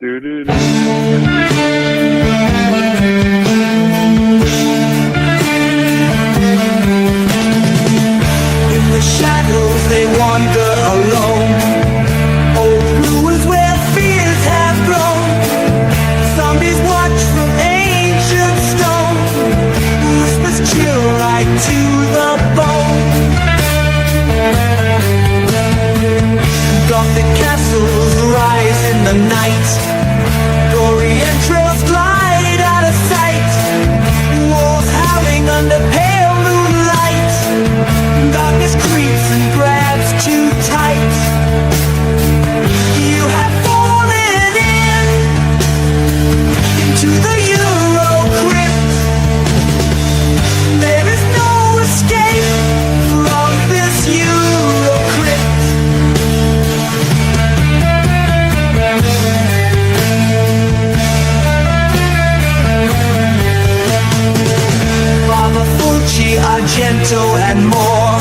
Do-do-do. In the shadows they wander alone. Old ruins where fears have grown. Zombies watch from ancient stone. Whispers chill right to the bone. Gothic castles rise in the night. Gory entrails glide out of sight. Wolves howling under pale moonlight. Darkness creeps and grabs too tight. You have fallen into the EuroCrypt. There is no escape from this EuroCrypt. Baba Fulci, Argento and more.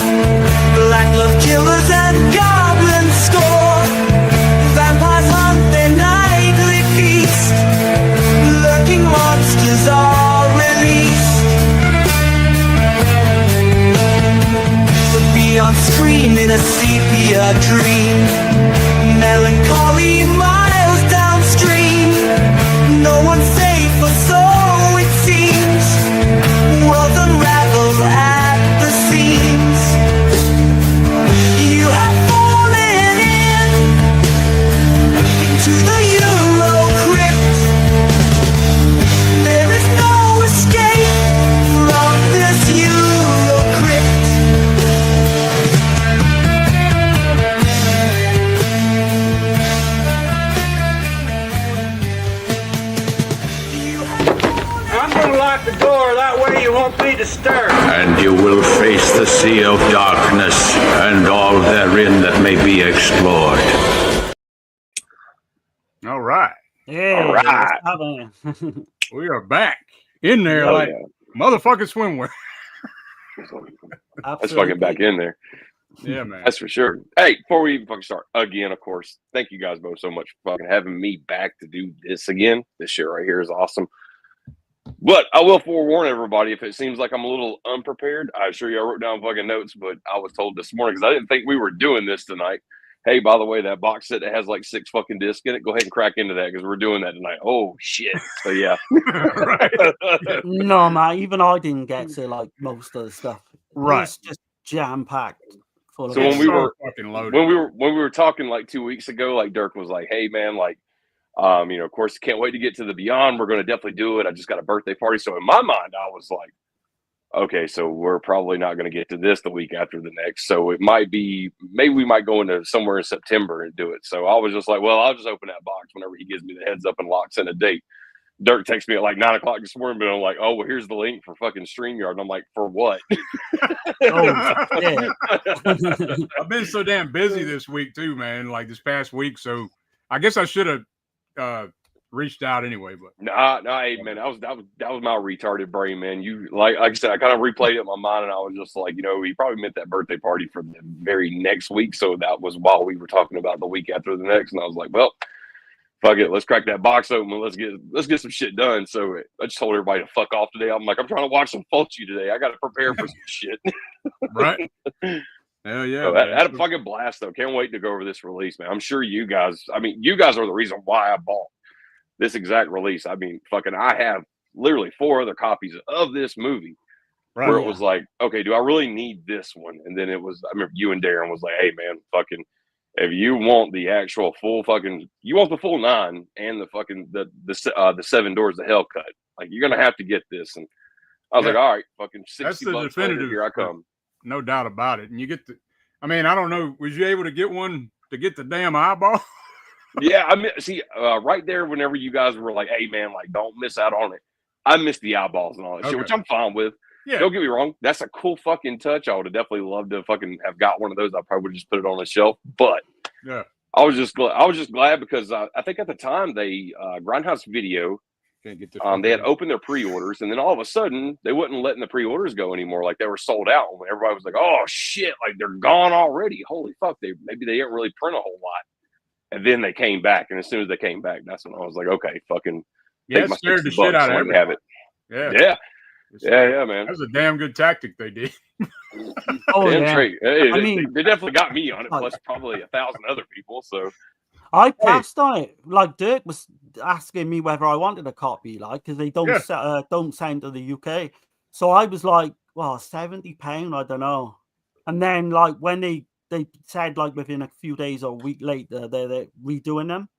Black love killers and goblins score. Vampires hunt their nightly feast. Lurking monsters are released. But beyond screen in a sepia dream. Melancholy miles downstream. No one's safe, or so it seems. Worlds unravel at the seams. You have fallen into the EuroCrypt. There is no escape from this EuroCrypt. I'm gonna lock the door, that way you won't be disturbed. And you will face the sea of darkness and all therein that may be explored. All right. Yeah. All right. We are back in there Oh, like yeah. motherfucking swimwear. That's fucking back in there. Yeah, man. That's for sure. Hey, before we even fucking start, again, of course, thank you guys both so much for fucking having me back to do this again. This shit right here is awesome. But I will forewarn everybody, if it seems like I'm a little unprepared, I assure you I wrote down fucking notes, but I was told this morning, because I didn't think we were doing this tonight. Hey, by the way, that box set that has like 6 fucking discs in it, go ahead and crack into that, because we're doing that tonight. Oh, shit. So, yeah. No, man, even I didn't get to like most of the stuff. Right. It's just jam-packed. Full So of when we were fucking loaded. when we were talking like 2 weeks ago, like Dirk was like, "Hey man, like, you know, of course, can't wait to get to the Beyond. We're going to definitely do it. I just got a birthday party." So in my mind, I was like, "Okay, so we're probably not going to get to this the week after the next. So it might be, maybe we might go into somewhere in September and do it." So I was just like, "Well, I'll just open that box whenever he gives me the heads up and locks in a date." Dirk texts me at like 9 o'clock this morning, but I'm like, "Oh, well, here's the link for fucking StreamYard." And I'm like, "For what?" Oh, yeah. I've been so damn busy this week too, man. Like this past week, so I guess I should have reached out anyway. But Nah, hey man, that was my retarded brain, man. You like I said, I kind of replayed it in my mind, and I was just like, you know, he probably meant that birthday party for the very next week. So that was while we were talking about the week after the next, and I was like, well, fuck it, let's crack that box open. Let's get some shit done. So I just told everybody to fuck off today. I'm like, I'm trying to watch some Fulci today. I got to prepare for some shit. right? Hell yeah! So I had a fucking blast though. Can't wait to go over this release, man. I'm sure you guys. I mean, you guys are the reason why I bought this exact release. I mean, fucking, I have literally 4 other copies of this movie. Right, where it was like, okay, do I really need this one? And then it was, I remember you and Darren was like, hey man, fucking, if you want the actual full fucking, you want the full 9 and the fucking the 7 Doors to Hell cut, like you're gonna have to get this. And I was like, all right, fucking $60 later, here I come. No doubt about it. And you get the, I mean, I don't know, was you able to get one to get the damn eyeball? Yeah, I mean, see, right there, whenever you guys were like, hey man, like don't miss out on it. I missed the eyeballs and all that shit, which I'm fine with. Yeah. Don't get me wrong. That's a cool fucking touch. I would have definitely loved to fucking have got one of those. I probably would just put it on the shelf. But yeah, I was just glad because I think at the time they Grindhouse Video, they had opened their pre-orders, and then all of a sudden they wouldn't letting the pre-orders go anymore. Like they were sold out. When everybody was like, "Oh shit!" Like they're gone already. Holy fuck! Maybe they didn't really print a whole lot. And then they came back, and as soon as they came back, that's when I was like, okay, fucking Yeah, take my it scared the $60 shit out of and let me have it. everybody. Yeah, man. That was a damn good tactic they did. Oh, Damn yeah. straight. Hey, I mean- they definitely got me on it, plus probably 1,000 other people. So I passed on it. Like Dirk was asking me whether I wanted a copy, like, because they don't send to the UK. So I was like, well, £70, I don't know. And then like when they said like within a few days or a week later they're redoing them,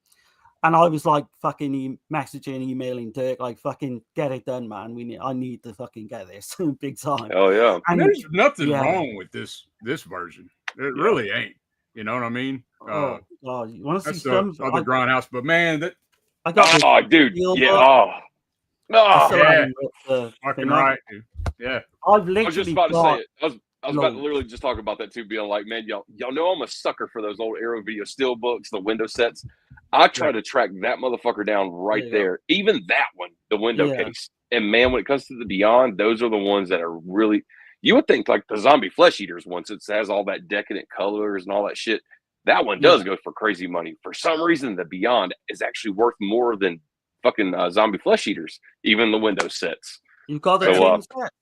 and I was like fucking messaging, emailing Dirk, like, fucking get it done, man. I need to fucking get this big time. hell yeah. And There's nothing yeah. wrong with this version. It really ain't. You know what I mean? Oh God, you want to see That's the some? other grindhouse, but man, that I got this Oh, dude. steel Yeah. book. Oh. I still yeah. haven't ripped the fucking thing up. right, dude. Yeah. I've I literally was just about to got say it. I was about to loads. literally just talk about that too, being like, man, y'all know I'm a sucker for those old Aero video steel books, the window sets. I try to track that motherfucker down right there. Even that one, the window case. And man, when it comes to the Beyond, those are the ones that are really, you would think like the Zombie Flesh Eaters once it has all that decadent colors and all that shit. That one does go for crazy money. For some reason, the Beyond is actually worth more than fucking Zombie Flesh Eaters, even the window sets. You got the tin set.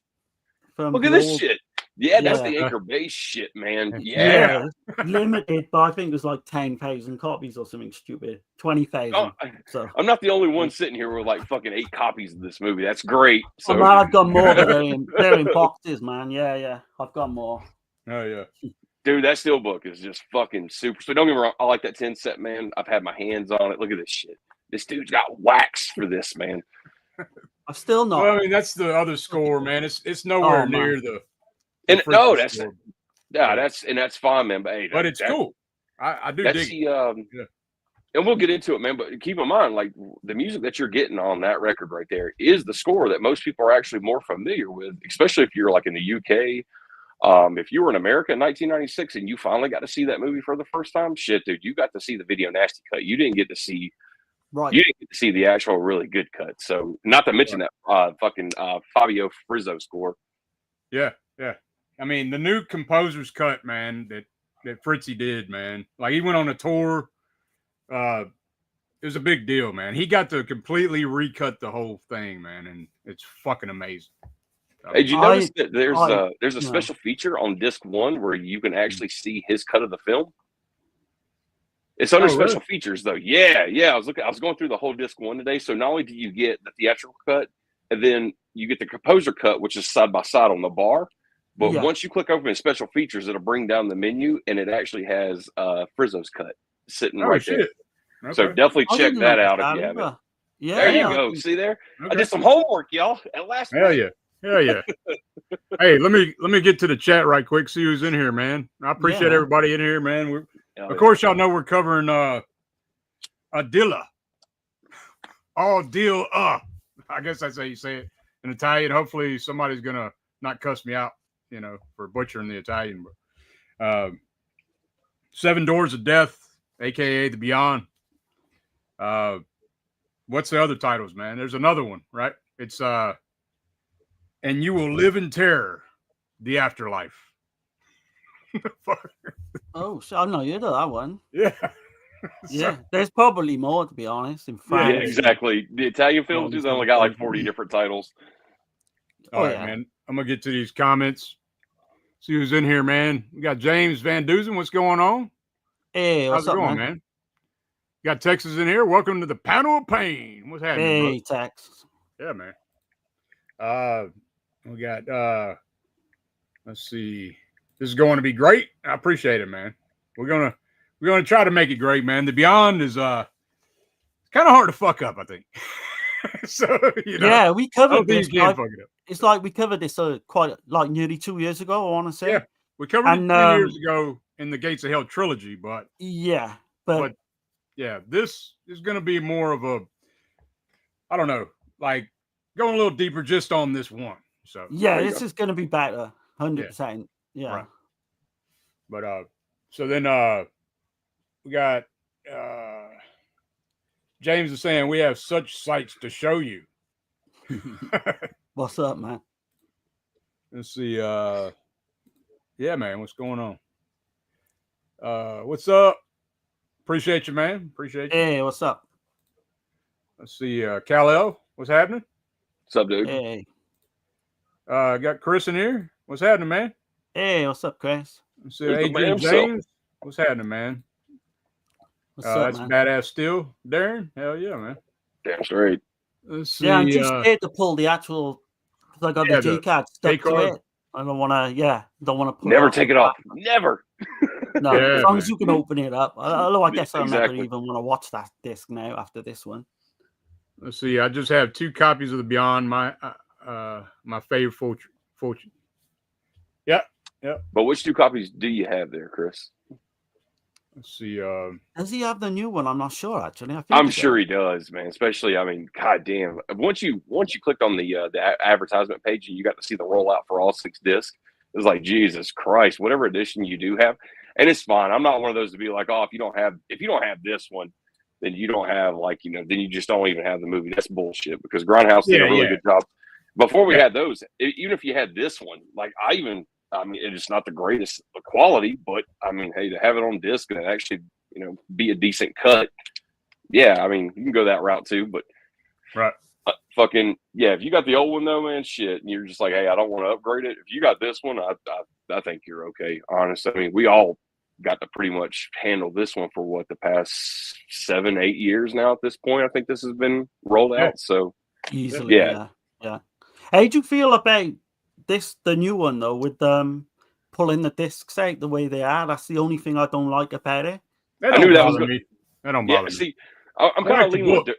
Look at this shit. Yeah, that's the Anchor Base shit, man. Yeah. Limited, but I think it was like 10,000 copies or something stupid. 20,000. So I'm not the only one sitting here with like fucking 8 copies of this movie. That's great. So man, I've got more, but they're in boxes, man. Yeah. I've got more. Oh yeah. Dude, that steelbook is just fucking super. So don't get me wrong, I like that 10 set, man. I've had my hands on it. Look at this shit. This dude's got wax for this, man. I'm still not. Well, I mean, that's the other score, man. It's nowhere near the. And no, that's score. that's fine, man. But hey, but it's cool. I do dig it. And we'll get into it, man. But keep in mind, like the music that you're getting on that record right there is the score that most people are actually more familiar with, especially if you're like in the UK. If you were in America in 1996 and you finally got to see that movie for the first time, shit, dude, you got to see the video nasty cut. You didn't get to see, you didn't get to see the actual really good cut. So, not to mention that fucking Fabio Frizzo score. Yeah. I mean, the new composer's cut, man, that Fritzy did, man. Like he went on a tour. It was a big deal, man. He got to completely recut the whole thing, man, and it's fucking amazing. Hey, did you notice that there's a special feature on disc 1 where you can actually see his cut of the film? It's under special features though. Yeah. I was going through the whole disc 1 today. So not only do you get the theatrical cut, and then you get the composer cut, which is side by side on the bar. But once you click open special features, it'll bring down the menu, and it actually has Frizzo's cut sitting right there. Okay. So definitely check that out if you have it. Yeah, there you go. See there? Okay. I did some homework, y'all. At last. Hell yeah. Hey, let me get to the chat right quick. See who's in here, man. I appreciate everybody in here, man. Of course, y'all know we're covering Adilla. All deal I guess that's how you say it in Italian. Hopefully somebody's gonna not cuss me out, for butchering the Italian. But 7 Doors of Death, aka The Beyond. What's the other titles, man? There's another one, right? It's And You Will Live in Terror, The Afterlife. Oh, so I know you know that one. Yeah. Yeah, there's probably more, to be honest. In France. Yeah, exactly. The Italian films do only got like 40 different titles. All right, man. I'm gonna get to these comments. See who's in here, man. We got James Van Dusen. What's going on? Hey, how's it going, man? Got Texas in here. Welcome to the Panel of Pain. What's happening? Hey, Texas. Yeah, man. We got let's see. This is going to be great. I appreciate it, man. We're gonna try to make it great, man. The Beyond is kind of hard to fuck up, I think. So yeah, we covered this. Fuck it up. It's like we covered this quite like nearly 2 years ago. I want to say. Yeah, we covered it 10 years ago in the Gates of Hell trilogy, but but yeah, this is going to be more of a, I don't know, like going a little deeper just on this one. So yeah, this is going to be better, 100%. Yeah. Right. But so then we got James is saying we have such sights to show you. What's up, man? Let's see. Yeah, man, what's going on? What's up? Appreciate you, man. Appreciate you. Hey, what's up? Let's see. Kal-El, what's happening? What's up, dude? Hey. Got Chris in here. What's happening, man? Hey, what's up, Chris? Let's see. Adrian James. What's happening, man? What's up, that's man? badass still. Darren? Hell yeah, man. Damn straight. Let's see. Yeah, I'm just scared to pull the actual, because I got the G-card stuck to it. I don't want to, don't want to pull Never take it off. Never. No, as long as you can open it up. Although I guess I'll never even want to watch that disc now after this one. Let's see. I just have 2 copies of the Beyond. My favorite fortune. Yep. But which 2 copies do you have there, Chris? Let's see. Does he have the new one? I'm not sure, actually. I'm sure he does, man. Especially, I mean, goddamn. Once you clicked on the advertisement page and you got to see the rollout for all 6 discs, it was like, Jesus Christ, whatever edition you do have. And it's fine. I'm not one of those to be like, oh, if you don't have this one, then you don't have, like, then you just don't even have the movie. That's bullshit, because Grindhouse did a really good job. Before we had those, even if you had this one, like I mean, it's not the greatest quality, but I mean, hey, to have it on disc and actually, be a decent cut. Yeah, I mean, you can go that route too, but right. If you got the old one though, man, shit, and you're just like, hey, I don't want to upgrade it. If you got this one, I think you're okay. Honestly, I mean, we all got to pretty much handle this one for the past 7-8 years now. At this point, I think this has been rolled out. So easily, yeah. How do you feel about the new one though, with pulling the discs out the way they are? That's the only thing I don't like about it. I knew that was me. That don't bother me. See, I'm kind of leaning with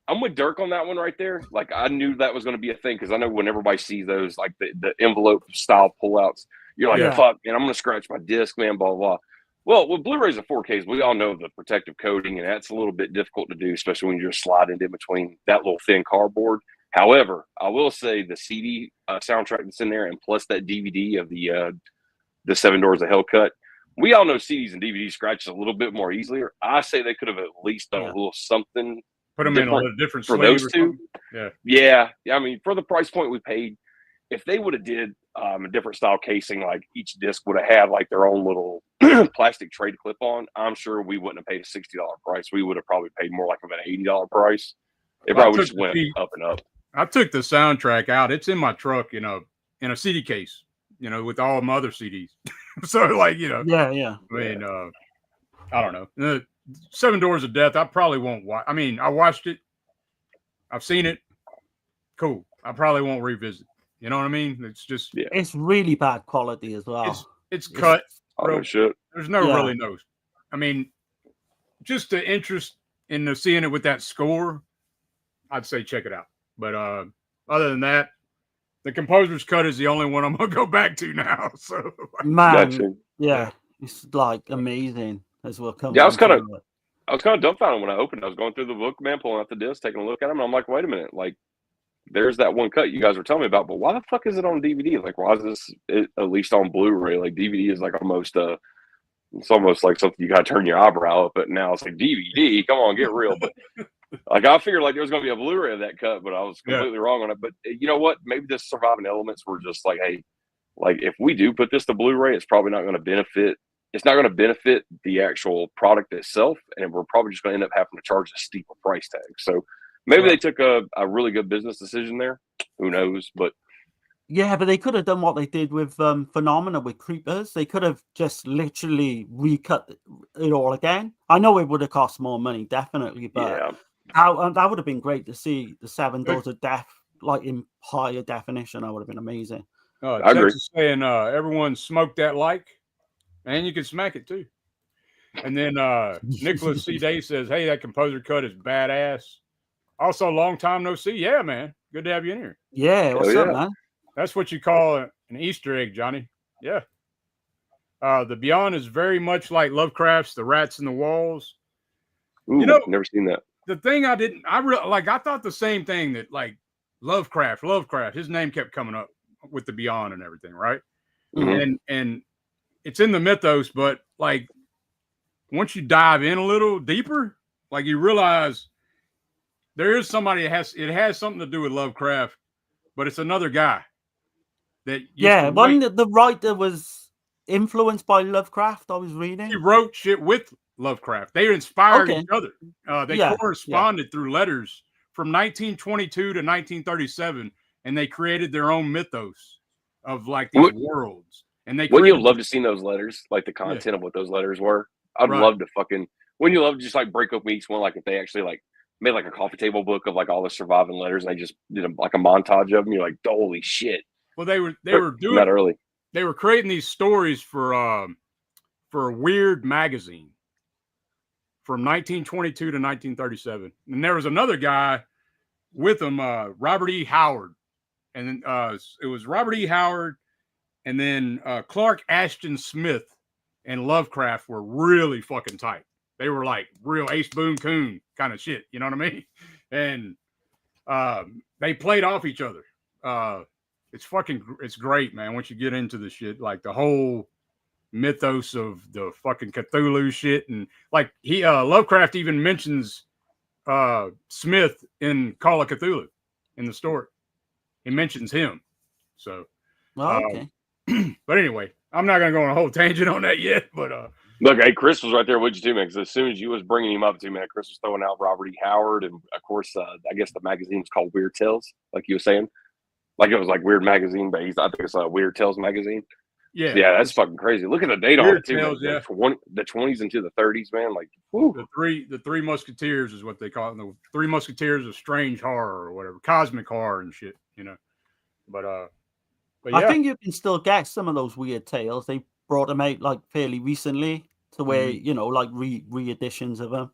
I'm with Dirk on that one right there. Like, I knew that was going to be a thing, because I know when everybody sees those, like the envelope style pullouts, you're like, fuck, man, I'm going to scratch my disc, man, blah, blah, blah. Well, with Blu-rays and 4Ks, we all know the protective coating, and that's a little bit difficult to do, especially when you're sliding in between that little thin cardboard. However, I will say the CD soundtrack that's in there, and plus that DVD of the 7 Doors of Hell cut, we all know CDs and DVDs scratches a little bit more easily. I say they could have at least done a little something. Put them in a different for those 2. Yeah. I mean, for the price point we paid, if they would have did a different style casing, like each disc would have had like their own little plastic tray to clip on, I'm sure we wouldn't have paid a $60 price. We would have probably paid more like an $80 price. It probably just went up and up. I took the soundtrack out. It's in my truck, in a CD case, with all my other CDs. So, like, Yeah. I mean, I don't know. 7 Doors of Death, I probably won't watch. I mean, I watched it. I've seen it. Cool. I probably won't revisit. You know what I mean? It's just... Yeah. It's really bad quality as well. It's cut. Oh, shit. There's no really no... I mean, just the interest in seeing it with that score, I'd say check it out. But other than that, the composer's cut is the only one I'm going to go back to now. So, man, it's like amazing as well. Yeah, I was kind of dumbfounded when I opened it. I was going through the book, man, pulling out the disc, taking a look at them, and I'm like, wait a minute, like, there's that one cut you guys were telling me about, but why the fuck is it on DVD? Like, why is this at least on Blu-ray? Like, DVD is like almost it's almost like something you got to turn your eyebrow up at. Now it's like, DVD, come on, get real. But like, I figured like there was going to be a Blu-ray of that cut, but I was completely wrong on it. But you know what? Maybe the surviving elements were just like, hey, like, if we do put this to Blu-ray, it's probably not going to benefit. It's not going to benefit the actual product itself, and we're probably just going to end up having to charge a steeper price tag. So maybe they took a really good business decision there. Who knows? But yeah, but they could have done what they did with Phenomena with Creepers. They could have just literally recut it all again. I know it would have cost more money, definitely, but that would have been great to see the 7 Doors of Death like in higher definition. That would have been amazing. I agree. Saying everyone smoke that like, and you can smack it too. And then Nicholas C. Day says, "Hey, that composer cut is badass." Also, long time no see. Yeah, man. Good to have you in here. Yeah, what's up, man? That's what you call an Easter egg, Johnny. Yeah. The Beyond is very much like Lovecraft's The Rats in the Walls. Ooh, never seen that. The thing I thought the same thing, that like Lovecraft, his name kept coming up with the Beyond and everything, right? Mm-hmm. And it's in the mythos, but like once you dive in a little deeper, like you realize there is somebody it has something to do with Lovecraft, but it's another guy that the writer was influenced by Lovecraft. I was reading. He wrote shit with Lovecraft. They inspired Okay. each other. They corresponded through letters from 1922 to 1937, and they created their own mythos of like these worlds. And they wouldn't you love to see those letters, like the content of what those letters were? I'd Right. love to fucking. Wouldn't you love to just like break open each one, like if they actually like made like a coffee table book of like all the surviving letters, and they just did like a montage of them? You're like, holy shit! Well, they were doing that early. They were creating these stories for a Weird magazine from 1922 to 1937, and there was another guy with him, Robert E. Howard, and then it was Robert E. Howard, and then Clark Ashton Smith and Lovecraft were really fucking tight. They were like real Ace Boone Coon kind of shit, you know what I mean? And they played off each other. It's great, man. Once you get into the shit, like the whole mythos of the fucking Cthulhu shit, and like Lovecraft even mentions Smith in Call of Cthulhu in the story. He mentions him. So, okay. But anyway, I'm not gonna go on a whole tangent on that yet. But look, hey, Chris was right there with you too, man. Because as soon as you was bringing him up to, man, Chris was throwing out Robert E. Howard, and of course, I guess the magazine was called Weird Tales, like you were saying. Like it was like Weird Magazine, but I think it's a Weird Tales magazine. Yeah, that's fucking crazy. Look at the date on it too. Tales, man. The 20s into the 30s, man. Like, whew. The three Musketeers is what they call it. The Three Musketeers of strange horror or whatever, cosmic horror and shit, you know. But yeah. I think you can still get some of those Weird Tales. They brought them out like fairly recently to where like re-editions of them.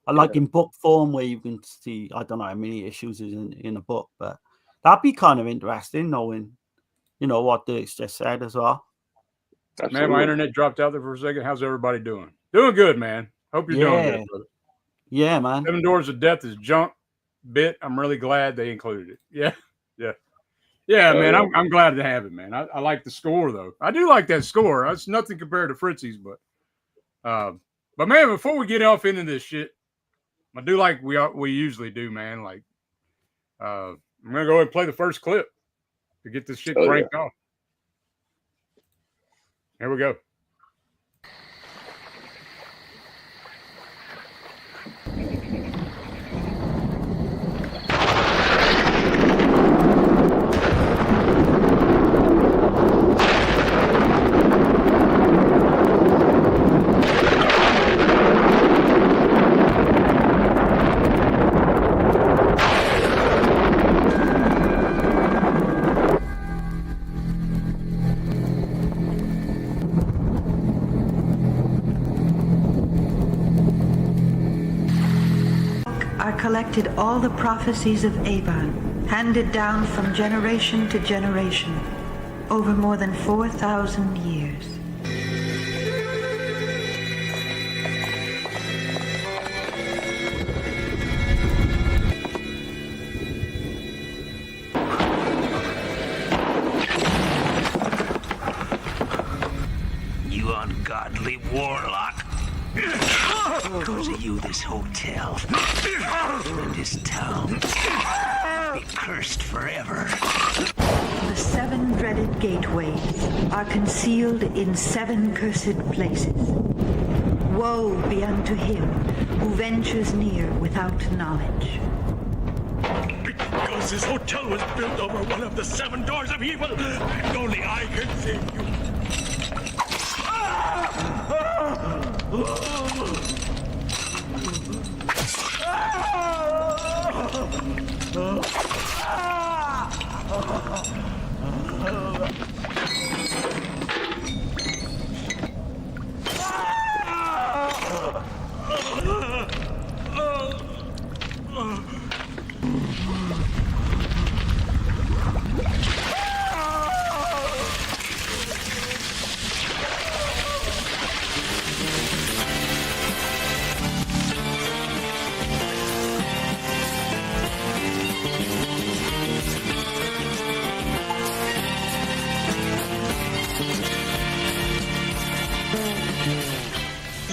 I like in book form where you can see, I don't know how many issues is in a book, but that'd be kind of interesting knowing, what Dirk's just said as well. Absolutely. Man, my internet dropped out there for a second. How's everybody doing? Doing good, man. Hope you're doing good, brother. Yeah, man. 7 Doors of Death is junk bit. I'm really glad they included it. Yeah, man. I'm glad to have it, man. I like the score though. I do like that score. It's nothing compared to Fritzy's, but man, before we get off into this shit, I do like we usually do, man. Like, I'm gonna go ahead and play the first clip to get this shit cranked off. Here we go. Collected all the prophecies of Eibon, handed down from generation to generation, over more than 4,000 years. You ungodly warlock. Because of you, this hotel and this town be cursed forever. The 7 dreaded gateways are concealed in 7 cursed places. Woe be unto him who ventures near without knowledge. Because this hotel was built over one of the 7 doors of evil, and only I can save you.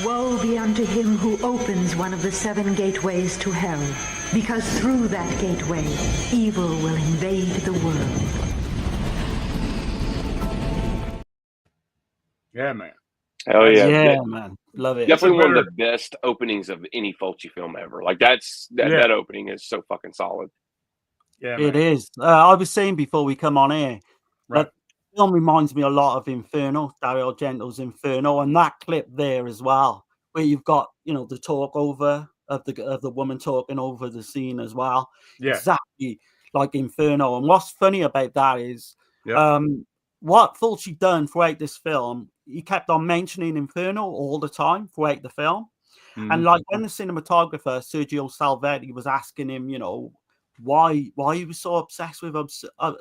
Woe be unto him who opens one of the 7 gateways to hell, because through that gateway, evil will invade the world. Yeah, man. Hell yeah. Yeah, man. Love it. Definitely one of the best openings of any Fulci film ever. Like that opening is so fucking solid. Yeah, it is. I was saying before we come on here, right. that film reminds me a lot of Inferno, Dario Argento's Inferno, and that clip there as well, where you've got, you know, the talk over of the woman talking over the scene as well. Yeah. Exactly like Inferno. And what's funny about that is what Fulci done throughout this film, he kept on mentioning Inferno all the time throughout the film. Mm-hmm. And like when the cinematographer Sergio Salvetti was asking him, you know, why he was so obsessed with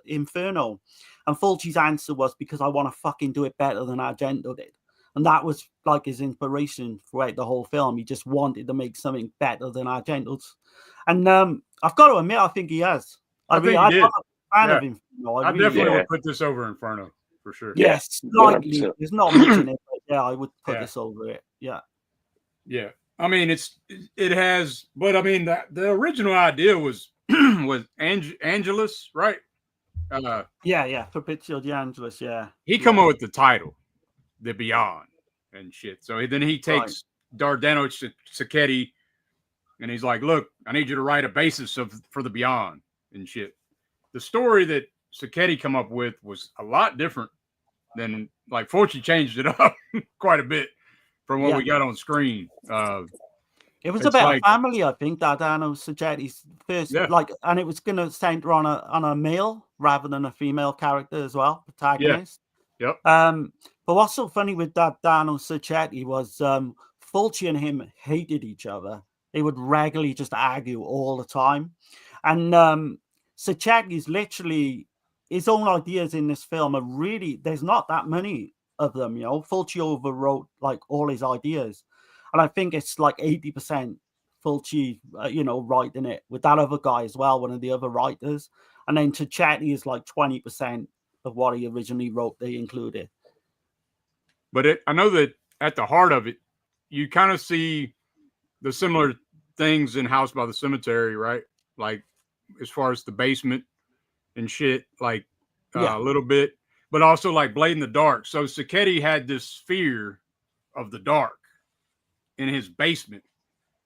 Inferno, and Fulci's answer was, because I want to fucking do it better than Argento did. And that was like his inspiration throughout the whole film. He just wanted to make something better than Argento's. And I've got to admit, I think he has. I'm a fan of Inferno. I definitely would put this over Inferno for sure. Yes, slightly. There's not much in it, but yeah, I would put this over it. Yeah. Yeah. I mean, it has, but I mean, the original idea was Angelus, right? Fabrizio De Angelis, yeah. He come up with the title, The Beyond, and shit. So then he takes Dardano Sacchetti, and he's like, look, I need you to write a basis for The Beyond and shit. The story that Sacchetti come up with was a lot different than, like, Fulci changed it up quite a bit from what we got on screen. It was about a family, I think. Dardano Sacchetti's first, and it was going to center on a male rather than a female character as well, protagonist. Yeah. Yep. But what's so funny with Dardano Sacchetti was Fulci and him hated each other. They would regularly just argue all the time, and Sacchetti's literally his own ideas in this film are really, there's not that many of them. You know, Fulci overwrote like all his ideas. And I think it's like 80% Fulci, writing it with that other guy as well, one of the other writers. And then Sacchetti is like 20% of what he originally wrote, they included. But I know that at the heart of it, you kind of see the similar things in House by the Cemetery, right? Like as far as the basement and shit, like a little bit, but also like Blade in the Dark. So Sacchetti had this fear of the dark in his basement,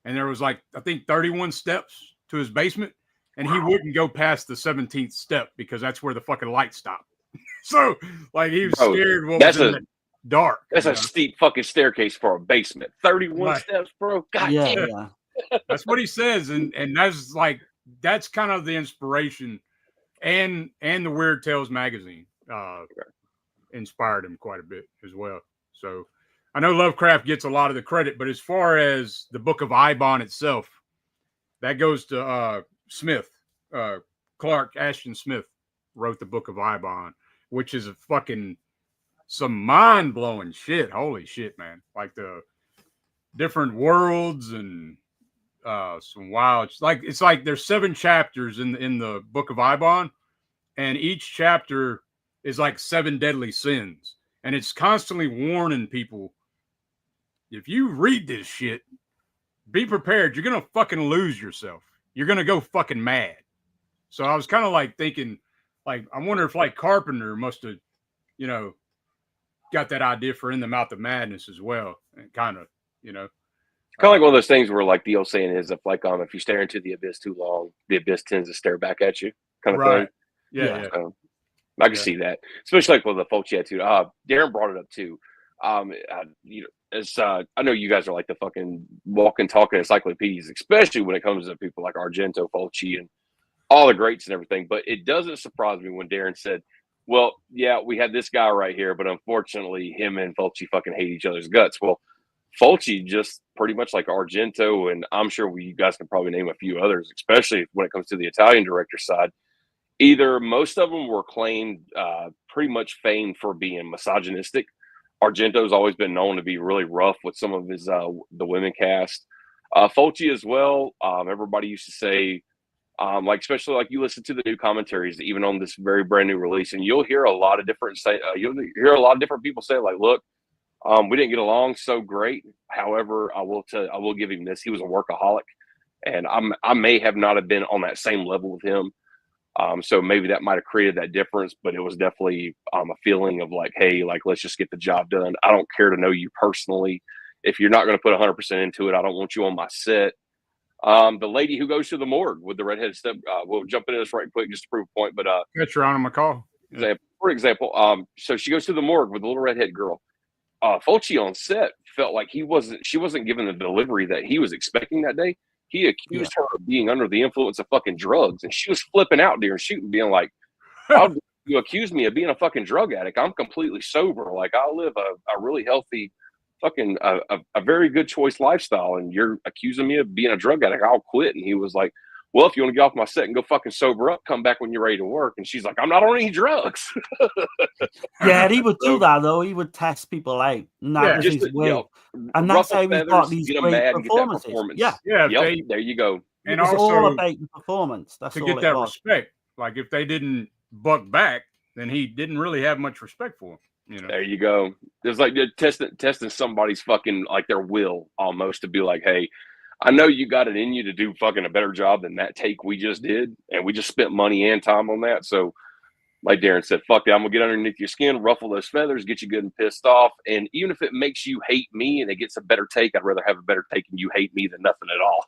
and there was like, I think 31 steps to his basement, and he wouldn't go past the 17th step because that's where the fucking light stopped. So like he was scared what was in the dark. That's a steep fucking staircase for a basement. 31 steps, bro. God damn. Yeah. That's what he says, and that's kind of the inspiration, and the Weird Tales magazine inspired him quite a bit as well. So I know Lovecraft gets a lot of the credit, but as far as the Book of Eibon itself, that goes to Smith. Clark Ashton Smith wrote the Book of Eibon, which is some mind-blowing shit. Holy shit, man. Like the different worlds and some wild, it's like there's 7 chapters in the Book of Eibon, and each chapter is like 7 deadly sins. And it's constantly warning people, if you read this shit, be prepared. You're going to fucking lose yourself. You're going to go fucking mad. So I was kind of like thinking, like, I wonder if like Carpenter must have, got that idea for In the Mouth of Madness as well. And kind of, Kind of like one of those things where like the old saying is, if you stare into the abyss too long, the abyss tends to stare back at you, kind of thing. Yeah. So, I can see that, especially like with the Fulci attitude. Darren brought it up too. I know you guys are like the fucking walking, talking encyclopedias, especially when it comes to people like Argento, Fulci, and all the greats and everything. But it doesn't surprise me when Darren said, well, yeah, we had this guy right here, but unfortunately him and Fulci fucking hate each other's guts. Well, Fulci just pretty much like Argento, and I'm sure you guys can probably name a few others, especially when it comes to the Italian director side. Either most of them were claimed pretty much famed for being misogynistic. Argento's always been known to be really rough with some of his the women cast. Fulci as well. Everybody used to say, especially like you listen to the new commentaries, even on this very brand new release, and you'll hear a lot of different people say like, look, we didn't get along so great. However, I will give him this. He was a workaholic, and I may have not have been on that same level with him. So maybe that might have created that difference, but it was definitely a feeling of like, hey, like, let's just get the job done. I don't care to know you personally. if you're not going to put 100% into it, I don't want you on my set. The lady who goes to the morgue with the redheaded step, we'll jump into this right quick just to prove a point. But catch her on my call. For example, so she goes to the morgue with the little redhead girl. Fulci on set felt like she wasn't given the delivery that he was expecting that day. He accused her of being under the influence of fucking drugs, and she was flipping out during shooting, being like, "How do you accuse me of being a fucking drug addict? I'm completely sober. Like, I live a really healthy, fucking a very good choice lifestyle, and you're accusing me of being a drug addict. I'll quit." And he was like, "Well, if you want to get off my set and go fucking sober up, come back when you're ready to work." And she's like, "I'm not on any drugs." Yeah, he would do that though. He would test people out, and that was his way. And that's how we got these great performances. Yeah, there you go. And it's also all about the performance. That's to all get that respect. Like if they didn't buck back, then he didn't really have much respect for him. You know? There you go. It's like testing somebody's fucking like their will almost to be like, "Hey, I know you got it in you to do fucking a better job than that take we just did, and we just spent money and time on that. So, like Darren said, fuck it, I'm gonna get underneath your skin, ruffle those feathers, get you good and pissed off. And even if it makes you hate me and it gets a better take, I'd rather have a better take and you hate me than nothing at all."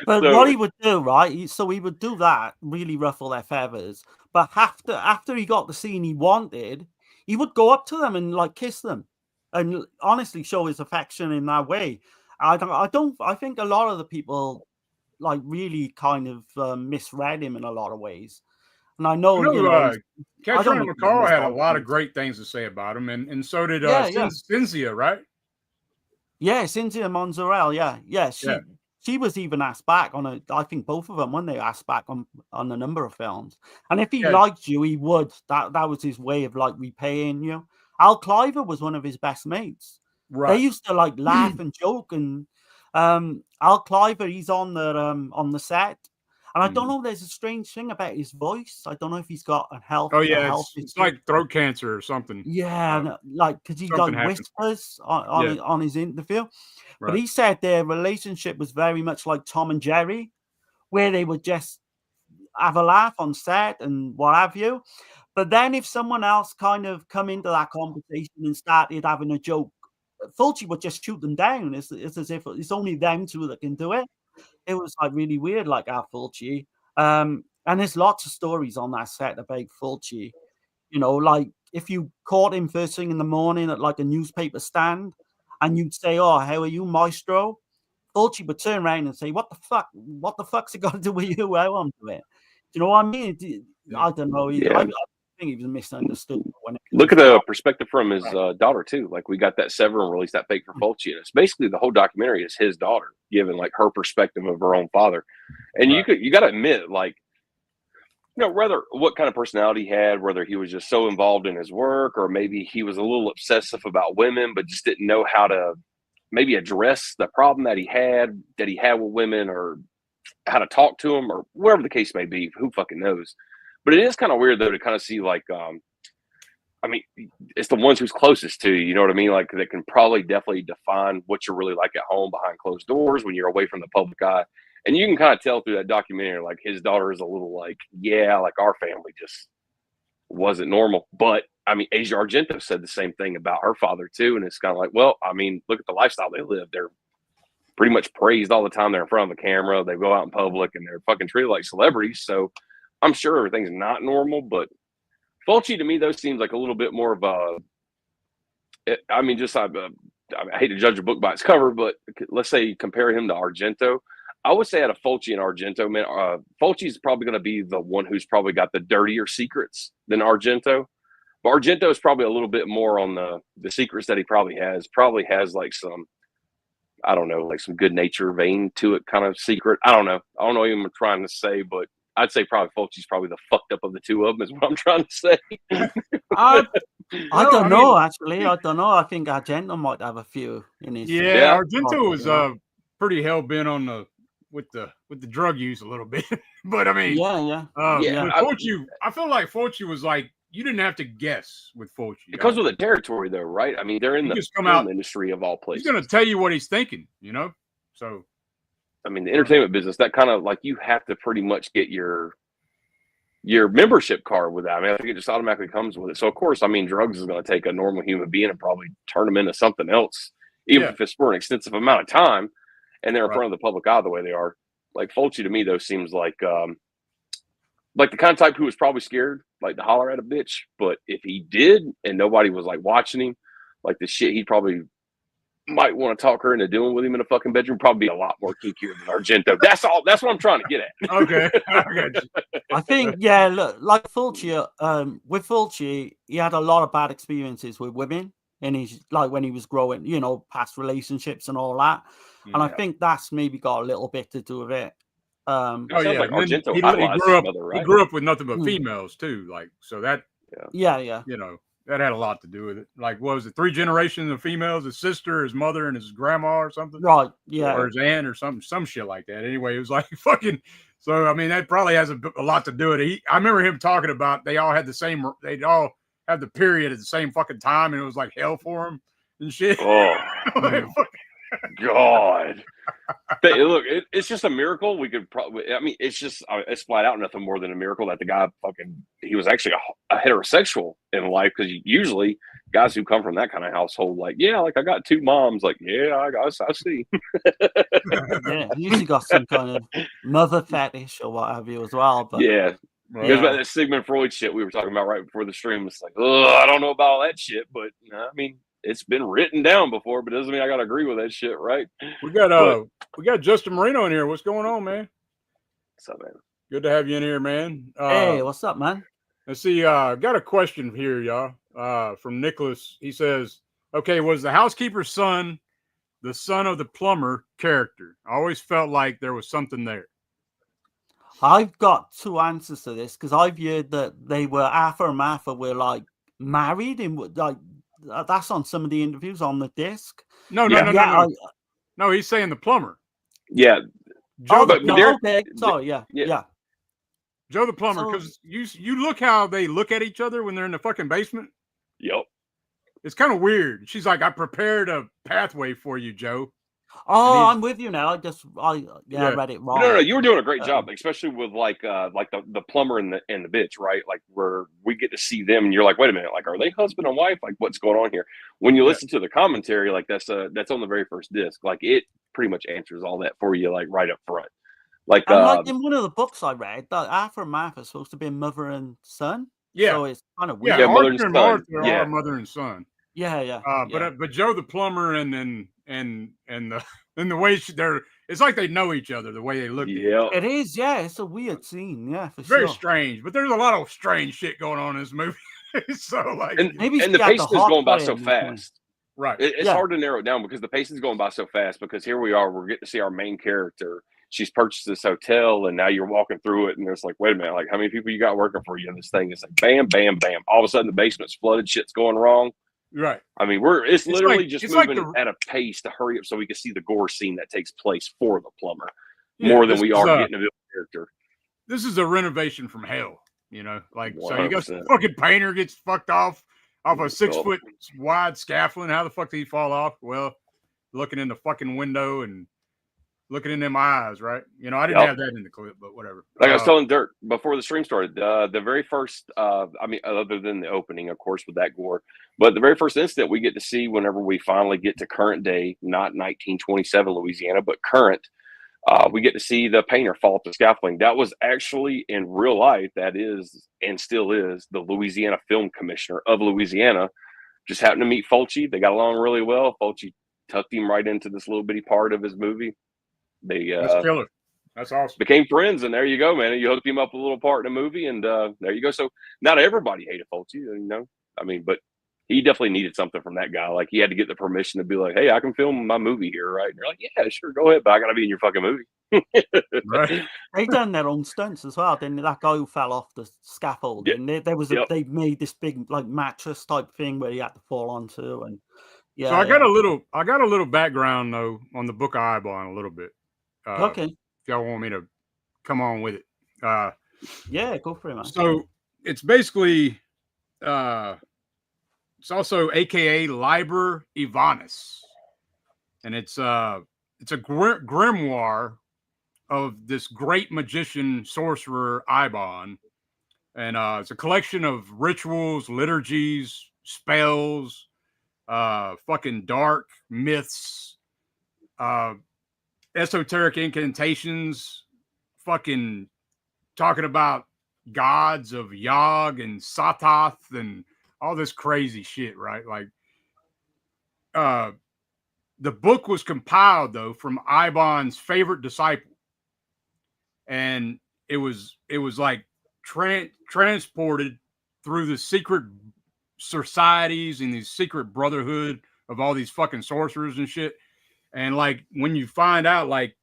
But what he would do, right? So he would do that, really ruffle their feathers. But after he got the scene he wanted, he would go up to them and like kiss them, and honestly show his affection in that way. I think a lot of the people like really kind of misread him in a lot of ways. And I know, Catherine McCall had a lot of great things to say about him, and so did Cynthia, right? Yeah, Cynthia Montserrat. Yeah. She was even asked back on I think both of them when they asked back on a number of films. And if he liked you, he would. That was his way of like repaying you. Al Cliver was one of his best mates. Right. They used to like laugh and joke, and Al Cliver, he's on the set, and I don't know. There's a strange thing about his voice. I don't know if he's got a health. Oh yeah, it's like throat cancer or something. Yeah, like because he like whispers on his interview. Right. But he said their relationship was very much like Tom and Jerry, where they would just have a laugh on set and what have you. But then if someone else kind of come into that conversation and started having a joke, Fulci would just shoot them down. It's as if it's only them two that can do it. It was like really weird, like our Fulci. And there's lots of stories on that set about Fulci. You know, like if you caught him first thing in the morning at like a newspaper stand, and you'd say, "Oh, how are you, Maestro?" Fulci would turn around and say, "What the fuck? What the fuck's it got to do with you? How I'm doing?" Do you know what I mean? I don't know. Yeah. I think he was misunderstood. Look at the perspective from his daughter too. Like we got that Severin release, that fake for Fulci, and it's basically the whole documentary is his daughter giving like her perspective of her own father. And you got to admit, like, you know, whether what kind of personality he had, whether he was just so involved in his work, or maybe he was a little obsessive about women, but just didn't know how to maybe address the problem that he had with women, or how to talk to them, or whatever the case may be. Who fucking knows? But it is kind of weird though to kind of see like, I mean, it's the ones who's closest to you, you know what I mean? Like that can probably definitely define what you're really like at home behind closed doors when you're away from the public eye. And you can kind of tell through that documentary, like his daughter is a little like, yeah, like our family just wasn't normal. But I mean, Asia Argento said the same thing about her father too. And it's kind of like, well, I mean, look at the lifestyle they live. They're pretty much praised all the time. They're in front of the camera. They go out in public and they're fucking treated like celebrities. So I'm sure everything's not normal, but Fulci to me, though, seems like a little bit more of I hate to judge a book by its cover, but let's say compare him to Argento. I would say out of Fulci and Argento, man, Fulci is probably going to be the one who's probably got the dirtier secrets than Argento. But Argento is probably a little bit more on the secrets that he probably has like some, I don't know, like some good nature vein to it kind of secret. I don't know what I'm trying to say, but I'd say probably Fulci's probably the fucked up of the two of them is what I'm trying to say. I don't know, actually. I don't know. I think Argento might have a few in his. Yeah, Argento was pretty hell bent on with the drug use a little bit. But I mean, Fulci, I feel like Fulci was like, you didn't have to guess with Fulci. Because of the territory though, right? I mean, they're in the film industry of all places. He's gonna tell you what he's thinking, you know? So I mean, the entertainment business, that kind of like you have to pretty much get your membership card with that. I mean, I think it just automatically comes with it. So, of course, I mean, drugs is going to take a normal human being and probably turn them into something else even if it's for an extensive amount of time, and they're in Right. front of the public eye the way they are. Like Fulci to me though seems like the kind of type who was probably scared, like to holler at a bitch. But if he did and nobody was like watching him, like the shit he probably might want to talk her into doing with him in a fucking bedroom, probably be a lot more kinkier than Argento. That's all. That's what I'm trying to get at. Okay. I got you. I think, yeah, look, like Fulci, with Fulci, he had a lot of bad experiences with women in his, like when he was growing, you know, past relationships and all that. And I think that's maybe got a little bit to do with it. Oh yeah, like Argento he grew up with nothing but females too, like so that. Yeah. You know, that had a lot to do with it. Like, what was it? 3 generations of females: his sister, his mother, and his grandma, or something. Right. Yeah. Or his aunt, or some shit like that. Anyway, it was like fucking. So I mean, that probably has a lot to do with it. I remember him talking about they'd all had the period at the same fucking time, and it was like hell for him and shit. Oh God. Look, it's just a miracle. We could probably, I mean, it's flat out nothing more than a miracle that the guy he was actually a heterosexual in life. Because usually guys who come from that kind of household, like, yeah, like I got 2 moms, like, yeah, I see. Yeah, he usually got some kind of mother fetish or what have you as well. But yeah. It goes back to that Sigmund Freud shit we were talking about right before the stream. It's like, I don't know about all that shit, but I mean, it's been written down before, but it doesn't mean I got to agree with that shit, right? We got Justin Marino in here. What's going on, man? What's up, man? Good to have you in here, man. Hey, what's up, man? Let's see. Got a question here, y'all. From Nicholas. He says, "Okay, was the housekeeper's son the son of the plumber character? I always felt like there was something there." I've got 2 answers to this because I've heard that they were Arthur and Martha were like married in like. That's on some of the interviews on the disc. No. No, he's saying the plumber. Yeah. Joe, okay. Sorry, yeah. Joe the plumber, because you look how they look at each other when they're in the fucking basement. Yep. It's kind of weird. She's like, "I prepared a pathway for you, Joe." Oh, I'm with you now. I read it wrong. No, you were doing a great job, especially with like the plumber and the bitch, right? Like where we get to see them, and you're like, wait a minute, like are they husband and wife? Like what's going on here? When you listen to the commentary, like that's on the very first disc. Like it pretty much answers all that for you, like right up front. Like in one of the books I read, that Arthur and Martha is supposed to be mother and son. Yeah, so it's kind of weird. Yeah, Arthur and Martha are mother and son. Yeah. But Joe the plumber and the way it's like they know each other, the way they look. Yeah, it is. Yeah, it's a weird scene. Yeah, for very sure. strange. But there's a lot of strange shit going on in this movie. So like, and the pacing is going by so fast. Right. It's hard to narrow it down because the pacing is going by so fast. Because here we are, we're getting to see our main character. She's purchased this hotel, and now you're walking through it, and it's like, wait a minute, like how many people you got working for you in this thing? It's like, bam, bam, bam. All of a sudden, the basement's flooded. Shit's going wrong. Right. I mean, it's literally just moving at a pace to hurry up so we can see the gore scene that takes place for the plumber more than we are getting a real character. This is a renovation from hell, you know. Like 100%. So you got the fucking painter gets fucked off a 6 foot wide scaffolding. How the fuck did he fall off? Well, looking in the fucking window and looking in them eyes, right? You know, I didn't have that in the clip, but whatever. Like I was telling Dirk before the stream started, the very first, I mean, other than the opening, of course, with that gore, but the very first incident we get to see whenever we finally get to current day, not 1927 Louisiana, but current, we get to see the painter fall off the scaffolding. That was actually in real life, that is, and still is, the Louisiana Film Commissioner of Louisiana. Just happened to meet Fulci. They got along really well. Fulci tucked him right into this little bitty part of his movie. That's killer. That's awesome. Became friends, and there you go, man. And you hooked him up a little part in a movie, and there you go. So not everybody hated Fulci, you know. I mean, but he definitely needed something from that guy. Like he had to get the permission to be like, "Hey, I can film my movie here, right?" And you're like, "Yeah, sure, go ahead, but I gotta be in your fucking movie." Right. They done their own stunts as well. Then that guy who fell off the scaffold, and they made this big like mattress type thing where he had to fall onto, and So I got a little background though on the book of Eibon a little bit. Okay. If y'all want me to come on with it. Yeah, go for it, man. So it's basically it's also AKA Liber Ivanis. And it's a grimoire of this great magician sorcerer Eibon. And it's a collection of rituals, liturgies, spells, fucking dark myths, esoteric incantations, fucking talking about gods of Yog and Satoth and all this crazy shit, right? Like, the book was compiled though from Eibon's favorite disciple, and it was like transported through the secret societies and these secret brotherhood of all these fucking sorcerers and shit. And like, when you find out, like,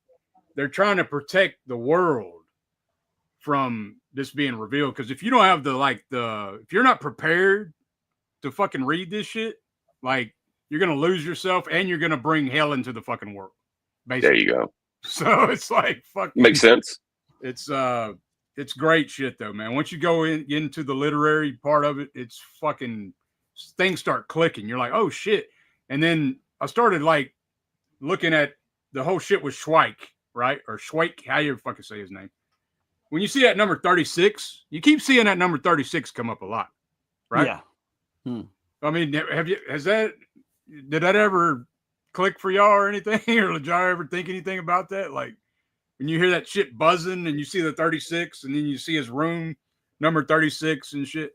they're trying to protect the world from this being revealed, because if you don't have if you're not prepared to fucking read this shit, like, you're gonna lose yourself and you're gonna bring hell into the fucking world. Basically. There you go. So it's like, fuck. Makes sense. It's great shit though, man. Once you go into the literary part of it, it's fucking, things start clicking. You're like, oh shit. And then I started like looking at the whole shit with Schweik, right? Or Schweik, how you fucking say his name. When you see that number 36, you keep seeing that number 36 come up a lot, right? Yeah. I mean, did that ever click for y'all or anything? Or did y'all ever think anything about that? Like, when you hear that shit buzzing and you see the 36 and then you see his room number 36 and shit.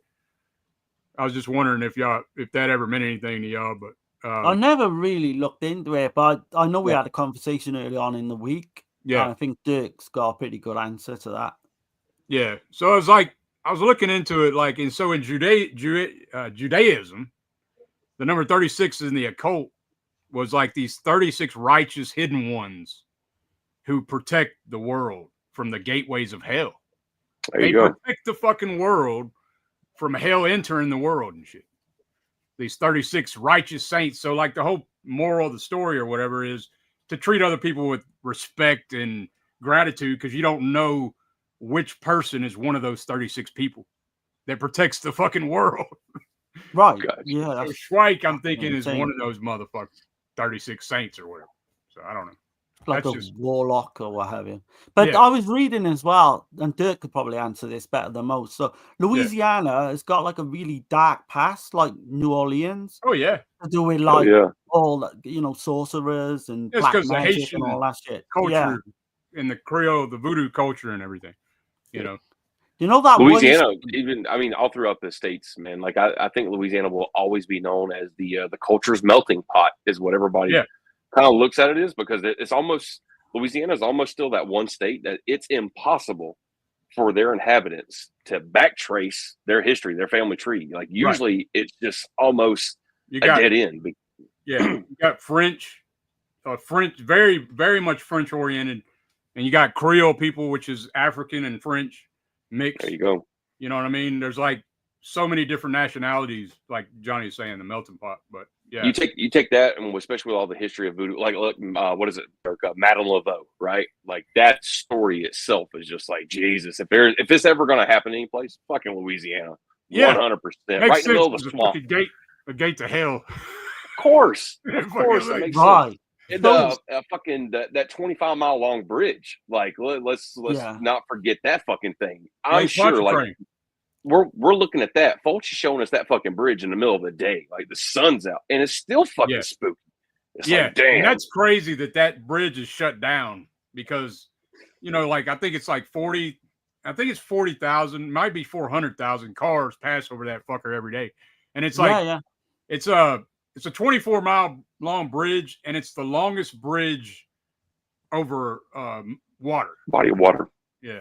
I was just wondering if that ever meant anything to y'all, but I never really looked into it, but I know we had a conversation early on in the week. Yeah. And I think Dirk's got a pretty good answer to that. Yeah. So I was like, I was looking into it, like, and so in Judaism, the number 36 in the occult was like these 36 righteous hidden ones who protect the world from the gateways of hell. They protect the fucking world from hell entering the world and shit. These 36 righteous saints. So like, the whole moral of the story or whatever is to treat other people with respect and gratitude, because you don't know which person is one of those 36 people that protects the fucking world. Right. Gotcha. Yeah. So Schweik, I'm thinking, is one of those motherfuckers, 36 saints or whatever. So I don't know. Like That's a just warlock or what have you. But Yeah. I was reading as well, and Dirk could probably answer this better than most. So Louisiana has got like a really dark past, like New Orleans, oh yeah, to do with like yeah. all that, you know, sorcerers and It's black 'cause the magic Haitian and all that shit. culture Yeah. and the Creole, the voodoo culture and everything. You know. You know that Louisiana, even, I mean, all throughout the states, man. Like, I think Louisiana will always be known as the culture's melting pot, is what everybody kind of looks at it is, because it's almost, Louisiana is almost still that one state that it's impossible for their inhabitants to backtrace their history, their family tree. Like, usually it's just almost a dead end. Yeah, you got French, very, very much French oriented, and you got Creole people, which is African and French mixed. There you go. You know what I mean? There's like so many different nationalities, like Johnny's saying, the melting pot. But yeah, you take that, and especially with all the history of voodoo, like, look, what is it, Madame Laveau, right? Like, that story itself is just like, Jesus, if it's ever going to happen any place, fucking Louisiana, 100%, right in the middle of the swamp, a gate to hell. Of course, it makes sense. And fucking that 25-mile long bridge, like, let's not forget that fucking thing. I'm sure, like, we're looking at that. Fulch is showing us that fucking bridge in the middle of the day, like the sun's out, and it's still fucking spooky. It's like, damn, and that's crazy that bridge is shut down, because, you know, like, I think it's like 40,000, might be 400,000 cars pass over that fucker every day, and it's like, it's a 24-mile long bridge, and it's the longest bridge over body of water. Yeah,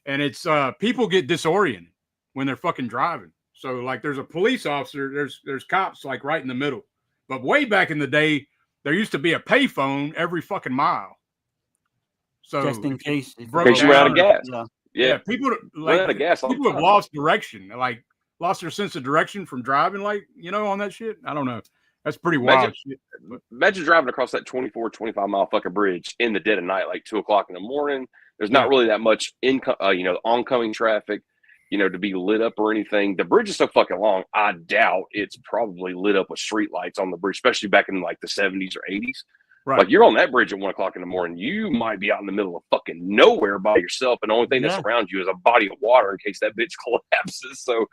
and it's people get disoriented when they're fucking driving. So like, there's a police officer, there's cops like right in the middle. But way back in the day, there used to be a payphone every fucking mile. So just in case you ran out of gas. Yeah, people like out of gas. People have lost direction, like lost their sense of direction from driving, like, you know, on that shit. I don't know. That's pretty wild shit. Imagine driving across that 25-mile fucking bridge in the dead of night, like 2:00 in the morning. There's not really that much oncoming traffic, you know, to be lit up or anything. The bridge is so fucking long, I doubt it's probably lit up with street lights on the bridge, especially back in like the 70s or 80s. Right. Like, you're on that bridge at 1:00 in the morning, you might be out in the middle of fucking nowhere by yourself, and the only thing that surrounds you is a body of water in case that bitch collapses. So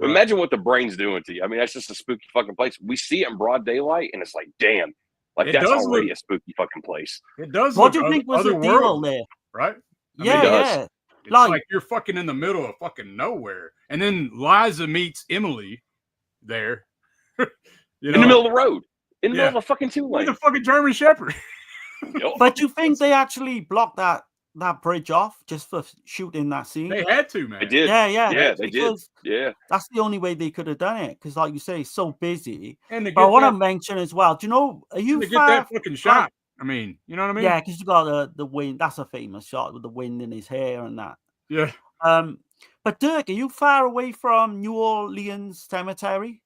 Imagine what the brain's doing to you. I mean, that's just a spooky fucking place. We see it in broad daylight, and it's like, damn, like that's already a spooky fucking place. It does. What do you think was the deal there? Right? I mean, yeah. It's like you're fucking in the middle of fucking nowhere, and then Liza meets Emily there. In the middle of the road, in the middle of a fucking 2-lane. With a fucking German Shepherd. But you think they actually blocked that bridge off just for shooting that scene? They had to, man. They did. Yeah, they did. Yeah. That's the only way they could have done it, because like you say, it's so busy. And I want to mention as well, do you know, are you to get that fucking shot? I mean, you know what I mean? Yeah, because you got the wind. That's a famous shot with the wind in his hair and that. Yeah. But Dirk, are you far away from New Orleans Cemetery?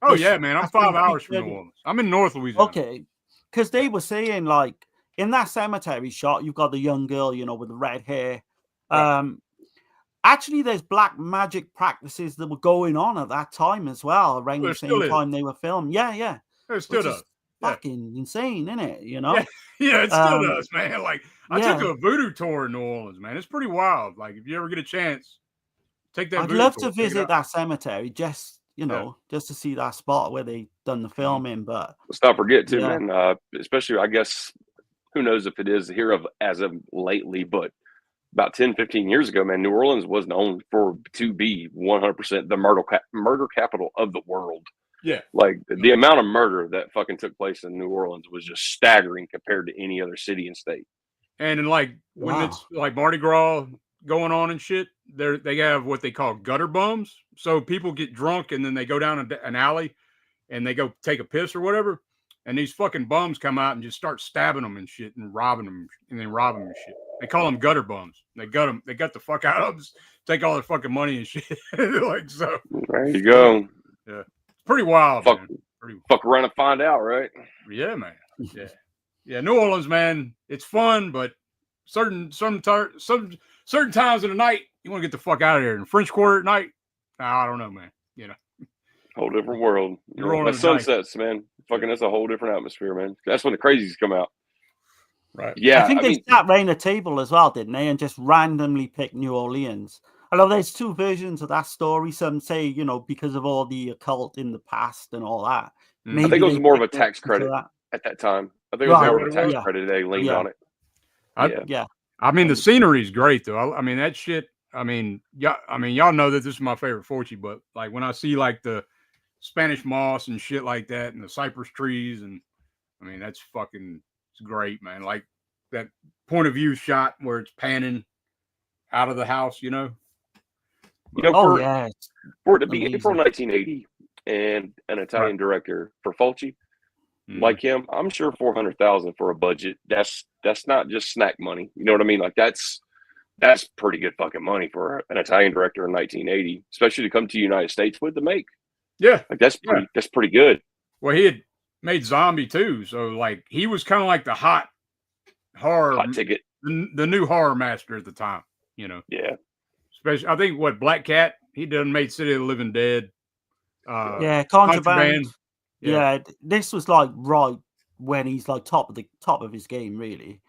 Oh yeah, man. I'm 5 hours from New Orleans. I'm in North Louisiana. Okay. Because they were saying, like, in that cemetery shot, you've got the young girl, you know, with the red hair. Right. Actually, there's black magic practices that were going on at that time as well, around the same time they were filming. Yeah. It still does. Fucking insane, isn't it? You know? Yeah, it still does, man. Like, I took a voodoo tour in New Orleans, man. It's pretty wild. Like, if you ever get a chance, take that. I'd love to visit that cemetery, just just to see that spot where they done the filming. But let's not forget too, man. Especially, I guess, who knows if it is here as of lately, but about 10, 15 years ago, man, New Orleans was known to be 100% the murder capital of the world. Yeah. Like the amount of murder that fucking took place in New Orleans was just staggering compared to any other city and state. And like when it's like Mardi Gras going on and shit, they have what they call gutter bums. So people get drunk and then they go down an alley and they go take a piss or whatever. And these fucking bums come out and just start stabbing them and shit and robbing them and then robbing them and shit. They call them gutter bums. They gut them. They gut the fuck out of them, take all their fucking money and shit. Like so. There you go. Yeah. Pretty wild. Fuck around and find out, right? Yeah, man. Yeah. New Orleans, man. It's fun, but certain times of the night, you want to get the fuck out of there. In French Quarter at night, I don't know, man. You know, whole different world. That sunsets, man. Fucking, that's a whole different atmosphere, man. That's when the crazies come out. Right. Yeah. I think they sat around a table as well, didn't they? And just randomly picked New Orleans. I know there's two versions of that story. Some say, you know, because of all the occult in the past and all that. I think it was more of a tax credit at that time. I think it was more of a tax credit. They leaned on it. I mean, the scenery's great though. I mean, that shit. I mean, y'all know that this is my favorite Fortune, but like when I see like the Spanish moss and shit like that, and the cypress trees, and I mean, it's great, man. Like that point of view shot where it's panning out of the house, you know. For it to be April 1980 and an Italian director for Fulci, like him, I'm sure $400,000 for a budget. That's not just snack money. You know what I mean? Like that's pretty good fucking money for an Italian director in 1980, especially to come to the United States with to make. Yeah, like that's pretty good. Well, he had made Zombie too, so like he was kind of like the hot ticket, the new horror master at the time. You know. Yeah. Especially, I think Black Cat. He done made City of the Living Dead. Contraband. Yeah, this was like right when he's like top of his game, really.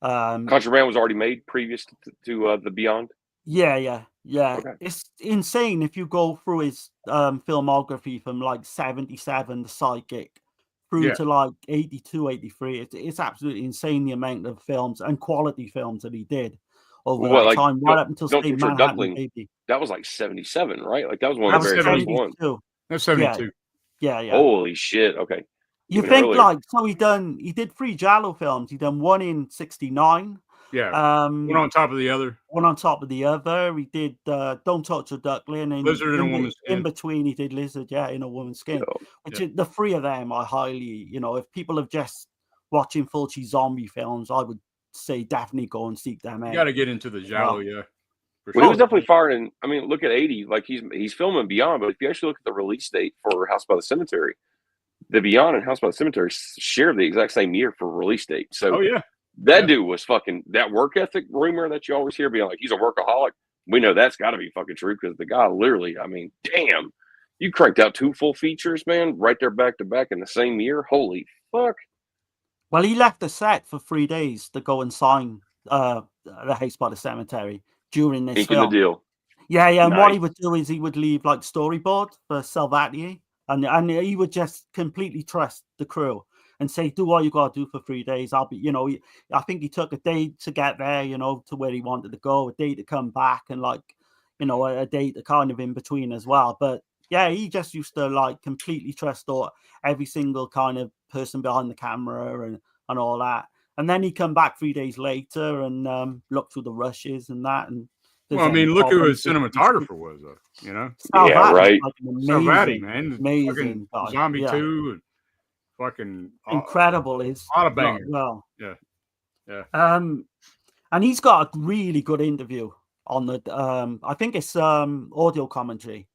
Contraband was already made previous to the Beyond. Yeah. Okay. It's insane if you go through his filmography from like 77, The Psychic, through to like 82, 83. It's absolutely insane the amount of films and quality films that he did over that time, right up until Stay Manhattan, Baby. That was like 77, right? Like that was one of the very first ones. That's 72. Yeah. Holy shit. Okay. You think earlier. Like, so he did 3 Giallo films. He done one in 69. Yeah. One on top of the other. One on top of the other. He did Don't Touch a Duckling. And Lizard in a Woman's Skin. In between, he did Lizard, in a Woman's Skin. Which is, the 3 of them are highly, you know, if people are just watching Fulci zombie films, I would say definitely go and seek them out. You got to get into the Giallo, Well, he was definitely firing. I mean, look at 80. Like he's filming Beyond, but if you actually look at the release date for House by the Cemetery, the Beyond and House by the Cemetery share the exact same year for release date. So that dude was fucking, that work ethic rumor that you always hear being like he's a workaholic. We know that's got to be fucking true because the guy literally, I mean, damn, you cranked out 2 full features, man, right there back to back in the same year. Holy fuck. Well, he left the set for 3 days to go and sign the House by the Cemetery during this film. The deal. Yeah, and Nice. what he would do is he would leave like storyboard for Salvati, and he would just completely trust the crew and say, "Do what you got to do for 3 days. I'll be, I think he took a day to get there, to where he wanted to go, a day to come back, and like, a day to kind of in between as well. But yeah, he just used to like completely trust every single kind of person behind the camera and all that. And then he'd come back 3 days later and look through the rushes and that. And well, I mean, look who his cinematographer was, though. Yeah, right. Like Salvati, man, amazing fucking Zombie 2 and fucking incredible. Is a lot of bangers. Well, yeah. And he's got a really good interview on the. I think it's audio commentary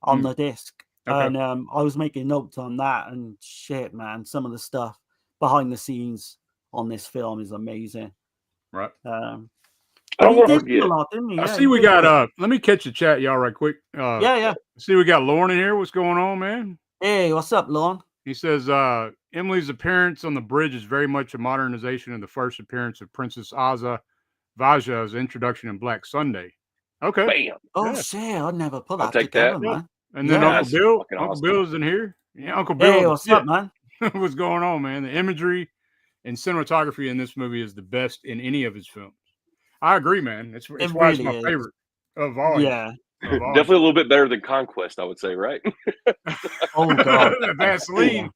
on the disc, okay. and I was making notes on that. And shit, man, some of the stuff behind the scenes on this film is amazing. Right. I don't want to forget. I see we got let me catch the chat, y'all, right quick. Yeah. See, we got Lauren in here. What's going on, man? Hey, what's up, Lauren? He says Emily's appearance on the bridge is very much a modernization of the first appearance of Princess Vaja's introduction in Black Sunday. Okay. Bam. Oh shit, I'd never put that take together, that. man. And then Uncle Bill. Uncle Bill's in here. Yeah, Uncle Bill. Hey, what's up, man? What's going on, man? The imagery and cinematography in this movie is the best in any of his films. I agree, man. It's why really it's my favorite of all. Yeah. Definitely a little bit better than Conquest, I would say, right? Oh god. Vaseline.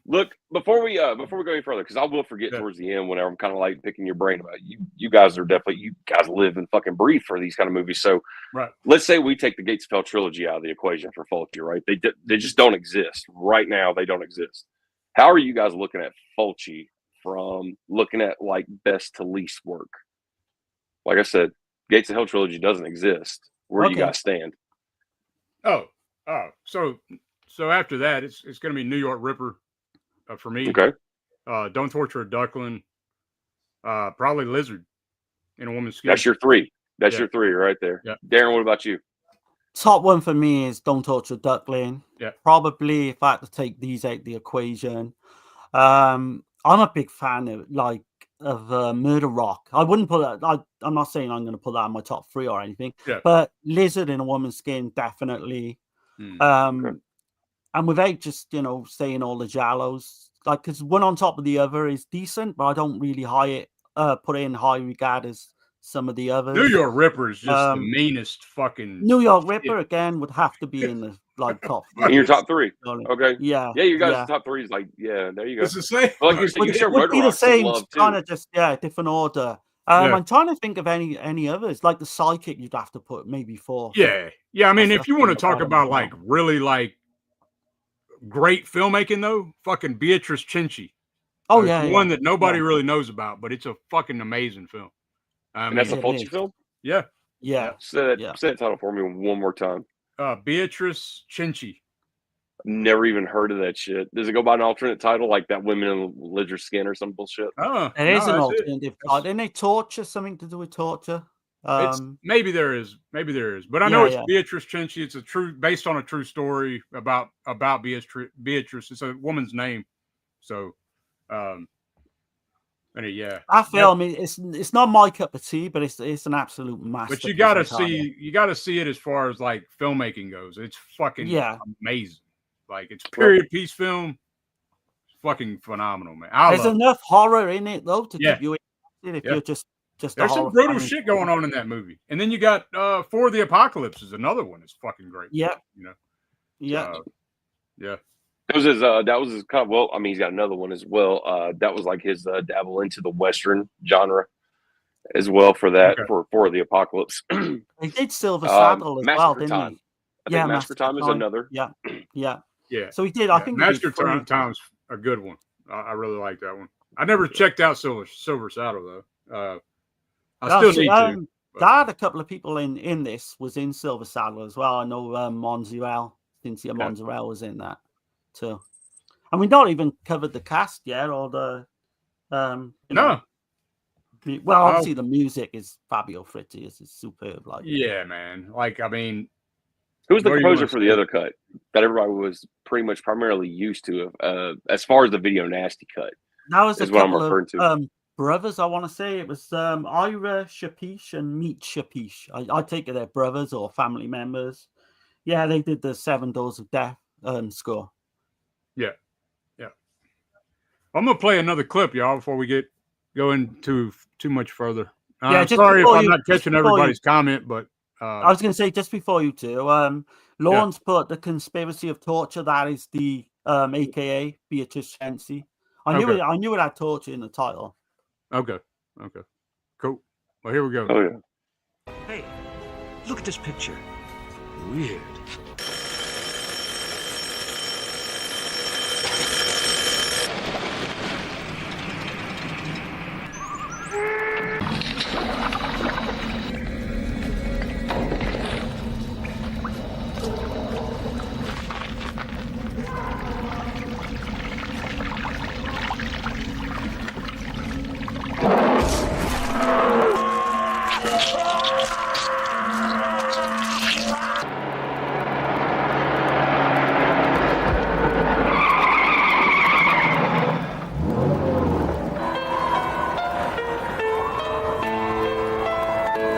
Look, before we go any further, because I will forget towards the end whenever I'm kind of like picking your brain about you guys live and fucking breathe for these kind of movies. So right. Let's say we take the Gates of Hell trilogy out of the equation for Fulci, right? They just don't exist right now. They don't exist. How are you guys looking at Fulci from looking at like best to least work? Like I said, Gates of Hell trilogy doesn't exist. Where do you guys stand? So after that, it's going to be New York Ripper for me. Okay. Don't Torture a Duckling. Probably Lizard in a Woman's Skin. That's your three. That's your three right there. Yeah. Darren, what about you? Top one for me is Don't Torture a Duckling. Yeah. Probably if I had to take these out the equation. I'm a big fan of Murder Rock. I wouldn't put that. I'm not saying I'm going to put that in my top three or anything. Yeah. But Lizard in a Woman's Skin, definitely. Okay. And without just saying all the Jallos, like because one on top of the other is decent, but I don't really put it in high regard as some of the others. New York Ripper is just the meanest fucking. New York Ripper again would have to be in the top. In your top three. Okay. Yeah. Yeah, you guys' top three is like, yeah, there you go. It's the same. Like you said, you share would be the same, kind of just too. different order. I'm trying to think of any others. Like the Psychic, you'd have to put maybe 4. Yeah. I mean, if you want to talk about like really like great filmmaking, though, fucking Beatrice Cinci. Oh yeah, one that nobody really knows about, but it's a fucking amazing film. And that's a Fulci film. Yeah. Say that title for me one more time. Beatrice Cinci. Never even heard of that shit. Does it go by an alternate title like that Women in Lizard Skin or some bullshit? It is an alternative title. Didn't they torture? Something to do with torture? Maybe there is, but I know it's Beatrice Cinci. It's based on a true story about Beatrice. It's a woman's name, so I feel. I mean, it's not my cup of tea, but it's an absolute masterpiece. But you got to see it as far as like filmmaking goes. It's fucking amazing. Like it's period piece film. It's fucking phenomenal, man. There's enough horror in it though to keep you interested if you're just. There's some brutal shit going on in that movie, and then you got For the Apocalypse is another one. It's fucking great. Yeah, yeah. That was his kind of, well, I mean, he's got another one as well. That was like his dabble into the Western genre as well for that for the Apocalypse. He did Silver Saddle as well, didn't he? I think Master Time is another. Yeah. So he did. I think Master Time's a good one. I really like that one. I never checked out Silver Saddle though. I still need to. I had a couple of people in this was in Silver Saddle as well. I know Monzarel, Cynthia Monzarel was in that too. And we not even covered the cast yet or the no. Well, obviously the music is Fabio Fritti. It's superb. Like man. Like I mean, who's the composer for the other cut that everybody was pretty much primarily used to? As far as the Video Nasty cut, that was is what I'm referring to. brothers, I want to say. It was Ira Shapish and Meet Shapish. I take it they're brothers or family members. Yeah, they did the 7 Doors of Death score. Yeah. I'm gonna play another clip, y'all, before we go into too much further. I'm sorry if I'm not catching everybody's comment, but I was going to say just before you two, Lawrence put the conspiracy of torture. That is the AKA Beatrice Shensi. I knew it had torture in the title. Okay, cool. Well, here we go. Oh yeah. Hey, look at this picture. Weird.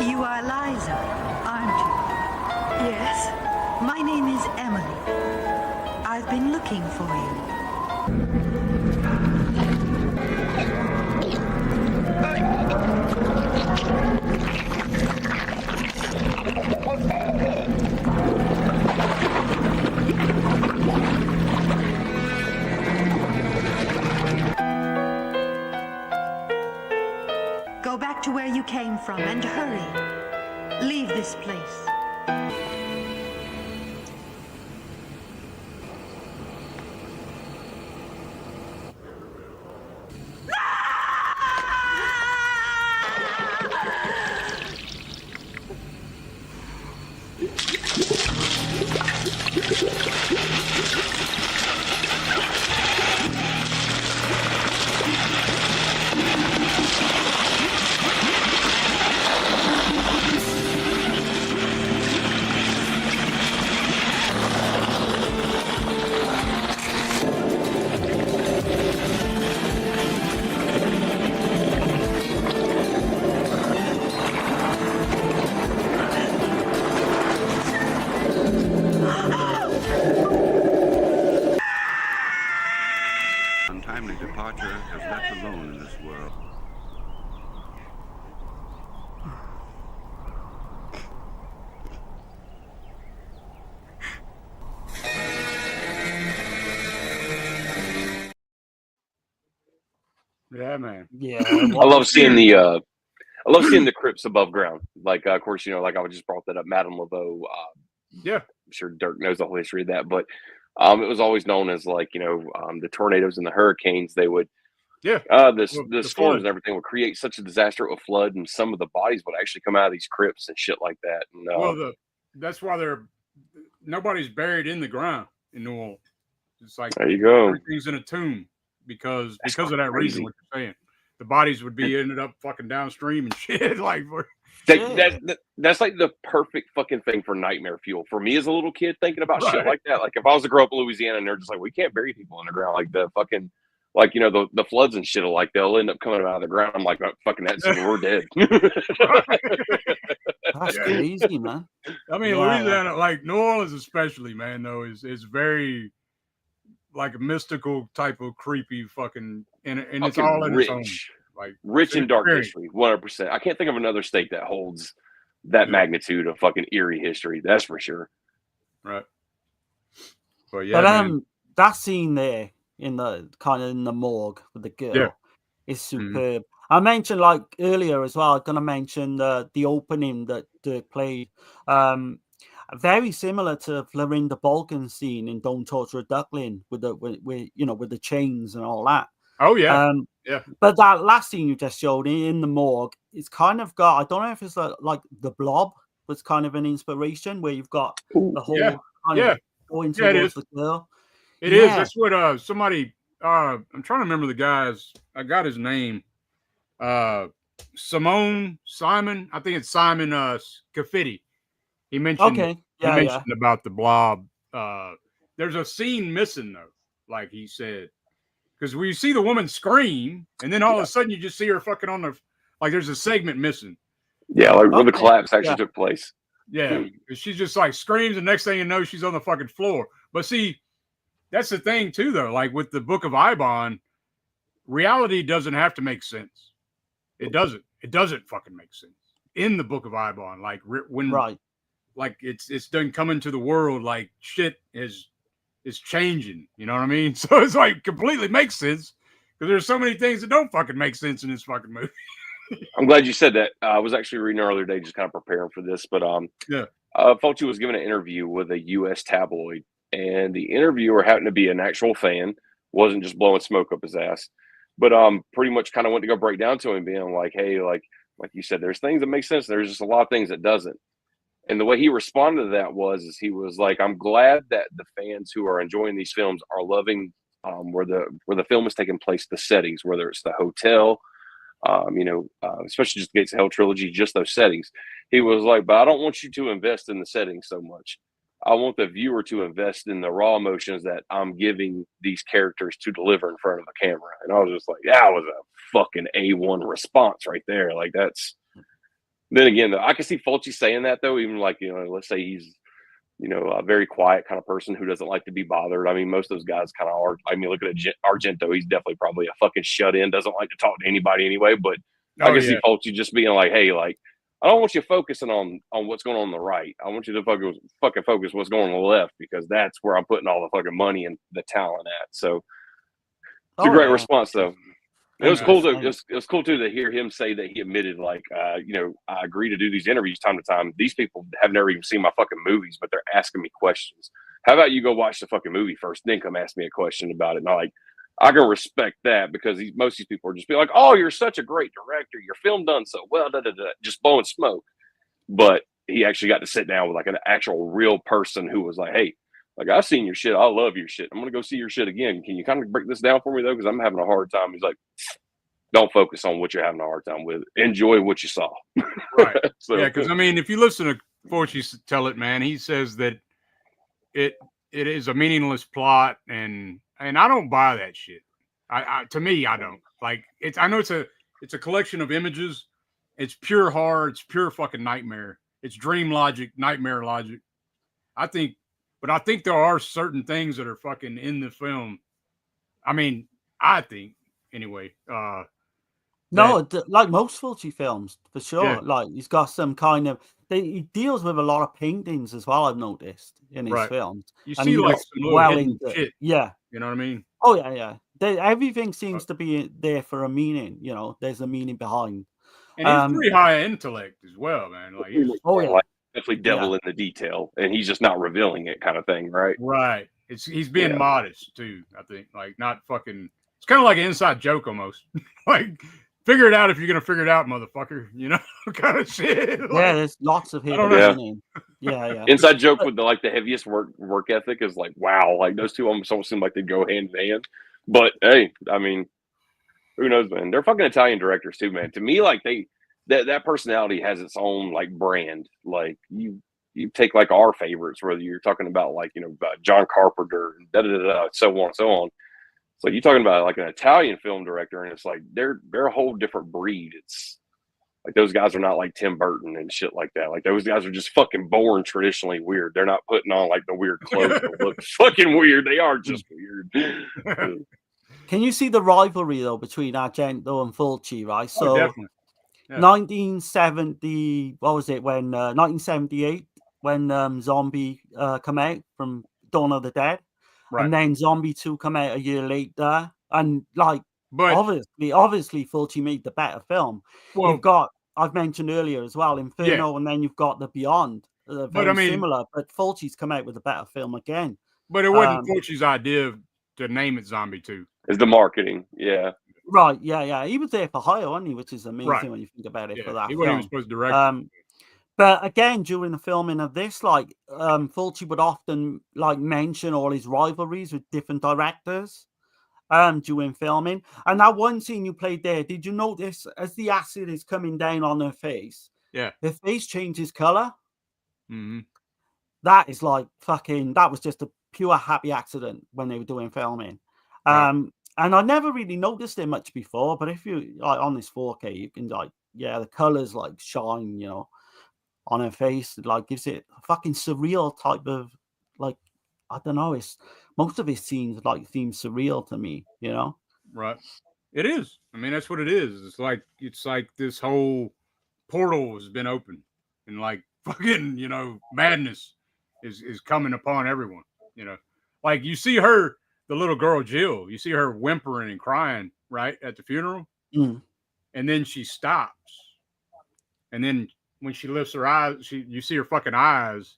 You are Liza, aren't you? Yes. My name is Emily. I've been looking for you. Go back to where you came from and hurry. Leave this place. Untimely departure has left alone in this world. Yeah, man. Yeah, I love seeing the crypts above ground. Like, of course, like I just brought that up, Madame Laveau. Yeah, I'm sure Dirk knows the whole history of that, but it was always known as like the tornadoes and the hurricanes. They would the storms flood. and everything would create such a disaster with flood, and some of the bodies would actually come out of these crypts and shit like that. And, that's why nobody's buried in the ground in New Orleans. It's like there you go. Everything's in a tomb because of that crazy. reason. What you're saying, the bodies would be ended up fucking downstream and shit. Like that's like the perfect fucking thing for nightmare fuel for me as a little kid thinking about shit like that. Like if I was to grow up in Louisiana and they're just like, we can't bury people underground, like the fucking the floods and shit, like they'll end up coming out of the ground. I'm like, oh, fucking that's we're dead. That's crazy, man. I mean, Louisiana, like New Orleans especially, man, though, is very like a mystical type of creepy fucking, and it's all in its own. Like rich and dark history, 100%. I can't think of another state that holds that magnitude of fucking eerie history. That's for sure. Right. But yeah, that scene there in the morgue with the girl is superb. I mentioned like earlier as well. I'm gonna mention the opening that Dirk played. Very similar to Florinda Balkan scene in Don't Torture a Duckling with the chains and all that. Oh yeah. But that last scene you just showed in the morgue, it's kind of got, I don't know if it's like the Blob was kind of an inspiration where you've got the whole kind of going towards the girl. It is. That's what somebody I'm trying to remember the guys. I got his name. Simon, I think it's Simon Caffitti. He mentioned about the Blob. There's a scene missing though, like he said. Because when you see the woman scream, and then all of a sudden you just see her fucking on the, like there's a segment missing. Yeah, like where the collapse actually took place. Yeah, she just like screams, and next thing you know, she's on the fucking floor. But see, that's the thing too, though. Like with the Book of Eibon, reality doesn't have to make sense. It doesn't. It doesn't fucking make sense in the Book of Eibon. Like when, like it's done coming to the world. Like shit is changing. You know what I mean? So it's like completely makes sense because there's so many things that don't fucking make sense in this fucking movie. I'm glad you said that. I was actually reading earlier today, just kind of preparing for this. But Fulci was given an interview with a U.S. tabloid, and the interviewer happened to be an actual fan, wasn't just blowing smoke up his ass, but pretty much kind of went to go break down to him, being like, "Hey, like you said, there's things that make sense. There's just a lot of things that doesn't." And the way he responded to that was he was like, "I'm glad that the fans who are enjoying these films are loving where the film is taking place, the settings, whether it's the hotel." Especially just the Gates of Hell trilogy, just those settings. He was like, but I don't want you to invest in the settings so much. I want the viewer to invest in the raw emotions that I'm giving these characters to deliver in front of the camera. And I was just like, that was a fucking A1 response right there. Like that's, then again, I can see Fulci saying that though, even like, let's say he's, a very quiet kind of person who doesn't like to be bothered. I mean, most of those guys kind of are. I mean, look at Argento. He's definitely probably a fucking shut-in, doesn't like to talk to anybody anyway. But I can see Fulci just being like, hey, like, I don't want you focusing on what's going on the right. I want you to fucking focus what's going on the left because that's where I'm putting all the fucking money and the talent at. So it's a great response, though. It was cool. It was cool too to hear him say that he admitted, like, I agree to do these interviews time to time. These people have never even seen my fucking movies, but they're asking me questions. How about you go watch the fucking movie first, then come ask me a question about it? And I can respect that because most of these people are just be like, "Oh, you're such a great director. Your film done so well," just blowing smoke. But he actually got to sit down with like an actual real person who was like, "Hey, like I've seen your shit. I love your shit. I'm gonna go see your shit again. Can you kind of break this down for me though? Because I'm having a hard time." He's like, "Don't focus on what you're having a hard time with. Enjoy what you saw." Right. So, yeah, because I mean, if you listen to Fulci tell it, man, he says that it is a meaningless plot, and I don't buy that shit. To me, I don't like it. I know it's a collection of images. It's pure horror. It's pure fucking nightmare. It's dream logic, nightmare logic. I think there are certain things that are fucking in the film. I mean, I think anyway. Like most Fulci films, for sure. Yeah. Like he's got some kind of. He deals with a lot of paintings as well. I've noticed in his films. You see, like some hidden shit. Yeah, you know what I mean. Oh yeah. Everything seems to be there for a meaning. There's a meaning behind. And he's pretty high intellect as well, man. Like, like definitely devil in the detail, and he's just not revealing it, kind of thing, right? Right. He's being modest too. I think, like, not fucking. It's kind of like an inside joke almost. Like, figure it out if you're gonna figure it out, motherfucker. Kind of shit. Like, yeah, there's lots of hidden meaning. Yeah. Inside joke with the heaviest work ethic is like, wow, like those two almost seem like they go hand in hand. But hey, I mean, who knows, man? They're fucking Italian directors too, man. To me, like that personality has its own like brand. Like you take like our favorites, whether you're talking about like John Carpenter, so on and so on. It's like you're talking about like an Italian film director, and it's like they're a whole different breed. It's like those guys are not like Tim Burton and shit like that. Like those guys are just fucking born traditionally weird. They're not putting on like the weird clothes that look fucking weird. They are just weird. Can you see the rivalry though between Argento and Fulci, right? So, definitely. Yeah. 1970, what was it? When 1978, when Zombie come out from Dawn of the Dead, right. And then Zombie 2 come out a year later, and like, obviously, Fulci made the better film. Well, you've got, I've mentioned earlier as well, Inferno, and then you've got The Beyond. Very similar, but Fulci's come out with a better film again. But it wasn't Fulci's idea to name it Zombie 2. It's the marketing, yeah. Right, yeah. He was there for hire, wasn't he? Which is amazing when you think about it for that he film. wasn't even supposed to direct. But again, during the filming of this, like Fulci would often like mention all his rivalries with different directors during filming. And that one scene you played there, did you notice as the acid is coming down on her face? Yeah. Her face changes color. Mm-hmm. That is like fucking, that was just a pure happy accident when they were doing filming. And I never really noticed it much before, but if you like on this 4K, you can like, the colors like shine, on her face. It like gives it a fucking surreal type of like, I don't know. It's most of his scenes like seem surreal to me, Right. It is. I mean, that's what it is. It's like this whole portal has been opened, and like fucking, madness is coming upon everyone. Like you see her, the little girl Jill. You see her whimpering and crying right at the funeral, and then she stops, and then when she lifts her eyes, you see her fucking eyes.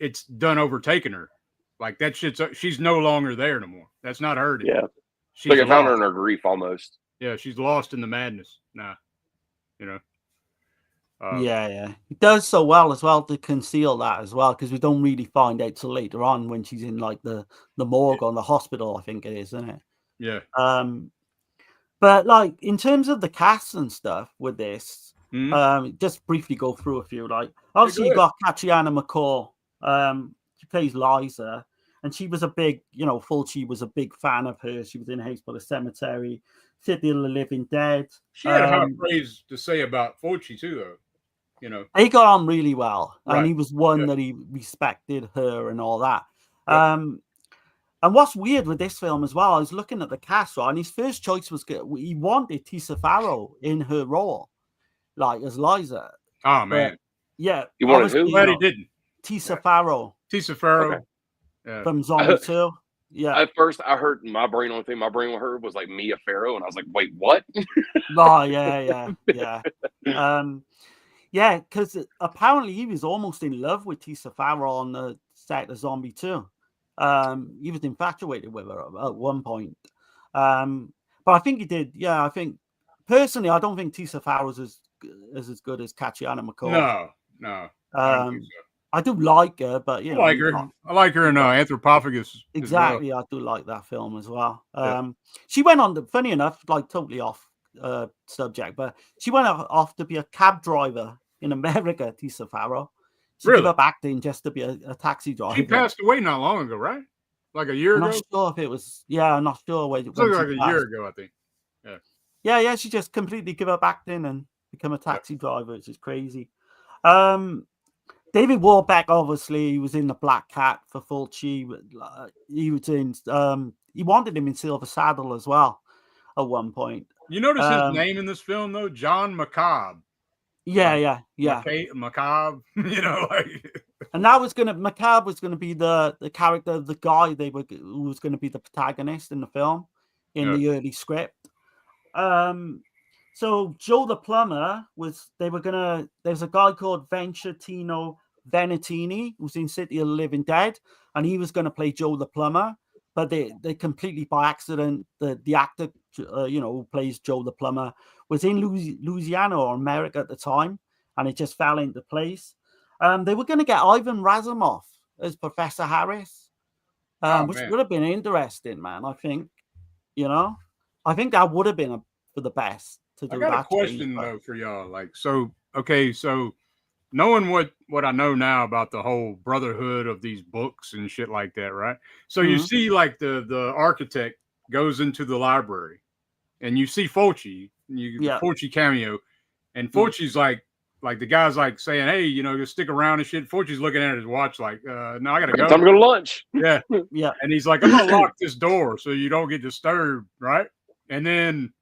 It's done overtaking her. Like that shit's. She's no longer there no more. That's not her anymore. Yeah. She's like I found her in her grief almost. Yeah, she's lost in the madness. Nah, yeah. He does so well as well to conceal that as well, because we don't really find out till later on when she's in like the morgue or the hospital, I think it is, isn't it? Yeah. But like in terms of the cast and stuff with this, just briefly go through a few. Like obviously you got Catriona McCall. She plays Liza. And she was a big, Fulci was a big fan of her. She was in Haste by the Cemetery, City of the Living Dead. She had high praise to say about Fulci too, though. They got on really well, right. And he was one that he respected her and all that. And what's weird with this film as well, I was looking at the cast, right? And his first choice was he wanted Tisa Farrow in her role, like as Liza. Oh man, but, yeah. You wanted who? Glad he didn't. Tisa Farrow. Tisa Farrow. Okay. Yeah. From Zombie 2. Yeah. At first, I heard only thing my brain heard was like Mia Farrow, and I was like, "Wait, what?" Oh yeah. Because apparently he was almost in love with Tisa Farrow on the set of Zombie 2. He was infatuated with her at one point. But I think he did. Yeah, I think personally, I don't think Tisa Farrow's as good as Catriona McCall. No. I do like her, but I like her. I like her in Anthropophagus. Exactly, well. I do like that film as well. She went on. Funny enough, like totally off subject, but she went off to be a cab driver in America. Tisa Farrow. She gave up acting just to be a taxi driver. She passed away not long ago, right? Like a year ago. I'm not sure if it was. Yeah, I'm not sure when. It was like a year ago, I think. Yeah. She just completely gave up acting and become a taxi driver, which is crazy. David Warbeck, obviously, he was in The Black Cat for Fulci. He was in. He wanted him in Silver Saddle as well at one point. You notice his name in this film, though, John McCabe. Yeah. McCabe. And that was McCabe was gonna be the character of the guy who was gonna be the protagonist in the film in the early script. So Joe the Plumber there's a guy called Tino Venetini who's in City of the Living Dead, and he was going to play Joe the Plumber, but they completely by accident, the actor, who plays Joe the Plumber was in Louisiana or America at the time, and it just fell into place. They were going to get Ivan Razumov as Professor Harris, which would have been interesting, man. I think, I think that would have been for the best. I got a question though for y'all. Like, so knowing what I know now about the whole brotherhood of these books and shit like that, right? So you see, like the architect goes into the library, and you see Fulci, the Fulci cameo, and Fulci's like the guy's like saying, "Hey, just stick around and shit." Fulci's looking at his watch, like, "No, I gotta go. Time to go to lunch." Yeah. And he's like, "I'm gonna lock this door so you don't get disturbed, right?" And then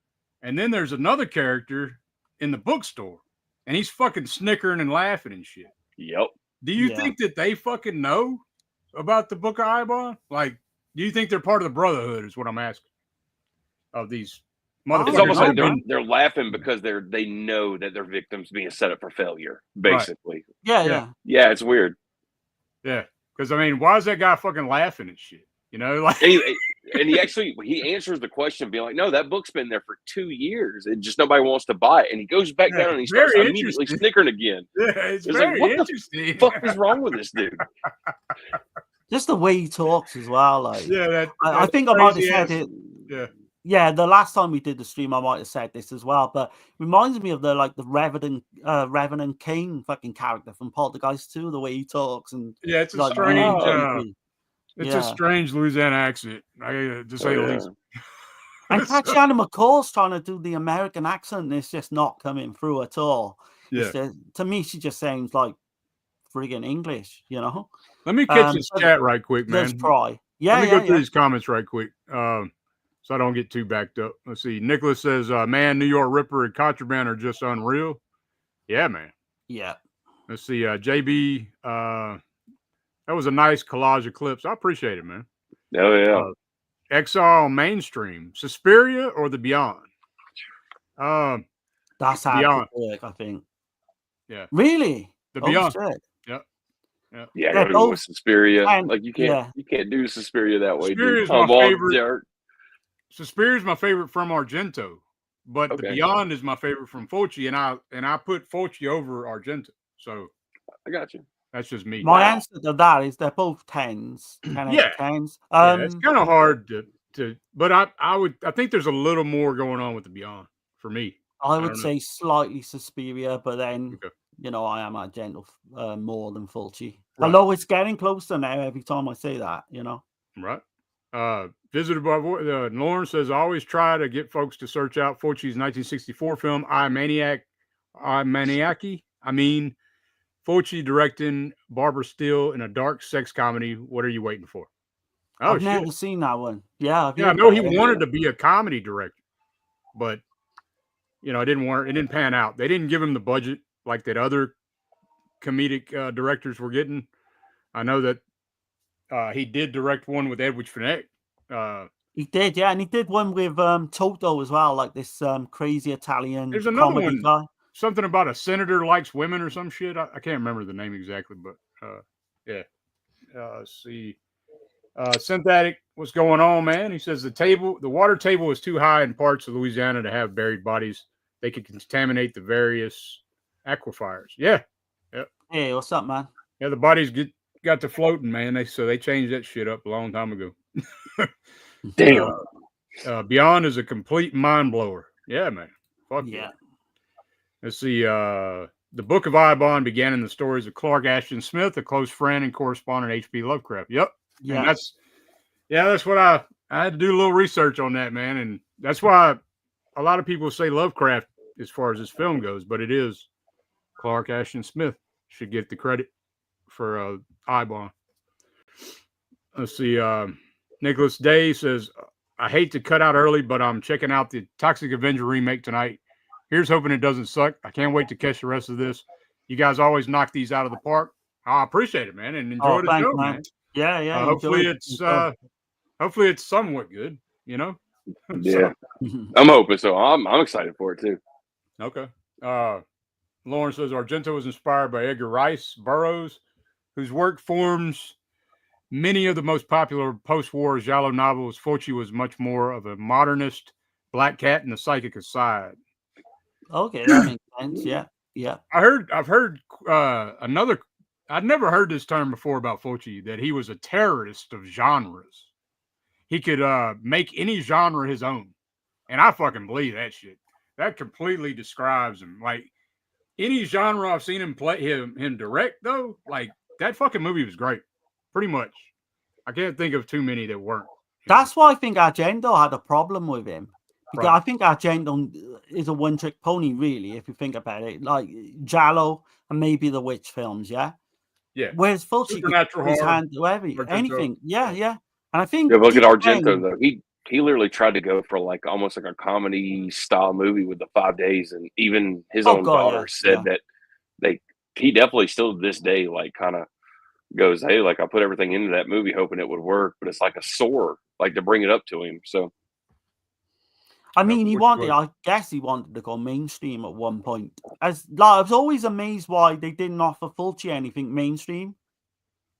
there's another character in the bookstore, and he's fucking snickering and laughing and shit. Yep. Do you think that they fucking know about the Book of Eibon? Like, do you think they're part of the Brotherhood? Is what I'm asking. Of these motherfuckers. It's almost like they're laughing because they know that their victim's being set up for failure. Basically. Right. Yeah. It's weird. Yeah, because I mean, why is that guy fucking laughing and shit? Like. And he answers the question being like, "No, that book's been there for 2 years and just nobody wants to buy it." And he goes back down and he starts immediately snickering again. Yeah, it's very interesting. What the fuck is wrong with this dude? Just the way he talks as well. Like, I think I might have said it. Yeah. The last time we did the stream, I might have said this as well, but it reminds me of the Reverend Kane fucking character from Poltergeist 2, the way he talks and it's a strange. It's a strange Louisiana accent, to say the least. And Tatiana McCall's trying to do the American accent, and it's just not coming through at all. Yeah. To me, she just sounds like friggin' English, you know? Let me catch this chat right quick, man. Let's try. Yeah, Let me go through these comments right quick, so I don't get too backed up. Let's see. Nicholas says, man, New York Ripper and Contraband are just unreal. Yeah, man. Yeah. Let's see. JB, that was a nice collage of clips. I appreciate it, man. Oh, yeah. XR Mainstream, Suspiria or The Beyond? That's how Beyond. it work, I think. Yeah. Really? The Beyond. Shit. Yeah, I go with Suspiria. Like you can't do Suspiria that way. Suspiria's my favorite. Suspiria's my favorite from Argento, but The Beyond is my favorite from Fulci, and I put Fulci over Argento. So I got you. That's just me. My answer to that is they're both 10s. 10 out of 10s. It's kind of hard to but I think there's a little more going on with The Beyond for me. I would say slightly Suspiria, but then you know, I am Argento more than Fulci. Right. Although it's getting closer now every time I say that, you know. Right. Visited by Lauren says, I always try to get folks to search out Fulci's 1964 film, I Maniaci. I mean, Fulci directing Barbara Steele in a dark sex comedy. What are you waiting for? I've never seen that one. Yeah. I know he wanted to be a comedy director, but you know, it didn't work. It didn't pan out. They didn't give him the budget like that other comedic directors were getting. I know that he did direct one with Edwidge Fenech. He did, yeah, and he did one with Toto as well, like this crazy Italian. There's another one, guy. Something about a senator likes women or some shit. I can't remember the name exactly, but yeah. Let's see. Synthetic, what's going on, man? He says the water table is too high in parts of Louisiana to have buried bodies. They could contaminate the various aquifers. Yeah. Yep. Hey, what's up, man? Yeah, the bodies got to floating, man. So they changed that shit up a long time ago. Damn. Beyond is a complete mind blower. Yeah, man. Fuck yeah. Let's see. The Book of Eibon began in the stories of Clark Ashton Smith, a close friend and correspondent H.P. Lovecraft. Yep. Yeah. And that's what I had to do a little research on that, man. And that's why a lot of people say Lovecraft as far as this film goes, but it is Clark Ashton Smith should get the credit for Eibon. Let's see. Nicholas Day says, I hate to cut out early, but I'm checking out the Toxic Avenger remake tonight. Here's hoping it doesn't suck. I can't wait to catch the rest of this. You guys always knock these out of the park. I appreciate it, man, and enjoy the show, man. Yeah. Hopefully it's somewhat good, you know. Yeah, I'm hoping so. I'm excited for it too. Okay. Lauren says Argento was inspired by Edgar Rice Burroughs, whose work forms many of the most popular post-war giallo novels. Fulci was much more of a modernist, Black Cat and the Psychic Aside. Okay, that makes sense. Yeah. I've heard another. I'd never heard this term before about Fulci, that he was a terrorist of genres. He could make any genre his own, and I fucking believe that shit. That completely describes him. Like any genre I've seen him play, him direct though. Like that fucking movie was great. Pretty much. I can't think of too many that weren't. That's why I think Argento had a problem with him. Because I think Argento is a one-trick pony, really, if you think about it. Like Giallo and maybe the witch films, yeah? Yeah. Whereas Fulci could his hand to anything. Yeah. And I think... Yeah, look at Argento, though. He literally tried to go for like almost like a comedy style movie with the 5 days, and even his own daughter said that he definitely still to this day like kind of goes, hey, like I put everything into that movie hoping it would work, but it's like a sore, like to bring it up to him. So I mean, I guess he wanted to go mainstream at one point. I was always amazed why they didn't offer Fulci anything mainstream.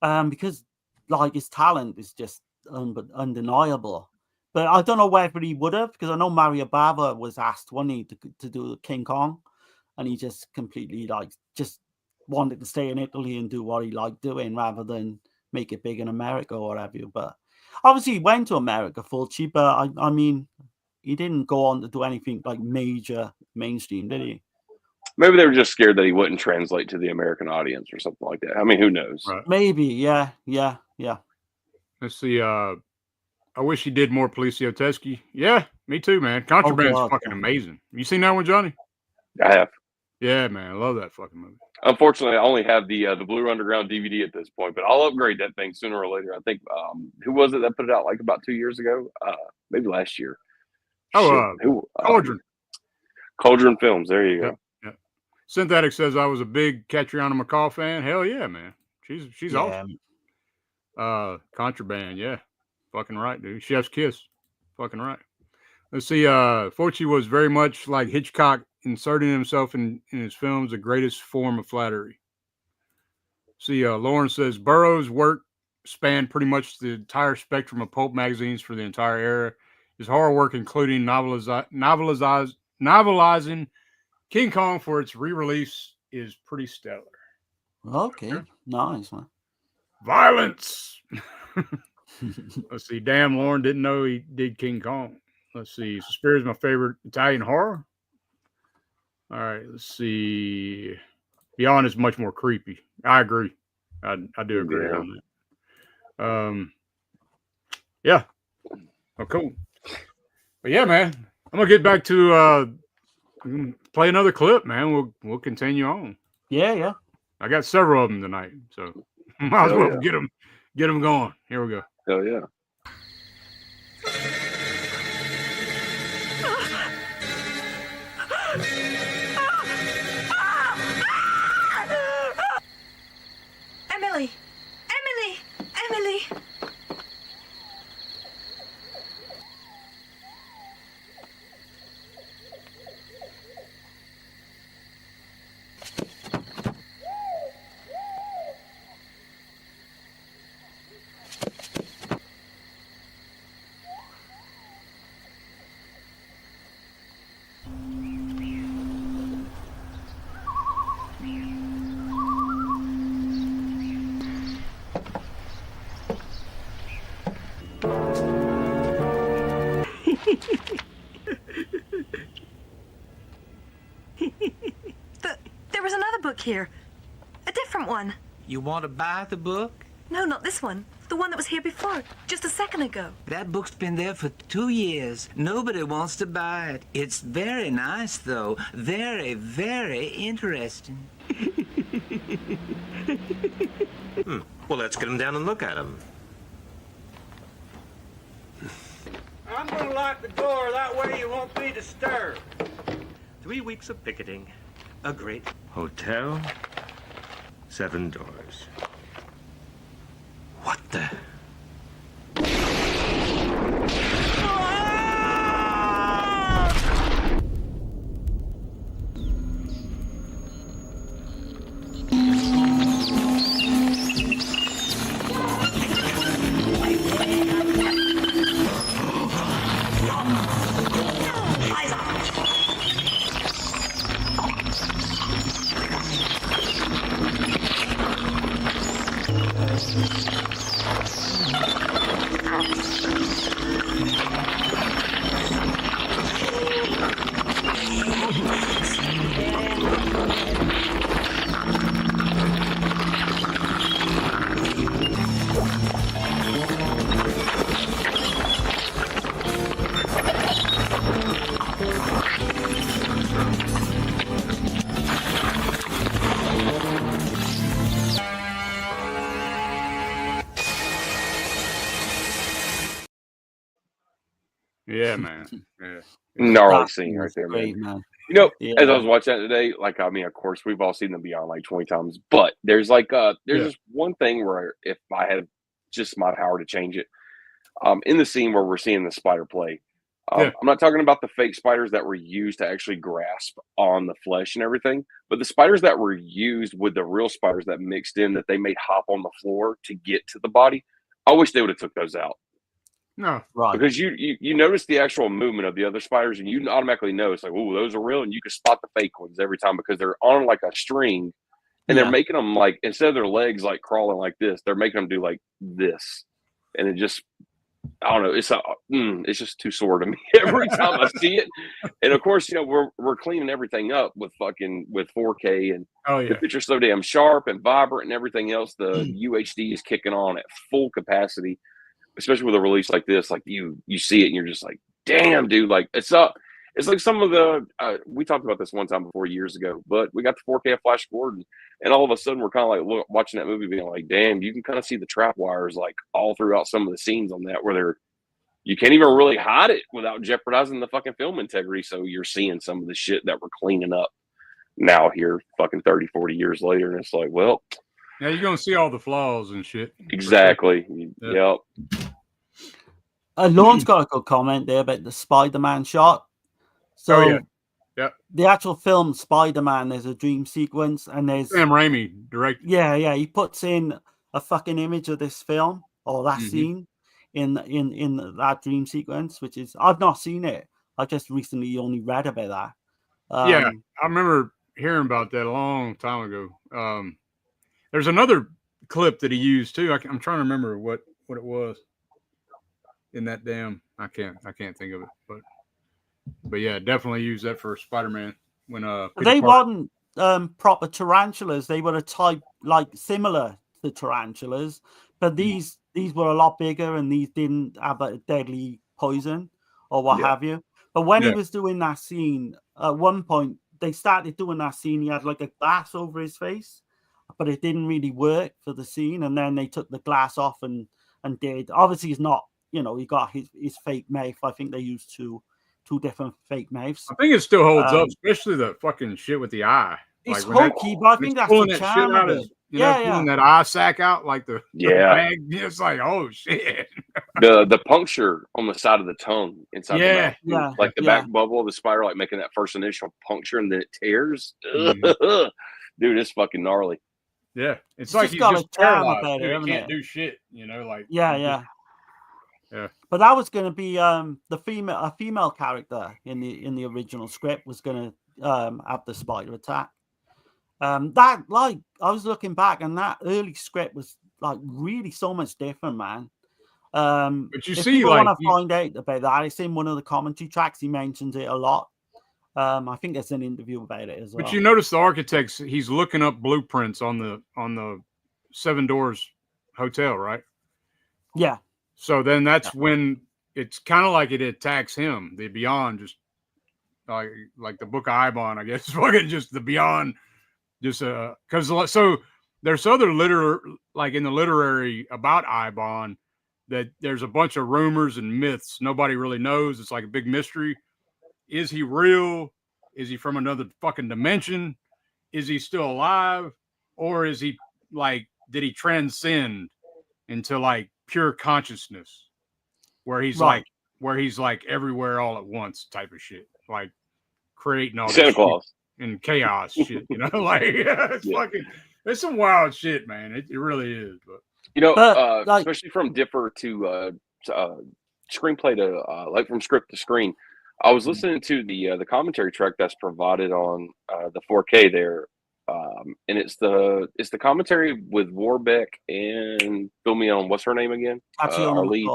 Because like his talent is just undeniable. But I don't know whether he would have, because I know Mario Bava was asked, wasn't he, to do King Kong, and he just completely just wanted to stay in Italy and do what he liked doing rather than make it big in America or whatever. But obviously he went to America, Fulci, but I mean, he didn't go on to do anything like major mainstream, did he? Maybe they were just scared that he wouldn't translate to the American audience or something like that. I mean, who knows? Right. Maybe, yeah. Let's Let's see. I wish he did more Poliziotteschi. Yeah, me too, man. Contraband's fucking amazing. You seen that one, Johnny? I have. Yeah, man. I love that fucking movie. Unfortunately, I only have the Blue Underground DVD at this point, but I'll upgrade that thing sooner or later. I think who was it that put it out like about 2 years ago? Maybe last year. Cauldron. Cauldron Films. There you go. Yeah. Synthetic says I was a big Catriona McCall fan. Hell yeah, man. She's awesome. Contraband, yeah. Fucking right, dude. Chef's kiss. Fucking right. Let's see. Fulci was very much like Hitchcock, inserting himself in his films, the greatest form of flattery. See, Lauren says Burroughs' work spanned pretty much the entire spectrum of pulp magazines for the entire era. His horror work, including novelizing King Kong for its re-release, is pretty stellar. Okay, nice, man. Violence. Let's see. Damn, Lauren didn't know he did King Kong. Let's see. Suspiria is my favorite Italian horror. All right. Let's see. Beyond is much more creepy. I agree. I do agree on that. Yeah. Oh, cool. But yeah, man, I'm gonna get back to play another clip, man. We'll continue on. Yeah. I got several of them tonight, so might as well get them going. Here we go. Hell yeah. Emily! There was another book here. A different one. You want to buy the book? No, not this one. The one that was here before, just a second ago. That book's been there for 2 years. Nobody wants to buy it. It's very nice, though. Very, very interesting. Well, let's get him down and look at him. I'm gonna lock the door, that way you won't be disturbed. 3 weeks of picketing. A great hotel. 7 doors. What the? Yeah, man. Yeah. Gnarly scene right there, Great, man. man. You know, Yeah. as I was watching that today, like, I mean, of course, we've all seen them Beyond like 20 times, but there's like, there's just one thing where if I had just my power to change it, in the scene where we're seeing the spider play, I'm not talking about the fake spiders that were used to actually grasp on the flesh and everything, but the spiders that were used with the real spiders that mixed in that they made hop on the floor to get to the body. I wish they would have took those out. No, right. Because you notice the actual movement of the other spiders, and you automatically know it's like, oh, those are real, and you can spot the fake ones every time because they're on like a string, and they're making them like, instead of their legs like crawling like this, they're making them do like this, and it just, I don't know, it's just too sore to me every time I see it. And of course, you know, we're cleaning everything up with 4K, and the picture's so damn sharp and vibrant and everything else. The UHD is kicking on at full capacity. especially with a release like this, like you see it and you're just like, damn, dude, like it's like some of the we talked about this one time before years ago, but we got the 4K flash forward, and all of a sudden we're kind of like watching that movie, being like, damn, you can kind of see the trap wires like all throughout some of the scenes on that where you can't even really hide it without jeopardizing the fucking film integrity. So you're seeing some of the shit that we're cleaning up now here, fucking 30, 40 years later, and it's like, well, yeah, you're gonna see all the flaws and shit. Exactly. Sure. Yep. Lorne's got a good comment there about the Spider-Man shot. So, the actual film Spider-Man, there's a dream sequence, and there's Sam Raimi directed. Yeah, he puts in a fucking image of this film or that scene in that dream sequence, which is I've not seen it. I just recently only read about that. Yeah, I remember hearing about that a long time ago. There's another clip that he used too. I'm trying to remember what it was in that damn. I can't think of it, but yeah, definitely use that for Spider-Man when they wasn't proper tarantulas. They were a type like similar to tarantulas, but these were a lot bigger and these didn't have a deadly poison or what have you. But when he was doing that scene, at one point they started doing that scene, he had like a glass over his face, but it didn't really work for the scene, and then they took the glass off and did. Obviously he's not, he got his fake mouth. I think they used two different fake mouths. I think it still holds up, especially the fucking shit with the eye. It's hokey, but I think that's the charm of it. Pulling that eye sack out like the bag. It's like, oh shit. the puncture on the side of the tongue inside the mouth, like the back bubble of the spider, like making that first initial puncture and then it tears. Dude, it's fucking gnarly. Yeah, it's like he's just paralyzed. He can't do shit. Like yeah. But that was going to be a female character in the original script was going to have the spider attack. That, like, I was looking back, and that early script was like really so much different, man. But you if see, people like, want to find out about that, it's in one of the commentary tracks. He mentions it a lot. I think there's an interview about it as well. But you notice the architects, he's looking up blueprints on the Seven Doors Hotel, right? Yeah. So then that's when it's kind of like it attacks him. The Beyond, just like the book of Eibon, I guess. Fucking just the Beyond, just because so there's other like in the literary about Eibon that there's a bunch of rumors and myths nobody really knows. It's like a big mystery. Is he real? Is he from another fucking dimension? Is he still alive? Or is he like, did he transcend into like pure consciousness where he's like everywhere all at once type of shit, like creating all Santa Claus and chaos shit, like it's fucking, it's some wild shit, man. It really is. But especially from differ to screenplay to like from script to screen. I was listening to the commentary track that's provided on the 4K there, and it's the commentary with Warbeck and fill me on what's her name again? Our lead.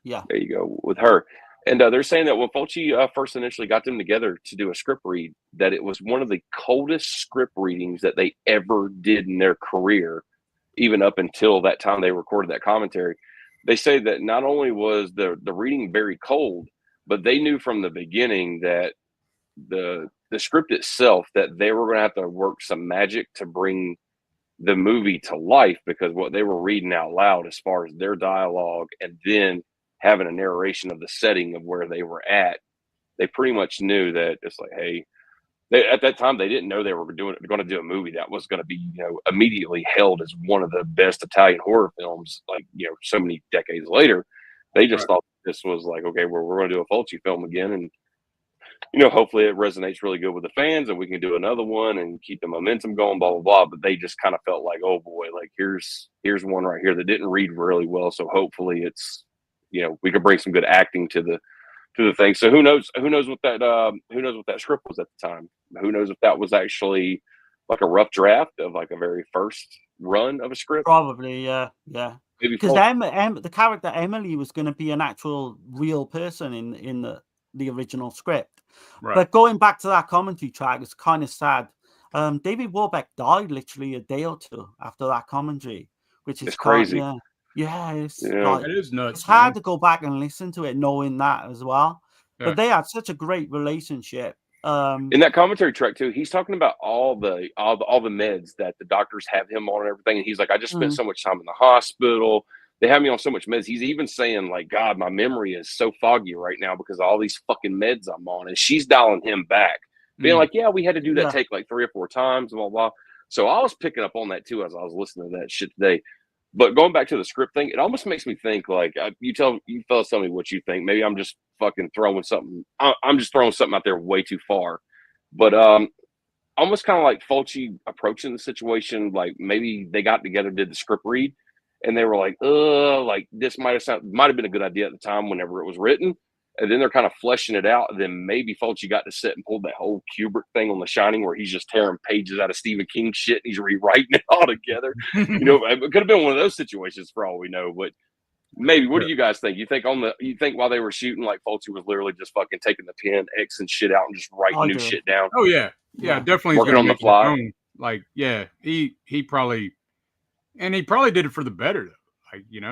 Yeah, there you go with her. And they're saying that when Fulci first initially got them together to do a script read, that it was one of the coldest script readings that they ever did in their career, even up until that time they recorded that commentary. They say that not only was the reading very cold, but they knew from the beginning that the script itself, that they were going to have to work some magic to bring the movie to life, because what they were reading out loud as far as their dialogue and then having a narration of the setting of where they were at, they pretty much knew that it's like, hey, at that time they didn't know they were going to do a movie that was going to be, immediately held as one of the best Italian horror films, like, so many decades later. They just thought this was like, okay, we're going to do a Fulci film again, and hopefully it resonates really good with the fans, and we can do another one and keep the momentum going, blah blah blah. But they just kind of felt like, oh boy, like here's one right here that didn't read really well, so hopefully it's, we could bring some good acting to the thing. So who knows what that script was at the time? Who knows if that was actually like a rough draft of like a very first run of a script? Probably, yeah. Because the character Emily was going to be an actual real person in the original script. Right. But going back to that commentary track, it's kind of sad. David Warbeck died literally a day or two after that commentary, which is crazy. Yeah, it's Yeah. like It is nuts. it's hard man. to go back and listen to it knowing that as well. Yeah. But they had such a great relationship. In that commentary track too, he's talking about all the meds that the doctors have him on and everything. And he's like, I just spent so much time in the hospital. They have me on so much meds. He's even saying like, God, my memory is so foggy right now because of all these fucking meds I'm on. And she's dialing him back, being like, yeah, we had to do that take like 3 or 4 times, blah, blah. So I was picking up on that too as I was listening to that shit today. But going back to the script thing, it almost makes me think like you fellas tell me what you think. Maybe I'm just fucking throwing something. I'm just throwing something out there way too far. But almost kind of like Fulci approaching the situation, like maybe they got together, did the script read, and they were like, like this might have been a good idea at the time whenever it was written. And then they're kind of fleshing it out. And then maybe Fulci got to sit and pull that whole Kubrick thing on The Shining where he's just tearing pages out of Stephen King shit and he's rewriting it all together. It could have been one of those situations for all we know. But maybe, what do you guys think? You think while they were shooting, like Fulci was literally just fucking taking the pen, Xing shit out, and just writing new shit down? Oh yeah, definitely working on the fly. Like, yeah, he probably did it for the better though. Like, Yeah.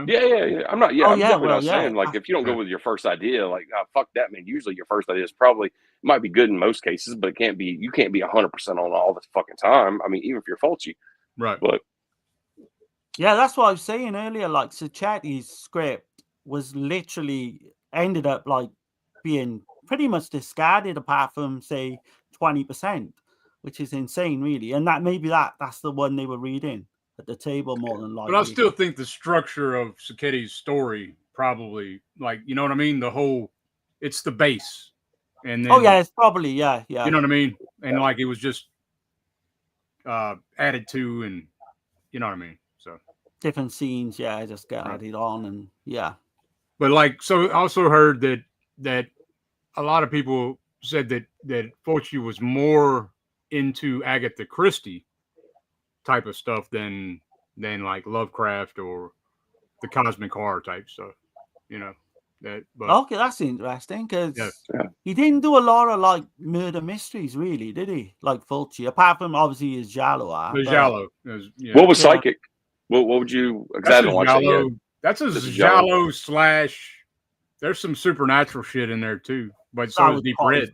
I'm definitely not saying like if you don't go with your first idea, like fuck that, man. Usually your first idea is probably might be good in most cases, but you can't be 100% on all the fucking time. I mean, even if you're Fulci, right? But yeah, that's what I was saying earlier. Like Sachetti's script was literally ended up like being pretty much discarded, apart from say 20%, which is insane, really. And that's the one they were reading at the table more than likely. But I still think the structure of Sacchetti's story probably, like, you know what I mean? It's the base. And then, it's probably, yeah. You know what I mean? And like, it was just added to, and you know what I mean? So different scenes, just get added on, and But like, so I also heard that a lot of people said that Fulci was more into Agatha Christie type of stuff than like Lovecraft or the cosmic horror type stuff, okay, that's interesting, because he didn't do a lot of like murder mysteries, really, did he? Like Fulci, apart from obviously his Giallo. What was Psychic? What would you exactly watch that yet? That's a Giallo / there's some supernatural shit in there too, but so is Deep Red.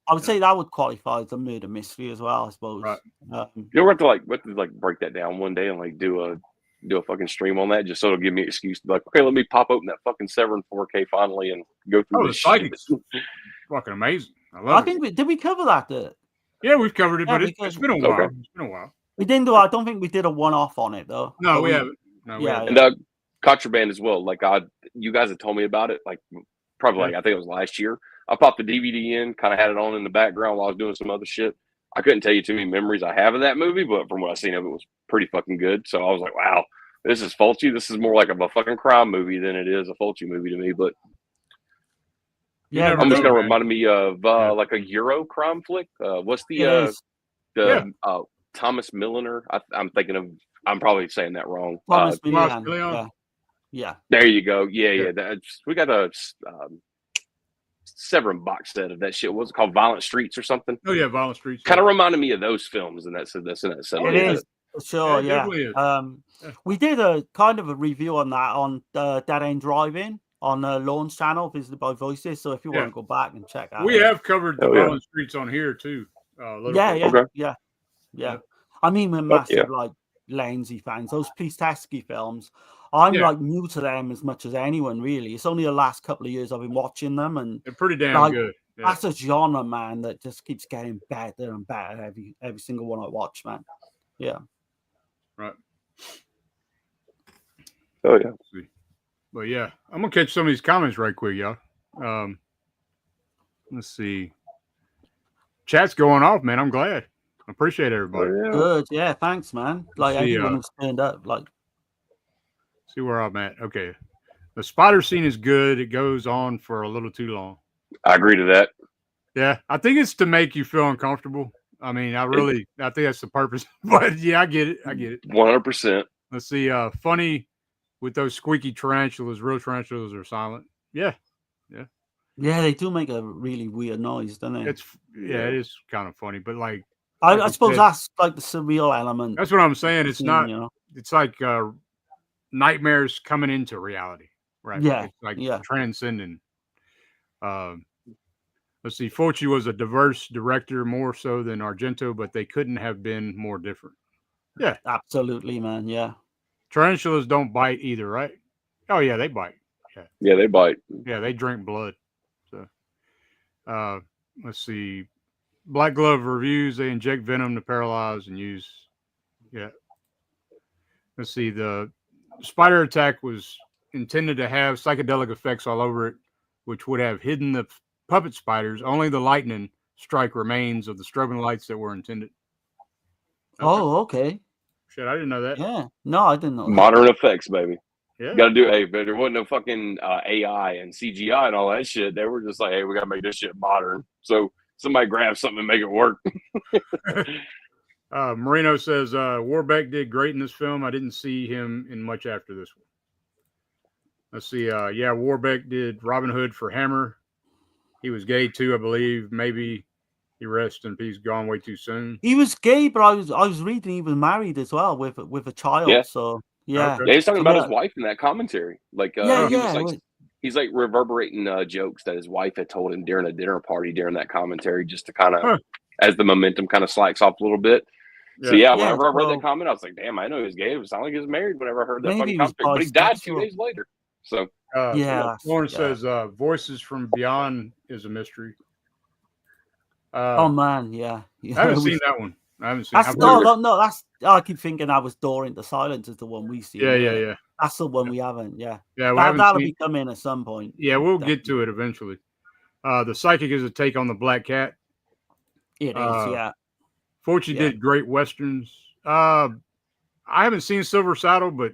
I would say that would qualify as a murder mystery as well, I suppose. Right. You'll have to break that down one day and like do a fucking stream on that, just so it'll give me an excuse to be like, okay, let me pop open that fucking Severin 4K finally and go through this shit. Fucking amazing. I think did we cover that? Yeah, we've covered it, but it's been a while. Okay. It's been a while. We didn't do. I don't think we did a one-off on it though. No, we haven't. And Contraband as well. Like you guys had told me about it. Like probably I think it was last year. I popped the DVD in, kind of had it on in the background while I was doing some other shit. I couldn't tell you too many memories I have of that movie, but from what I've seen of it, was pretty fucking good. So I was like, wow, this is Fulci. This is more like a fucking crime movie than it is a Fulci movie to me. But almost kind of reminded me of like a Euro crime flick. What's the Thomas Milliner? I'm thinking of. I'm probably saying that wrong. Thomas Milliner. Yeah. There you go. Yeah. We got a Severin box set of that shit. What's it called? Violent Streets or something? Oh yeah, Violent Streets. Kind of reminded me of those films, and that's in that set. It is. Sure, yeah. We did a kind of a review on that on Dead End Drive-In on Lorne's channel, visited by Voices. So if you want to go back and check out, we have covered the Violent Streets on here too. Yeah. I mean, we're massive like Lanzi fans. Those Plistesky films, I'm like new to them as much as anyone, really. It's only the last couple of years I've been watching them, and they're pretty damn good. Yeah. That's a genre, man, that just keeps getting better and better every single one I watch, man. Yeah. Right. Oh yeah. But yeah, I'm gonna catch some of these comments right quick, y'all. Let's see. Chat's going off, man. I'm glad. I appreciate everybody. Oh, yeah. Good, yeah. Thanks, man. Like everyone who's turned up. Like, see where I'm at. Okay, the spider scene is good. It goes on for a little too long. I agree to that. Yeah, I think it's to make you feel uncomfortable. I mean, I think that's the purpose. But yeah, I get it. 100%. Let's see. Funny with those squeaky tarantulas. Real tarantulas are silent. Yeah. Yeah, they do make a really weird noise, don't they? It is kind of funny, but like I suppose that's like the surreal element. That's what I'm saying. It's not. It's like nightmares coming into reality, right? Yeah, It's like yeah. transcending. Let's see. Fulci was a diverse director, more so than Argento, but they couldn't have been more different. Yeah, absolutely, man. Yeah. Tarantulas don't bite either, right? Oh yeah, they bite. Yeah, they bite. Yeah, they drink blood. So, let's see. Black Glove reviews. They inject venom to paralyze and use. Yeah. Let's see. The spider attack was intended to have psychedelic effects all over it, which would have hidden the puppet spiders. Only the lightning strike remains of the strobing lights that were intended. Okay. Oh, okay. Shit, I didn't know that. Yeah. No, I didn't know. Modern effects, baby. Yeah. Got to do. Hey, but there wasn't no fucking AI and CGI and all that shit. They were just like, hey, we got to make this shit modern. So somebody grab something and make it work. Marino says Warbeck did great in this film. I didn't see him in much after this one. Let's see. Yeah, Warbeck did Robin Hood for Hammer. He was gay too, I believe. Maybe he rests in peace. Gone way too soon. He was gay, but I was reading he was married as well with a child. Yeah. So yeah. Yeah, he's talking about his wife in that commentary. Like, yeah. He's like reverberating jokes that his wife had told him during a dinner party during that commentary, just to kind of, as the momentum kind of slacks off a little bit. Yeah. So whenever I read that comment, I was like, damn, I know he was gay. It sounded like he was married whenever I heard that fucking commentary. But he died 2 days later. So Lauren says Voices from Beyond is a mystery. Oh man, yeah. I haven't seen that one. I haven't seen. No. That's. I keep thinking I was Door into Silence is the one we see. Yeah. That's the one we haven't. Yeah. Yeah, that'll be coming at some point. Yeah, we'll get to it eventually. The Psychic is a take on the Black Cat. It is. Yeah. Fulci did great westerns. I haven't seen Silver Saddle, but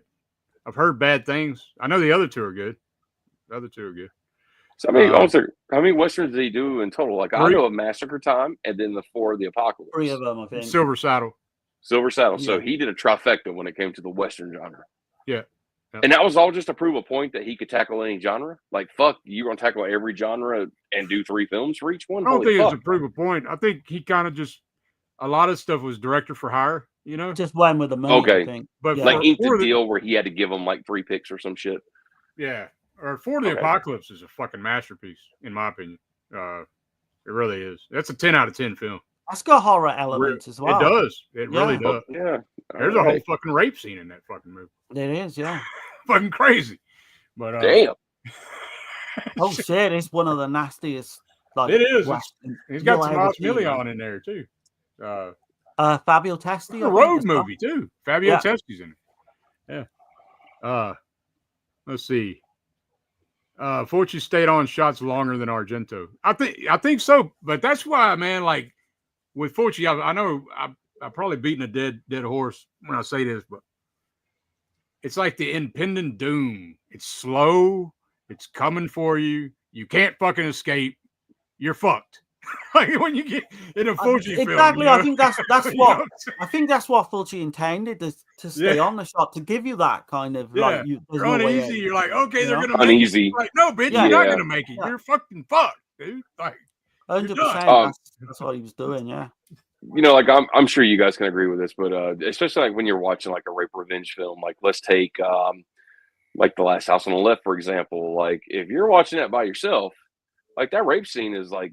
I've heard bad things. I know the other two are good. So how many westerns did he do in total? Like 3. I know of Massacre Time and then the 4 of the Apocalypse. 3 of them, I think. Silver Saddle. Yeah. So he did a trifecta when it came to the western genre. Yeah. And that was all just to prove a point that he could tackle any genre. Like, fuck, you're gonna tackle every genre and do 3 films for each one. I don't think it's to prove a point. I think he kind of just a lot of stuff was director for hire. You know, just went with the money. Okay, I think. But like inked a deal where he had to give them like 3 picks or some shit. Yeah. Or For the Apocalypse is a fucking masterpiece, in my opinion. It really is. That's a 10 out of 10 film. That's got horror elements as well. It does. It really does. Yeah. There's a whole fucking rape scene in that fucking movie. It is, yeah. Fucking crazy. But damn. Oh shit! It's one of the nastiest. Like, it is. He's got some Osmilion in there too. Fabio Testi. A road movie too. Fabio Testi's in it. Yeah. Let's see. Fulci stayed on shots longer than Argento. I think so, but that's why, man. Like with Fulci, I know I'm probably beating a dead horse when I say this, but it's like the impending doom. It's slow. It's coming for you. You can't fucking escape. You're fucked. Like when you get in a Fulci film. Exactly. You know? I think that's what I think that's what Fulci intended to stay on the shot, to give you that kind of like you're uneasy. You're like, okay, they're gonna uneasy. Make it. Like, no, bitch, you're not gonna make it. You're fucking fucked, dude. Like 100%. That's what he was doing. Yeah. You know, like I'm sure you guys can agree with this, but especially like when you're watching like a rape revenge film, like let's take like The Last House on the Left, for example. Like if you're watching that by yourself, like that rape scene is like,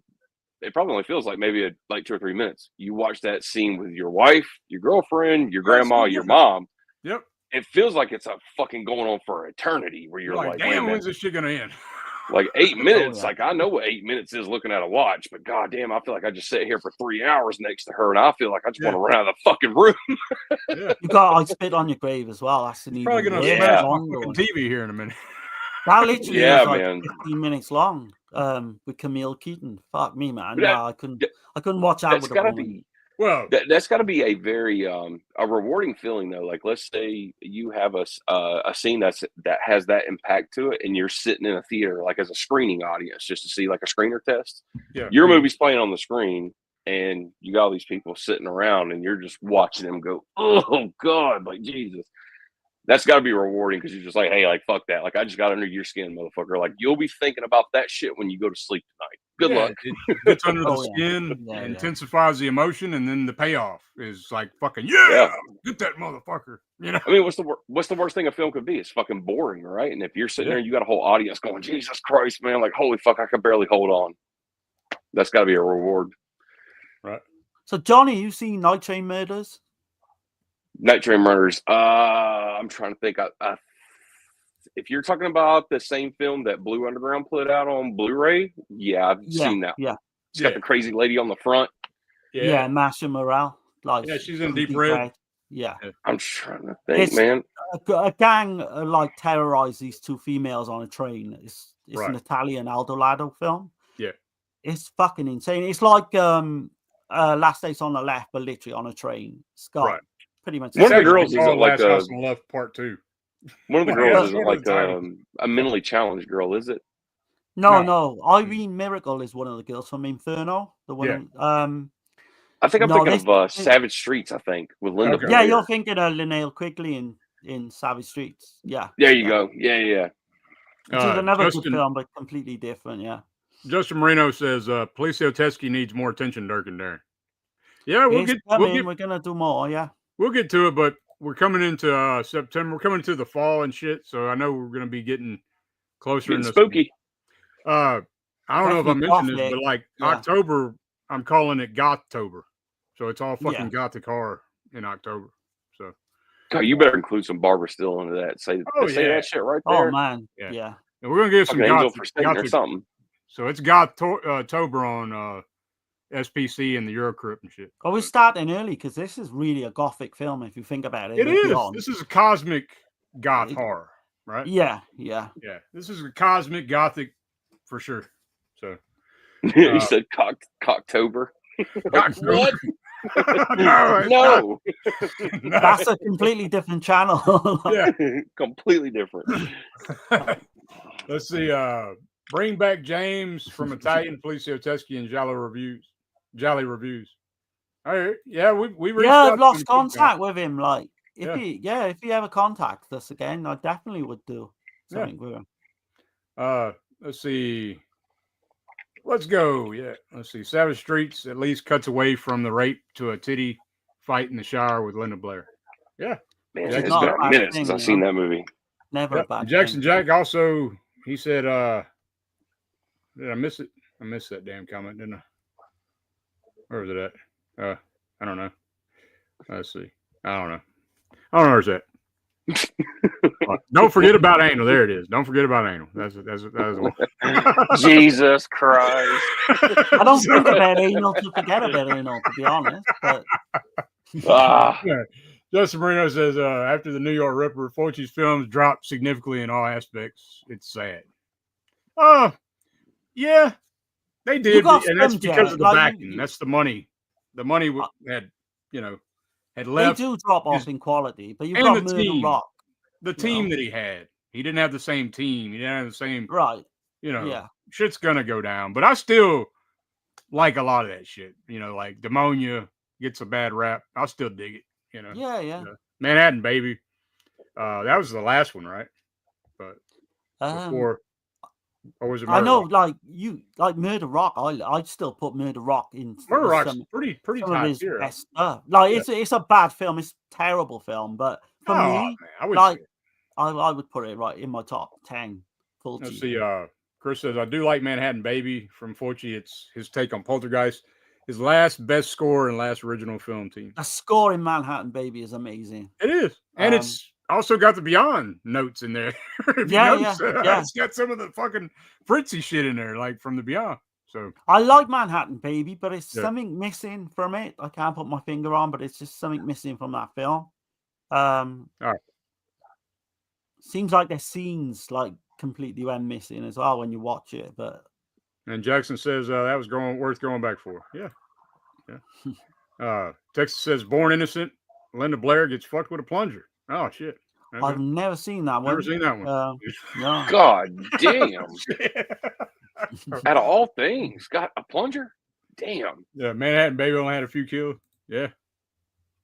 it probably only feels like maybe like 2 or 3 minutes. You watch that scene with your wife, your girlfriend, your grandma, your mom. Yep. It feels like it's a fucking going on for eternity where you're like damn, when's this shit gonna end? Like 8 minutes. Like I know what 8 minutes is looking at a watch, but goddamn, I feel like I just sit here for 3 hours next to her and I feel like I just want to run out of the fucking room. You got I Spit on Your Grave as well. That's an probably gonna smash fucking TV here in a minute. That literally is like man. 15 minutes long. With Camille Keaton. Fuck me, man. I couldn't watch out with a woman. Well, that's got to be a very a rewarding feeling though. Like let's say you have a scene that has that impact to it, and you're sitting in a theater like as a screening audience just to see like a screener test. Yeah. Your movie's playing on the screen, and you got all these people sitting around, and you're just watching them go, oh god, like Jesus. That's got to be rewarding because you're just like, hey, like, fuck that. Like, I just got under your skin, motherfucker. Like, you'll be thinking about that shit when you go to sleep tonight. Good luck. It gets under the skin, intensifies the emotion, and then the payoff is like fucking get that motherfucker. You know, I mean, what's the worst thing a film could be? It's fucking boring, right? And if you're sitting there, you got a whole audience going, Jesus Christ, man, like, holy fuck, I can barely hold on. That's got to be a reward, right? So, Johnny, you seen Night Train Murders? Night Train Murders. I'm trying to think. If you're talking about the same film that Blue Underground put out on Blu-ray, I've seen that. Yeah, it's got the crazy lady on the front. Yeah, Masha Morale. Like, she's in Deep Red. Yeah, I'm trying to think, man. A gang like terrorize these two females on a train. It's an Italian Eldorado film. Yeah, it's fucking insane. It's like Last Days on the Left, but literally on a train. It's got pretty much. One of the girls isn't like House on the Left Part 2. One of the girls isn't like a mentally challenged girl, is it? No. Irene Miracle is one of the girls from Inferno. The one. I think I'm thinking of Savage Streets. I think with Linda. Yeah, you're thinking of Linnell Quigley in Savage Streets. Yeah. There you go. Yeah. Which is another good film, but completely different. Yeah. Justin Marino says, Policio Teskey needs more attention, Dirk and Darren. Yeah, we're gonna do more. Yeah, we'll get to it, but we're coming into September. We're coming to the fall and shit. So I know we're gonna be getting closer. Getting spooky. I don't know if I mentioned this, but like October, I'm calling it Gothtober. So it's all fucking gothic horror in October. So, God, you better include some Barbara Still into that. Say that shit right there. Oh man, yeah. And we're gonna give some gothic or something. So it's Gothtober on SPC and the EuroCrypt and shit. Oh, we're starting early because this is really a gothic film if you think about it. It is. This is a cosmic goth horror, right? Yeah. This is a cosmic gothic for sure. So you said Cocktober. What? No. That's a completely different channel. Completely different. Let's see. Bring Back James from Italian Policio Teskey and Jolly Reviews. All right. Yeah, we I've lost contact with him. Like, if he ever contacts us again, I definitely would do something with him. Let's see. Let's go. Yeah. Let's see. Savage Streets at least cuts away from the rape to a titty fight in the shower with Linda Blair. Yeah. Man, it's been a minute since I've seen that movie. Never a bad Jackson Jack also, he said, did I miss it? I missed that damn comment, didn't I? Where was it at? I don't know. Let's see. I don't know where it's at. Don't forget about anal. There it is. Don't forget about anal. That's one. Jesus Christ. I don't think about anal to forget about anal, to be honest. But Justin Marino says after the New York Ripper, Fulci's films dropped significantly in all aspects. It's sad. Yeah, they did, and that's because of the backing. That's the money. The money had left. They do drop off in quality, but you've got Murder Rock. The team that he had, he didn't have the same team. He didn't have the same. Right. Shit's gonna go down. But I still like a lot of that shit. Like Demonia gets a bad rap. I still dig it. Yeah. Manhattan Baby. That was the last one, right? But before. Or was it Murder Rock? Like Murder Rock. I'd still put Murder Rock in. Murder Rock's pretty top tier. Best stuff. It's a bad film. It's a terrible film, but for me, I would put it right in my top 10. Let's see. Chris says I do like Manhattan Baby from Fulci. It's his take on Poltergeist. His last best score and last original film team. The score in Manhattan Baby is amazing. It is, and it's also got the Beyond notes in there. It's got some of the fucking Fritzy shit in there, like from the Beyond. So I like Manhattan Baby, but it's something missing from it. I can't put my finger on, but it's just something missing from that film. All right. Seems like there's scenes like completely went missing as well when you watch it. And Jackson says that was worth going back for. Yeah. Texas says Born Innocent. Linda Blair gets fucked with a plunger. Oh shit! Okay. I've never seen that one. Never seen that one. No. God damn! Out of all things, got a plunger. Damn. Yeah, Manhattan Baby only had a few kills. Yeah.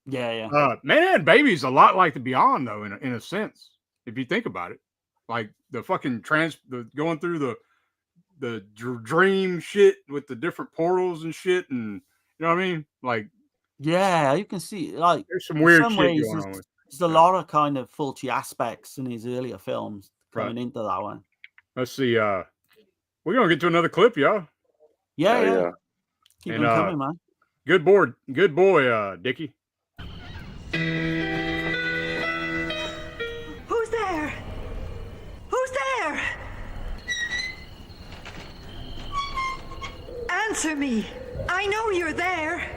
Yeah. Man and Baby is a lot like the Beyond, though, in a sense, if you think about it. Like the fucking going through the dream shit with the different portals and shit, and you know what I mean? Like, yeah, you can see like there's some weird some shit ways going on. There's a lot of kind of Fulci aspects in his earlier films coming into that one. Let's see. We're gonna get to another clip, y'all. Yeah. Keep them coming, man. Good boy, Dickie. Who's there? Who's there? Answer me. I know you're there.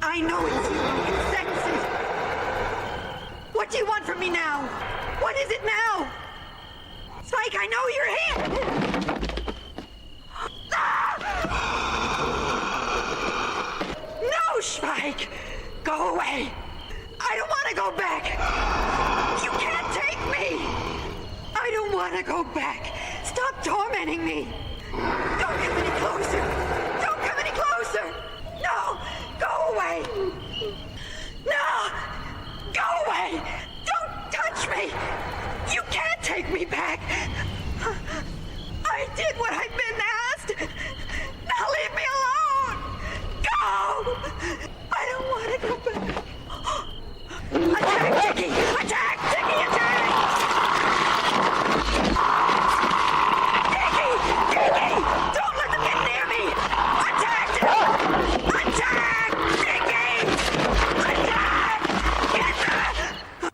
I know it's you. I can sense it. What do you want from me now? What is it now? Spike, I know you're here. No, Spike. Go away. I don't want to go back. You can't take me. I don't want to go back. Stop tormenting me. Don't come any closer. Don't come any closer. No. Go away. No. Go away. Don't touch me. You can't take me back. I did what I've been asked. Now leave me alone. Go. I don't want to go back. Attack, Dickie! Attack, Dickie! Attack! Dickie! Dickie! Don't let them get near me! Attack! Attack! Dickie! Attack! Get them!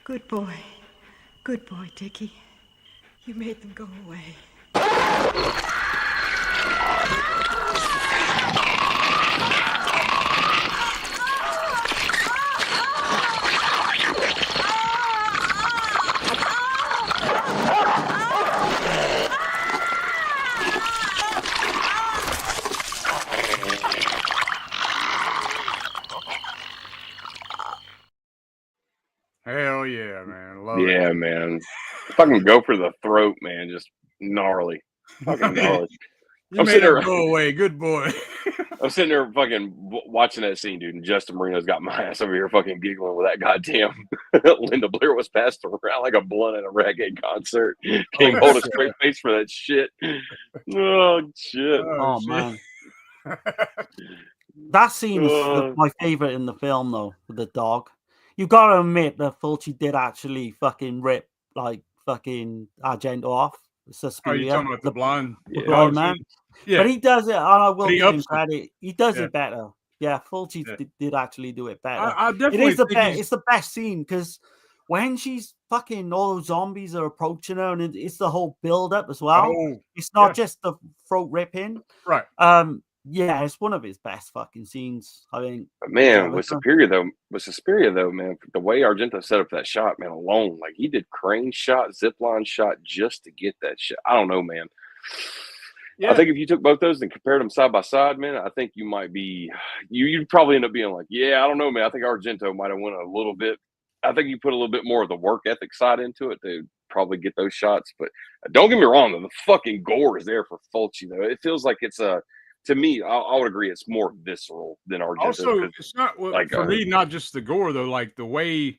Good boy. Good boy, Dickie. You made them go away. Hell yeah, man. Love it. Man. Fucking go for the throat, man. Just gnarly. Fucking gnarly. You made her go away. Good boy. I'm sitting there fucking watching that scene, dude, and Justin Marino's got my ass over here fucking giggling with that goddamn Linda Blair was passed around like a blunt at a reggae concert. Can't hold a straight face for that shit. Oh, shit. Oh, man. That scene is my favorite in the film, though, with the dog. You've got to admit that Fulci did actually fucking rip, like, fucking Argento off. Are you talking about the blind man? Yeah. But he does it, and I will give him credit. He does it better. Yeah, Fulci did actually do it better. I definitely it's the best scene because when she's fucking all those zombies are approaching her, and it's the whole build up as well. It's not just the throat ripping, right? Yeah, it's one of his best fucking scenes, I think. But man, with Suspiria though, man, the way Argento set up that shot, man, alone, like he did crane shot, zipline shot just to get that shot. I don't know, man. Yeah. I think if you took both those and compared them side by side, man, I think you might be, you'd probably end up being like, yeah, I don't know, man. I think Argento might have went a little bit. I think you put a little bit more of the work ethic side into it to probably get those shots. But don't get me wrong, though, the fucking gore is there for Fulci, though. It feels like it's to me, I would agree, it's more visceral than Argento. Also, it's not like for me, not just the gore though. Like the way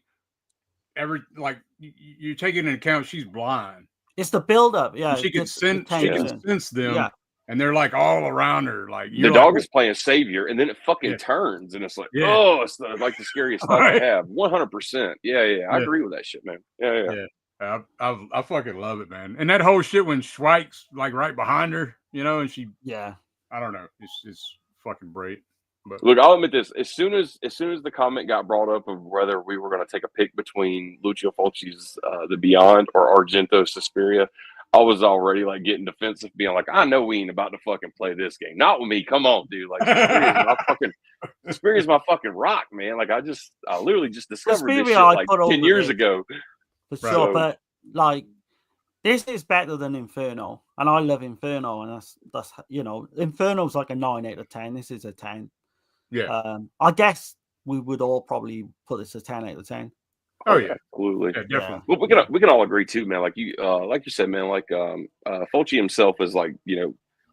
you take into account, she's blind. It's the buildup, yeah. She can sense them, and they're like all around her. Like the dog is playing savior, and then it fucking turns, and it's like, oh, it's like the scariest stuff I have. 100%. Yeah. I agree with that shit, man. Yeah. I fucking love it, man. And that whole shit when Schweik's like right behind her, you know, and she, I don't know, it's fucking great. But look, I'll admit this: as soon as the comment got brought up of whether we were going to take a pick between Lucio Fulci's The Beyond or Argento's Suspiria, I was already like getting defensive, being like, I know we ain't about to fucking play this game. Not with me. Come on, dude. Like Suspiria's my fucking rock, man. Like I literally just discovered this shit like 10 years ago. For sure, but like this is better than Inferno, and I love Inferno, and that's you know, Inferno's like a 9 out of 10. This is a 10. Yeah. I guess we would all probably put this a 10 out of 10. Oh yeah, absolutely. Yeah, definitely. Well, we can all agree too, man. Like you said, man. Like Fulci himself is like,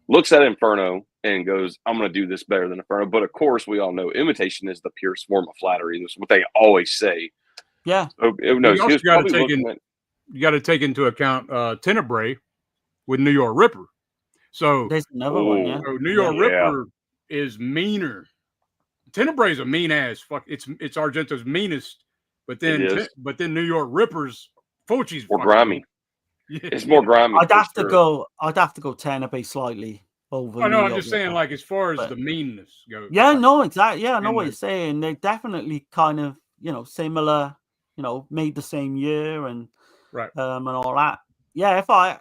looks at Inferno and goes, "I'm going to do this better than Inferno." But of course, we all know imitation is the purest form of flattery. That's what they always say. Yeah. So, you also got to take into account Tenebrae with New York Ripper. So there's another one. Yeah. So New York Ripper is meaner. Tenebrae is a mean ass fuck. It's Argento's meanest, but then New York Ripper's Fulci's more grimy. It's more grimy. I'd have to go Tenebrae slightly over. I know. I'm just saying, like as far as the meanness goes. Yeah, no, exactly. Yeah, I know what you're saying. They're definitely kind of similar. Made the same year and and all that. Yeah, if I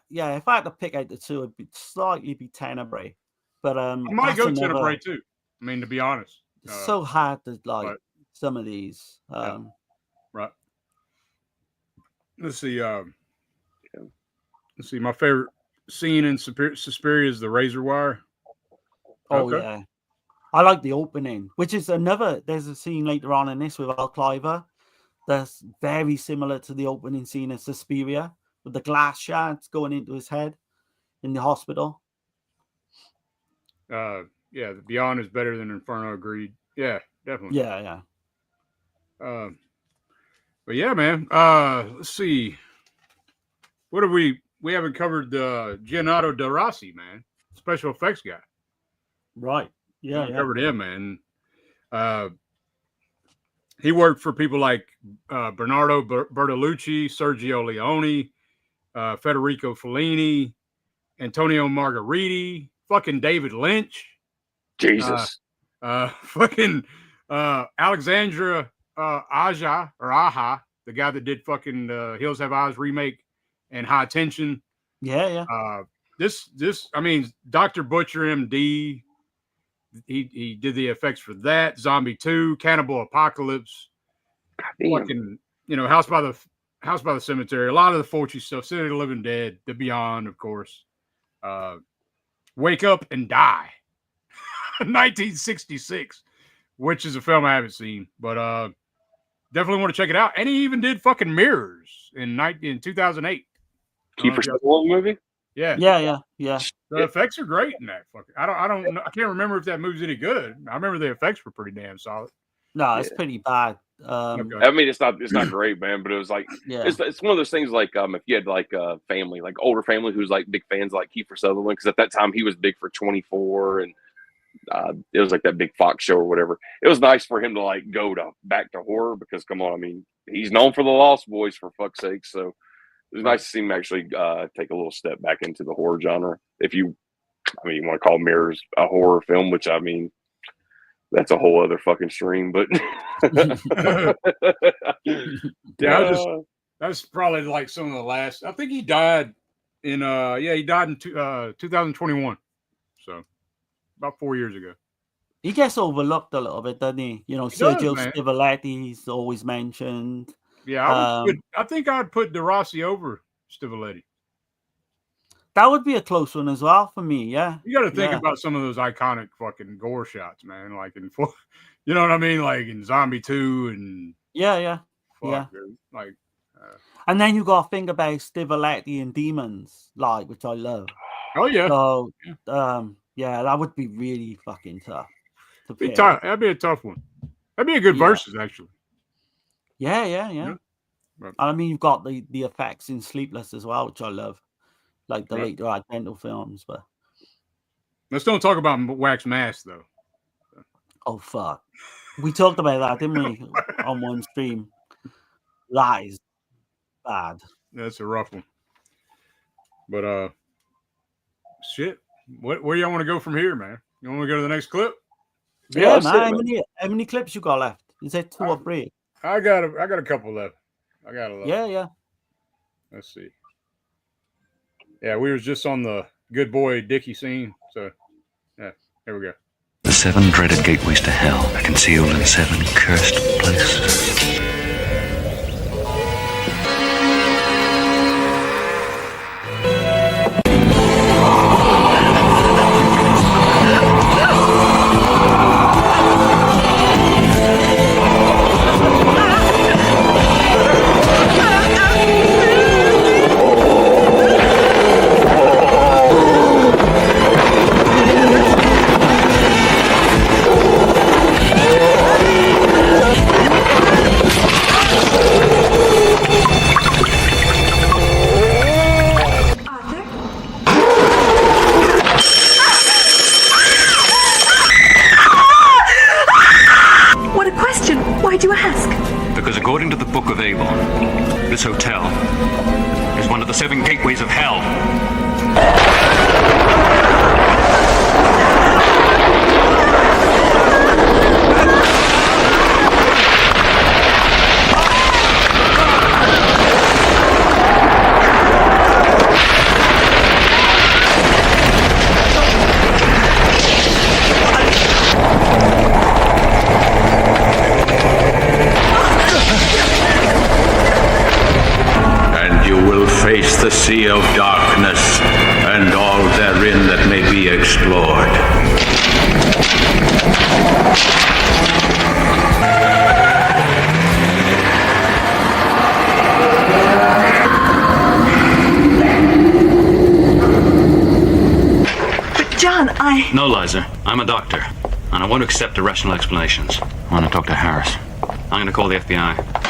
had to pick out the two, it'd slightly be Tenebrae. But I might go Tenebrae too. I mean, to be honest, it's so hard to like some of these. Right. Let's see. Let's see. My favorite scene in Suspiria is the razor wire. Oh yeah, I like the opening, which is another. There's a scene later on in this with Al Cliver that's very similar to the opening scene in Suspiria with the glass shards going into his head in the hospital. Yeah, the Beyond is better than Inferno. Agreed. Yeah, definitely. Yeah. But yeah, man. Let's see. What have we haven't covered Giannato De Rossi, man, special effects guy. Right. Yeah. Covered him, man. He worked for people like Bernardo Bertolucci, Sergio Leone, Federico Fellini, Antonio Margheriti, fucking David Lynch. Jesus. Fucking Alexandra Aja, the guy that did fucking Hills Have Eyes remake and High Tension. Yeah. This, I mean, Dr. Butcher, MD. He did the effects for that. Zombie 2, Cannibal Apocalypse. Fucking, House by the Cemetery. A lot of the Fulci stuff. City of the Living Dead. The Beyond, of course. Wake Up and Die. 1966, which is a film I haven't seen, but definitely want to check it out. And he even did fucking Mirrors in 2008. Kiefer Sutherland movie. Yeah. The effects are great in that. Fucking, I don't know. I can't remember if that movie's any good. I remember the effects were pretty damn solid. No, it's pretty bad. I mean, it's not great, man. But it was like, it's one of those things. Like, if you had like a family, like older family, who's like big fans, like Kiefer Sutherland, because at that time he was big for 24, and it was like that big Fox show or whatever. It was nice for him to like go back to horror because, come on, I mean, he's known for the Lost Boys, for fuck's sake. So it was nice to see him actually take a little step back into the horror genre. You want to call Mirrors a horror film, which I mean, that's a whole other fucking stream. But that's probably like some of the last. I think he died in 2021. So about 4 years ago. He gets overlooked a little bit, doesn't he? Sergio Stivoletti, he's always mentioned. Yeah, I think I'd put De Rossi over Stivoletti. That would be a close one as well for me. Yeah, you got to think about some of those iconic fucking gore shots, man. Like in, you know what I mean? Like in Zombie 2 and yeah. Like, and then you got to think about Stivoletti and Demons, like, which I love. Oh yeah. So that would be really fucking tough. That'd be a tough one. That'd be a good versus, actually. Yeah. I mean, you've got the effects in Sleepless as well, which I love. Like the later Argento films, but let's don't talk about Wax Mask though. Oh fuck, we talked about that, didn't we, on one stream? That is bad. That's a rough one. But shit, where y'all want to go from here, man? You want to go to the next clip? Yeah, man. How many clips you got left? Is it 2 or 3? I got a couple left. I got a lot. Yeah. Let's see. Yeah, we was just on the good boy Dickie scene. So, yeah, here we go. The 7 dreaded gateways to hell are concealed in 7 cursed places. hotel is one of the 7 gateways of hell. Face the sea of darkness and all therein that may be explored. But John, No, Liza. I'm a doctor, and I won't accept irrational explanations. I want to talk to Harris. I'm going to call the FBI.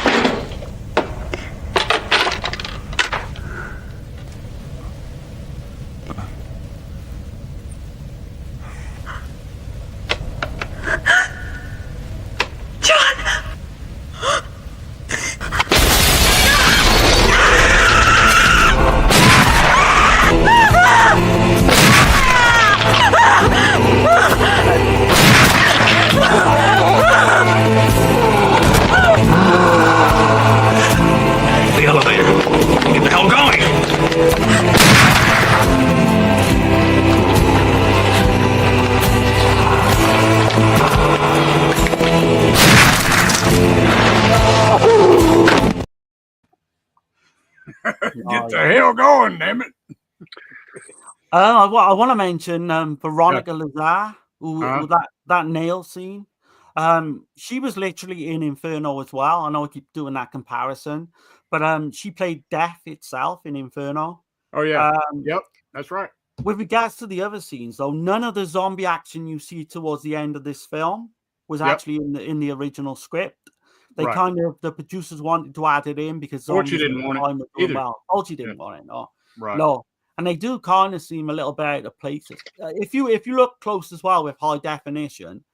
Get the hell going, damn it. I want to mention Veronica Lazar, who that nail scene. She was literally in Inferno as well. I know I keep doing that comparison, but she played Death itself in Inferno. Oh yeah, yep, that's right. With regards to the other scenes, though, none of the zombie action you see towards the end of this film was actually in the original script. They the producers wanted to add it in because Fulci didn't want it either. Fulci didn't want it, no. Right. No. And they do kind of seem a little bit out of place. If you look close as well with high definition,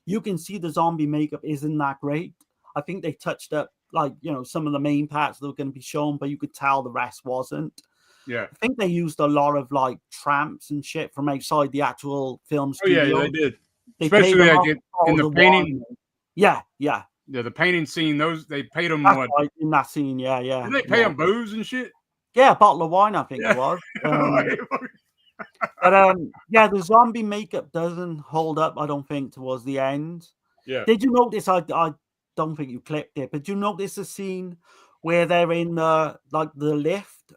you can see the zombie makeup isn't that great. I think they touched up some of the main parts that were going to be shown, but you could tell the rest wasn't. Yeah. I think they used a lot of tramps and shit from outside the actual film studio. Oh yeah, they did. Especially in the painting. Yeah. Yeah, the painting scene, they paid them what? Right, in that scene, yeah. Did they pay them booze and shit? Yeah, a bottle of wine, I think it was. But the zombie makeup doesn't hold up, I don't think, towards the end. Yeah. Did you notice? I don't think you clipped it, but did you notice a scene where they're in the lift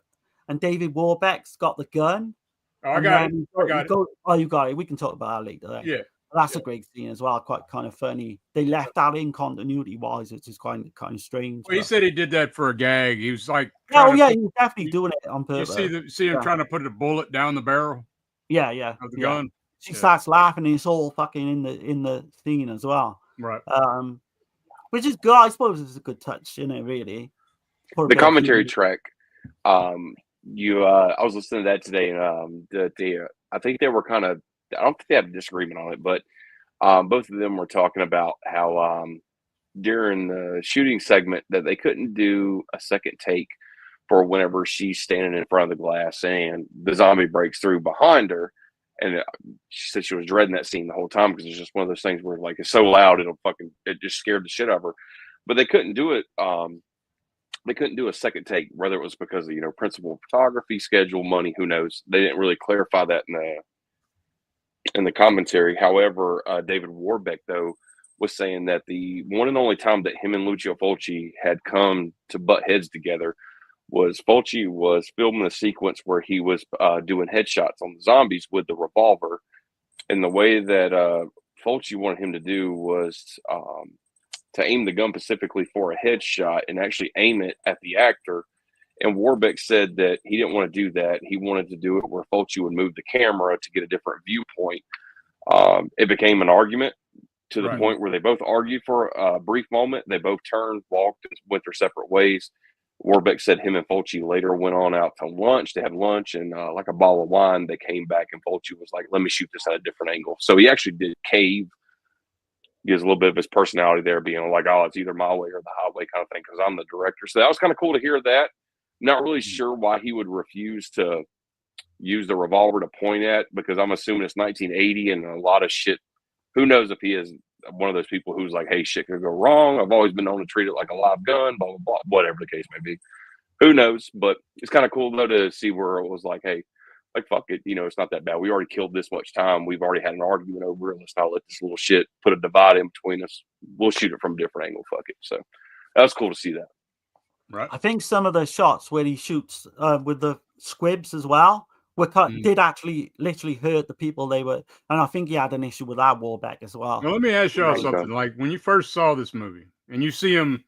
and David Warbeck's got the gun? Oh, I got it. Oh, you got it. We can talk about that later. Then. Yeah. That's a great scene as well. Quite kind of funny. They left that in continuity wise, which is kind of strange. Well, he said he did that for a gag. He was like, he was definitely doing it on purpose. You see him trying to put a bullet down the barrel. Yeah, of the gun. She starts laughing, and it's all fucking in the scene as well. Right. Which is good. I suppose it's a good touch, isn't it? Really. The commentary track. I was listening to that today, and I think they were kind of. I don't think they had a disagreement on it, but both of them were talking about how during the shooting segment that they couldn't do a second take for whenever she's standing in front of the glass and the zombie breaks through behind her. And she said she was dreading that scene the whole time because it's just one of those things where it's so loud it just scared the shit out of her. But they couldn't do it. They couldn't do a second take, whether it was because of principal photography schedule, money, who knows. They didn't really clarify that in the commentary. However, David Warbeck, though, was saying that the one and only time that him and Lucio Fulci had come to butt heads together was Fulci was filming a sequence where he was doing headshots on the zombies with the revolver. And the way that Fulci wanted him to do was to aim the gun specifically for a headshot and actually aim it at the actor. And Warbeck said that he didn't want to do that. He wanted to do it where Fulci would move the camera to get a different viewpoint. It became an argument to the point where they both argued for a brief moment. They both turned, walked, and went their separate ways. Warbeck said him and Fulci later went on out to lunch. They had lunch and like a bottle of wine. They came back and Fulci was like, let me shoot this at a different angle. So he actually did cave gives a little bit of his personality there, being like, oh, it's either my way or the highway kind of thing, because I'm the director. So that was kind of cool to hear that. Not really sure why he would refuse to use the revolver to point at, because I'm assuming it's 1980 and a lot of shit. Who knows if he is one of those people who's like, hey, shit could go wrong. I've always been known to treat it like a live gun, blah, blah, blah, whatever the case may be. Who knows? But it's kind of cool, though, to see where it was like, hey, like, fuck it. It's not that bad. We already killed this much time. We've already had an argument over it. Let's not let this little shit put a divide in between us. We'll shoot it from a different angle. Fuck it. So that was cool to see that. Right. I think some of the shots where he shoots with the squibs as well did actually literally hurt the people they were. And I think he had an issue with that Warbeck as well. Now, let me ask y'all something. Like, when you first saw this movie and you see him,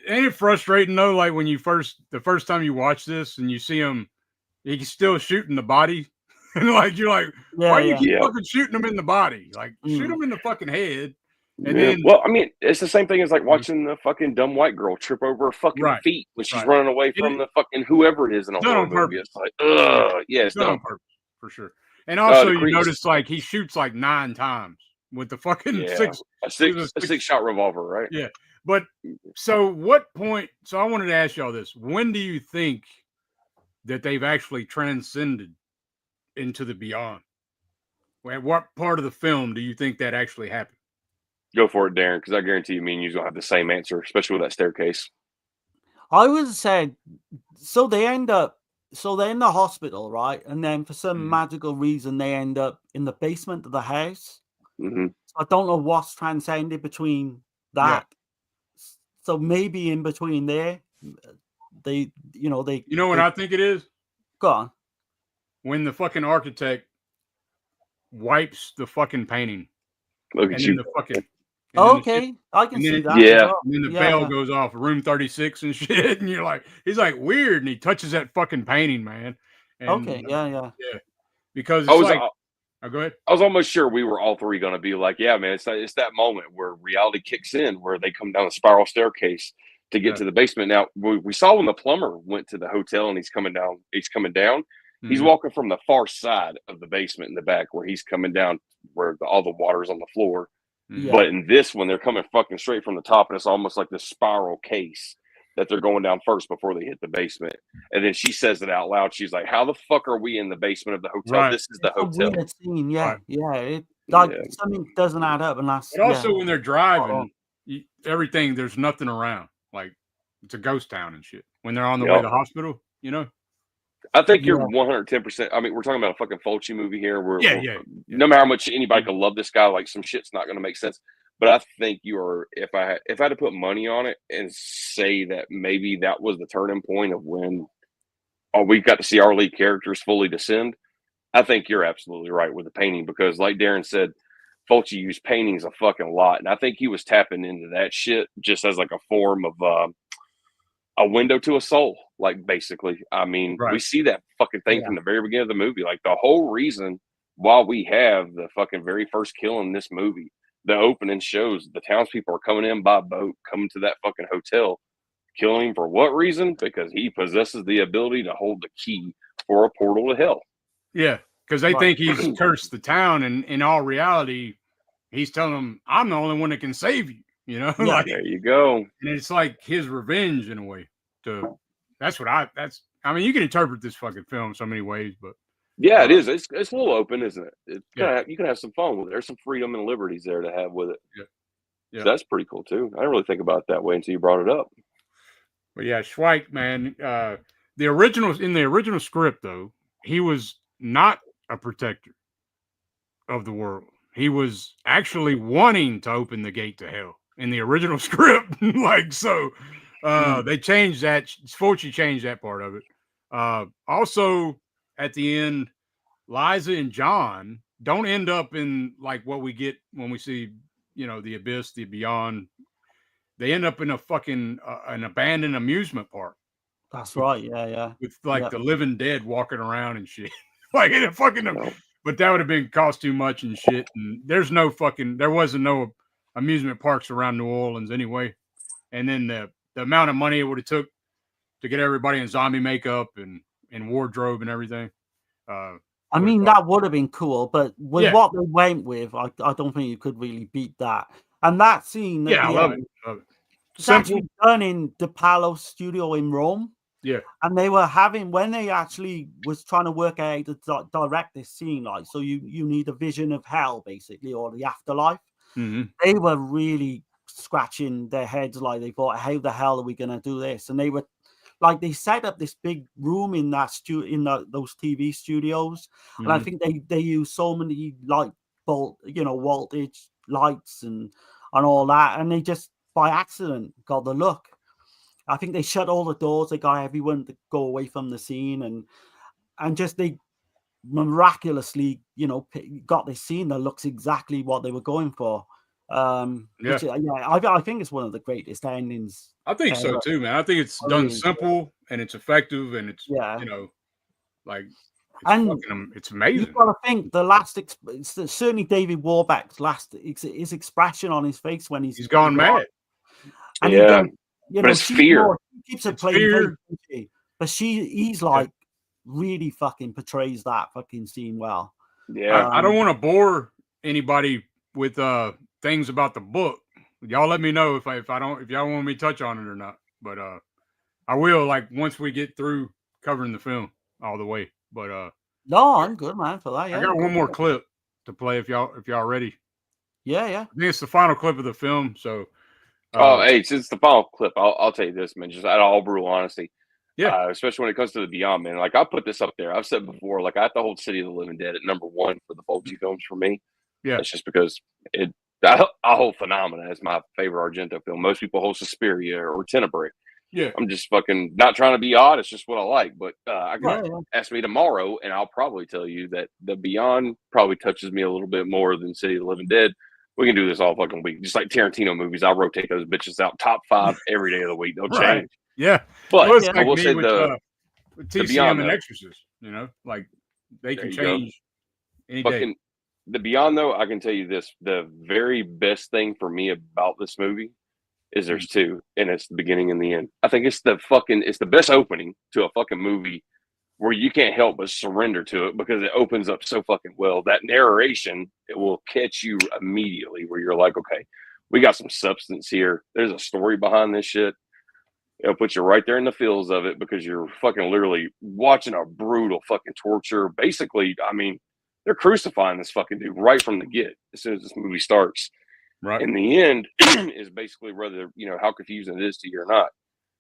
ain't it frustrating though? Like, when the first time you watch this and you see him, he's still shooting the body. And like, you're like, why you keep fucking shooting him in the body? Like, shoot him in the fucking head. And then, well, I mean, it's the same thing as like watching the fucking dumb white girl trip over her fucking feet when she's running away from the fucking whoever it is in a horror movie. It's like, it's done on purpose for sure. And also, you notice like he shoots like 9 times with the fucking a six shot revolver, right? Yeah. But so what point? So I wanted to ask y'all this: when do you think that they've actually transcended into the beyond? At what part of the film do you think that actually happened? Go for it, Darren, because I guarantee you, me and you gonna have the same answer, especially with that staircase. I would say, so they're in the hospital, right? And then for some magical reason, they end up in the basement of the house. Mm-hmm. So I don't know what's transcended between that. Yeah. So maybe in between there, they. You know what I think it is? Go on. When the fucking architect wipes the fucking painting. Look at you. Okay, I can see that. Yeah. And then the bell goes off, room 36 and shit. And you're like, he's like weird. And he touches that fucking painting, man. And, okay, yeah. Because it's go ahead. I was almost sure we were all three going to be like, yeah, man, it's that moment where reality kicks in, where they come down the spiral staircase to get to the basement. Now, we saw when the plumber went to the hotel and he's coming down. Mm-hmm. He's walking from the far side of the basement in the back, where he's coming down where all the water's on the floor. Yeah. But in this one, they're coming fucking straight from the top, and it's almost like this spiral case that they're going down first before they hit the basement. And then she says it out loud. She's like, "How the fuck are we in the basement of the hotel? Right. This is the hotel." A weird scene. Yeah, right. Something doesn't add up. But also, when they're driving, everything, there's nothing around. Like, it's a ghost town and shit. When they're on the way to the hospital, I think you're 110%. I mean, we're talking about a fucking Fulci movie here. No matter how much anybody could love this guy, like, some shit's not going to make sense. But I think you are. If I had to put money on it and say that maybe that was the turning point of when we got to see our lead characters fully descend, I think you're absolutely right with the painting, because, like Darren said, Fulci used paintings a fucking lot, and I think he was tapping into that shit just as like a form of a window to a soul, like, basically. I mean, we see that fucking thing from the very beginning of the movie. Like, the whole reason why we have the fucking very first kill in this movie, the opening shows the townspeople are coming in by boat, coming to that fucking hotel, killing him for what reason? Because he possesses the ability to hold the key for a portal to hell. Yeah, because they think he's cursed the town, and in all reality, he's telling them, "I'm the only one that can save you." Like, there you go. And it's like his revenge in a way. I mean, you can interpret this fucking film so many ways, but yeah, it is. It's a little open, isn't it? You can have some fun with it. There's some freedom and liberties there to have with it. Yeah. So that's pretty cool too. I didn't really think about it that way until you brought it up. But yeah, Schweik, man, in the original script though, he was not a protector of the world. He was actually wanting to open the gate to hell in the original script. They changed that. Fulci changed that part of it. Also, at the end, Liza and John don't end up in like what we get when we see, the abyss, the beyond. They end up in a fucking an abandoned amusement park. That's right. Yeah. With the living dead walking around and shit. Like, in a fucking. But that would have been cost too much and shit. And there wasn't no amusement parks around New Orleans anyway. And then the amount of money it would have took to get everybody in zombie makeup and wardrobe and everything. I mean, that would have been cool, but with Yeah. what they went with, I don't think you could really beat that. And that scene, Yeah, I love it. It's Simple. actually done in the Palo studio in Rome. Yeah. And they were when they actually was trying to work out how to direct this scene, like, so you need a vision of hell, basically, or the afterlife. Mm-hmm. They were really scratching their heads, like they thought, how the hell are we going to do this? And they were like, they set up this big room in that those TV studios. Mm-hmm. And I think they use so many voltage lights and all that. And they just, by accident, got the look. I think they shut all the doors. They got everyone to go away from the scene, and just they miraculously, got this scene that looks exactly what they were going for. I think it's one of the greatest endings. I think so too, man. I think it's done simple and it's effective and it's it's amazing. You've got to think the last, certainly David Warbeck's last, his expression on his face when he's gone mad. And but it's fear. He keeps it playing, but he's like really fucking portrays that fucking scene well. Yeah, I don't want to bore anybody with things about the book. Y'all let me know if y'all want me to touch on it or not. But I will, like, once we get through covering the film all the way. But no, I'm good, man, for that. Yeah, I got one more clip to play if y'all ready. Yeah. I think it's the final clip of the film. So hey, since the final clip, I'll tell you this, man, just out of all brutal honesty. Yeah. Especially when it comes to the Beyond, man. Like, I put this up there. I've said before, like, I have to hold City of the Living Dead at number 1 for the Fulci films for me. Yeah. That's just because I hold Phenomena as my favorite Argento film. Most people hold Suspiria or Tenebrae. Yeah. I'm just fucking not trying to be odd. It's just what I like. But I can ask me tomorrow, and I'll probably tell you that the Beyond probably touches me a little bit more than City of the Living Dead. We can do this all fucking week. Just like Tarantino movies, I'll rotate those bitches out top 5 every day of the week. They'll change. Yeah. But well, I will say with TCM Beyond, and Exorcist, like they can change any day. The Beyond, though, I can tell you this: the very best thing for me about this movie is there's 2, and it's the beginning and the end. I think it's the best opening to a fucking movie where you can't help but surrender to it because it opens up so fucking well. That narration, it will catch you immediately where you're like, okay, we got some substance here. There's a story behind this shit. It'll put you right there in the feels of it because you're fucking literally watching a brutal fucking torture. Basically, I mean, they're crucifying this fucking dude right from the get as soon as this movie starts. Right. And the end is basically whether, how confusing it is to you or not.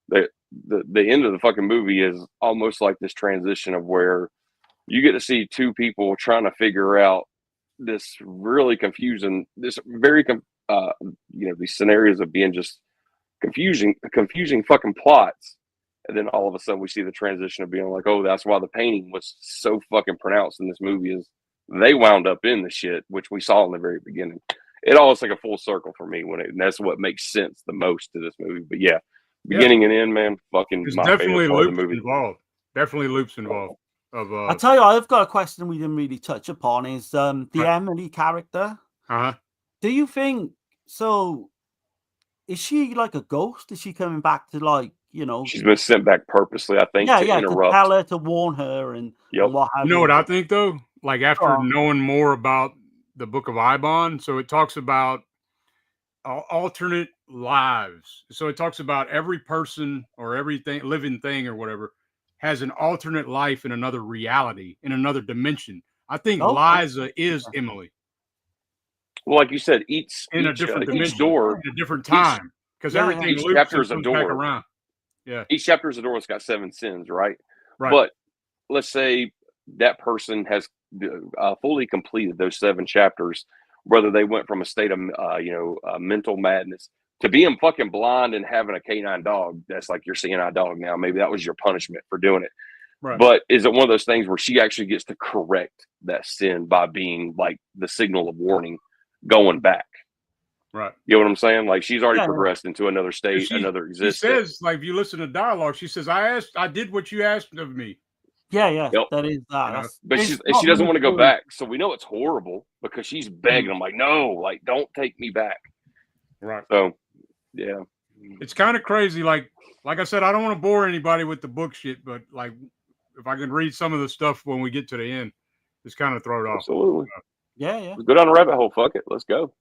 The end of the fucking movie is almost like this transition of where you get to see 2 people trying to figure out this really confusing, these scenarios of being just confusing fucking plots. And then all of a sudden we see the transition of being like, oh, that's why the painting was so fucking pronounced in this movie is they wound up in the shit, which we saw in the very beginning. It always like a full circle for me and that's what makes sense the most to this movie. But yeah, beginning and end, man, fucking there's my definitely favorite part of loops the movie. involved. Definitely loops involved. I'll tell you, I've got a question we didn't really touch upon is the Emily character. Do you think so? Is she like a ghost? Is she coming back to She's been sent back purposely, I think, to interrupt. To tell her, to warn her, and what have you know what I think though? Like after knowing more about the Book of Eibon, so it talks about alternate lives. So it talks about every person or everything, living thing or whatever, has an alternate life in another reality, in another dimension. I think Liza is Emily. Well, like you said, each different dimension, door, in a different time, because everything each loops chapter is a back door. around. Yeah, each chapter is a door that's got 7 sins, right? Right. But let's say that person has fully completed those 7 chapters, whether they went from a state of mental madness to being fucking blind and having a canine dog. That's like your seeing eye dog now. Maybe that was your punishment for doing it. Right. But is it one of those things where she actually gets to correct that sin by being like the signal of warning going back? Right. You know what I'm saying? Like she's already progressed into another state, another existence. She says, like, if you listen to dialogue, she says, I did what you asked of me. Yeah, Yep. that is that. But she doesn't want to go back. So we know it's horrible because she's begging. I'm like, no, like, don't take me back. Right. So, yeah. It's kind of crazy. Like I said, I don't want to bore anybody with the book shit, but like, if I can read some of the stuff when we get to the end, just kind of throw it off. Absolutely. Yeah. Let's go down the rabbit hole. Fuck it. Let's go.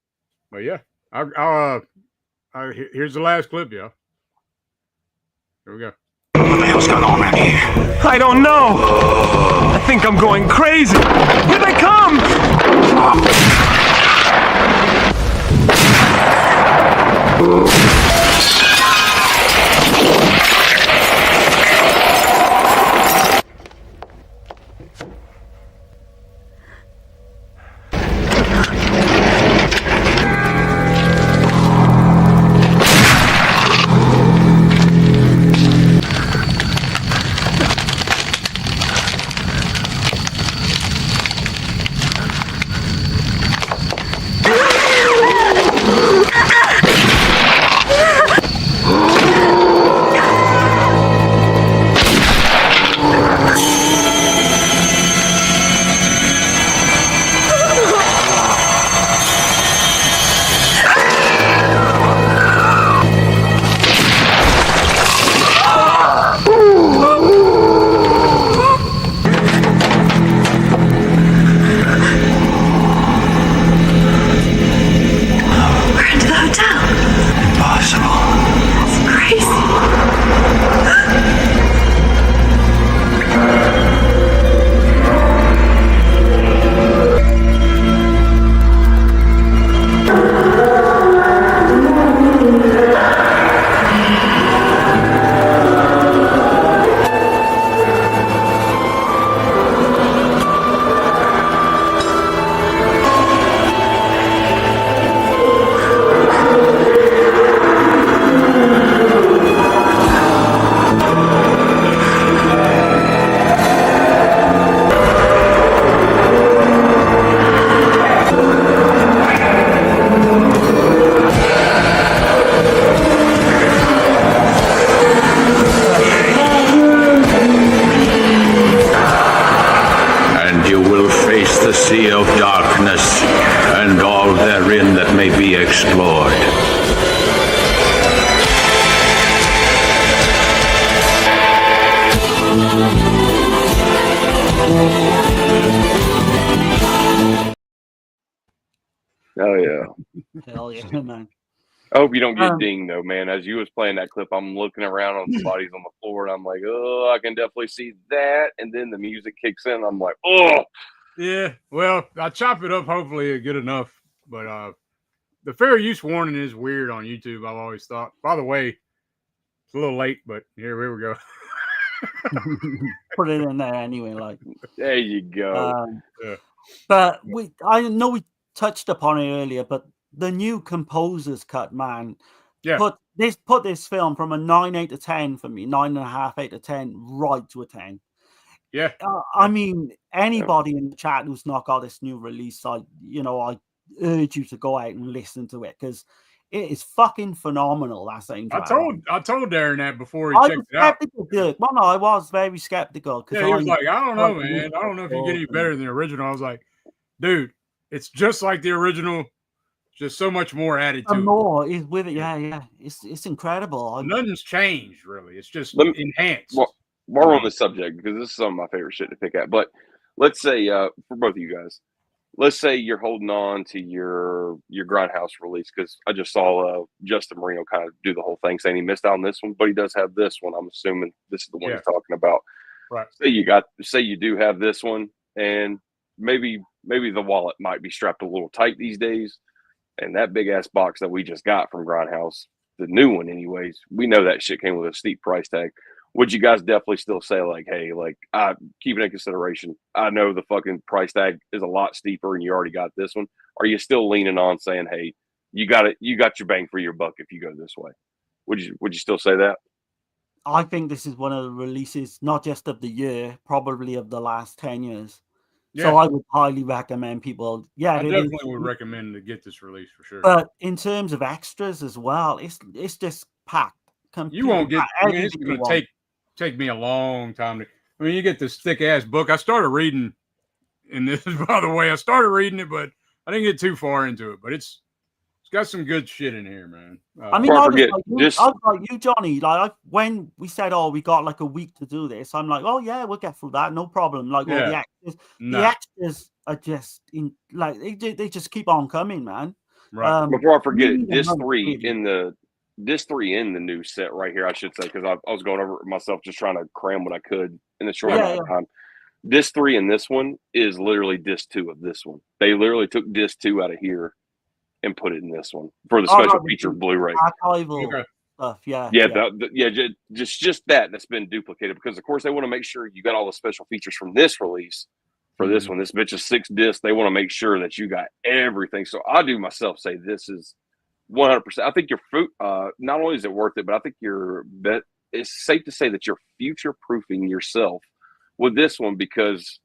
But yeah, here's the last clip, y'all. Here we go. What the hell's going on around here? I don't know. I think I'm going crazy. Here they come! Oh yeah. Hell yeah, man. I hope you don't get dinged though, man. As you was playing that clip, I'm looking around on the bodies on the floor, and I'm like, oh, I can definitely see that. And then the music kicks in, I'm like, oh. Yeah, well, I chop it up. Hopefully, good enough. But the fair use warning is weird on YouTube. I've always thought. By the way, it's a little late, but here we go. Put it in there anyway. Like there you go. Yeah. But I know we touched upon it earlier, but the new composer's cut, man. Yeah. Put this film from a 9 out of 10 for me, 9.5 out of 10, right to a 10. Yeah. I mean, anybody in the chat who's not got this new release, I urge you to go out and listen to it because it is fucking phenomenal. That soundtrack. I told Darren that before he checked it out. Well, no, I was very skeptical. Yeah, he was like, I don't know, man. I don't know if you get any better than the original. I was like, dude, it's just like the original, just so much more added to it. More is with it, yeah. It's incredible. Nothing's changed, really. It's just enhanced. Well, more on the subject because this is some of my favorite shit to pick at. But let's say, for both of you guys, let's say you're holding on to your Grindhouse release because I just saw Justin Marino kind of do the whole thing saying he missed out on this one, but he does have this one. I'm assuming this is the one he's talking about. Right. Say you do have this one, and maybe the wallet might be strapped a little tight these days, and that big ass box that we just got from Grindhouse, the new one anyways, we know that shit came with a steep price tag. Would you guys definitely still say like, hey, like keep it in consideration? I know the fucking price tag is a lot steeper and you already got this one. Are you still leaning on saying, hey, you got your bang for your buck if you go this way? Would you still say that? I think this is one of the releases, not just of the year, probably of the last 10 years. Yeah. So I would highly recommend people. Yeah, I definitely would recommend to get this release for sure. But in terms of extras as well, it's just packed. You won't get. I mean, it's going to take me a long time to. I mean, you get this thick ass book. I started reading, and this is by the way, I started reading it, but I didn't get too far into it. But it's got some good shit in here, man. I mean, I was like you, Johnny. Like when we said, "Oh, we got like a week to do this," I'm like, "Oh yeah, we'll get through that, no problem." Like all the extras are just in, like they just keep on coming, man. Right. Before I forget it, disc 3 in the new set right here, I should say, because I was going over it myself, just trying to cram what I could in the short amount of time. Disc 3 in this one is literally disc 2 of this one. They literally took disc 2 out of here and put it in this one for the special feature Blu-ray. Stuff, just that's been duplicated because, of course, they want to make sure you got all the special features from this release for this one. This bitch is 6 discs. They want to make sure that you got everything. So I do myself say this is 100%. I think your fruit. Not only is it worth it, but I think it's safe to say that you're future-proofing yourself with this one because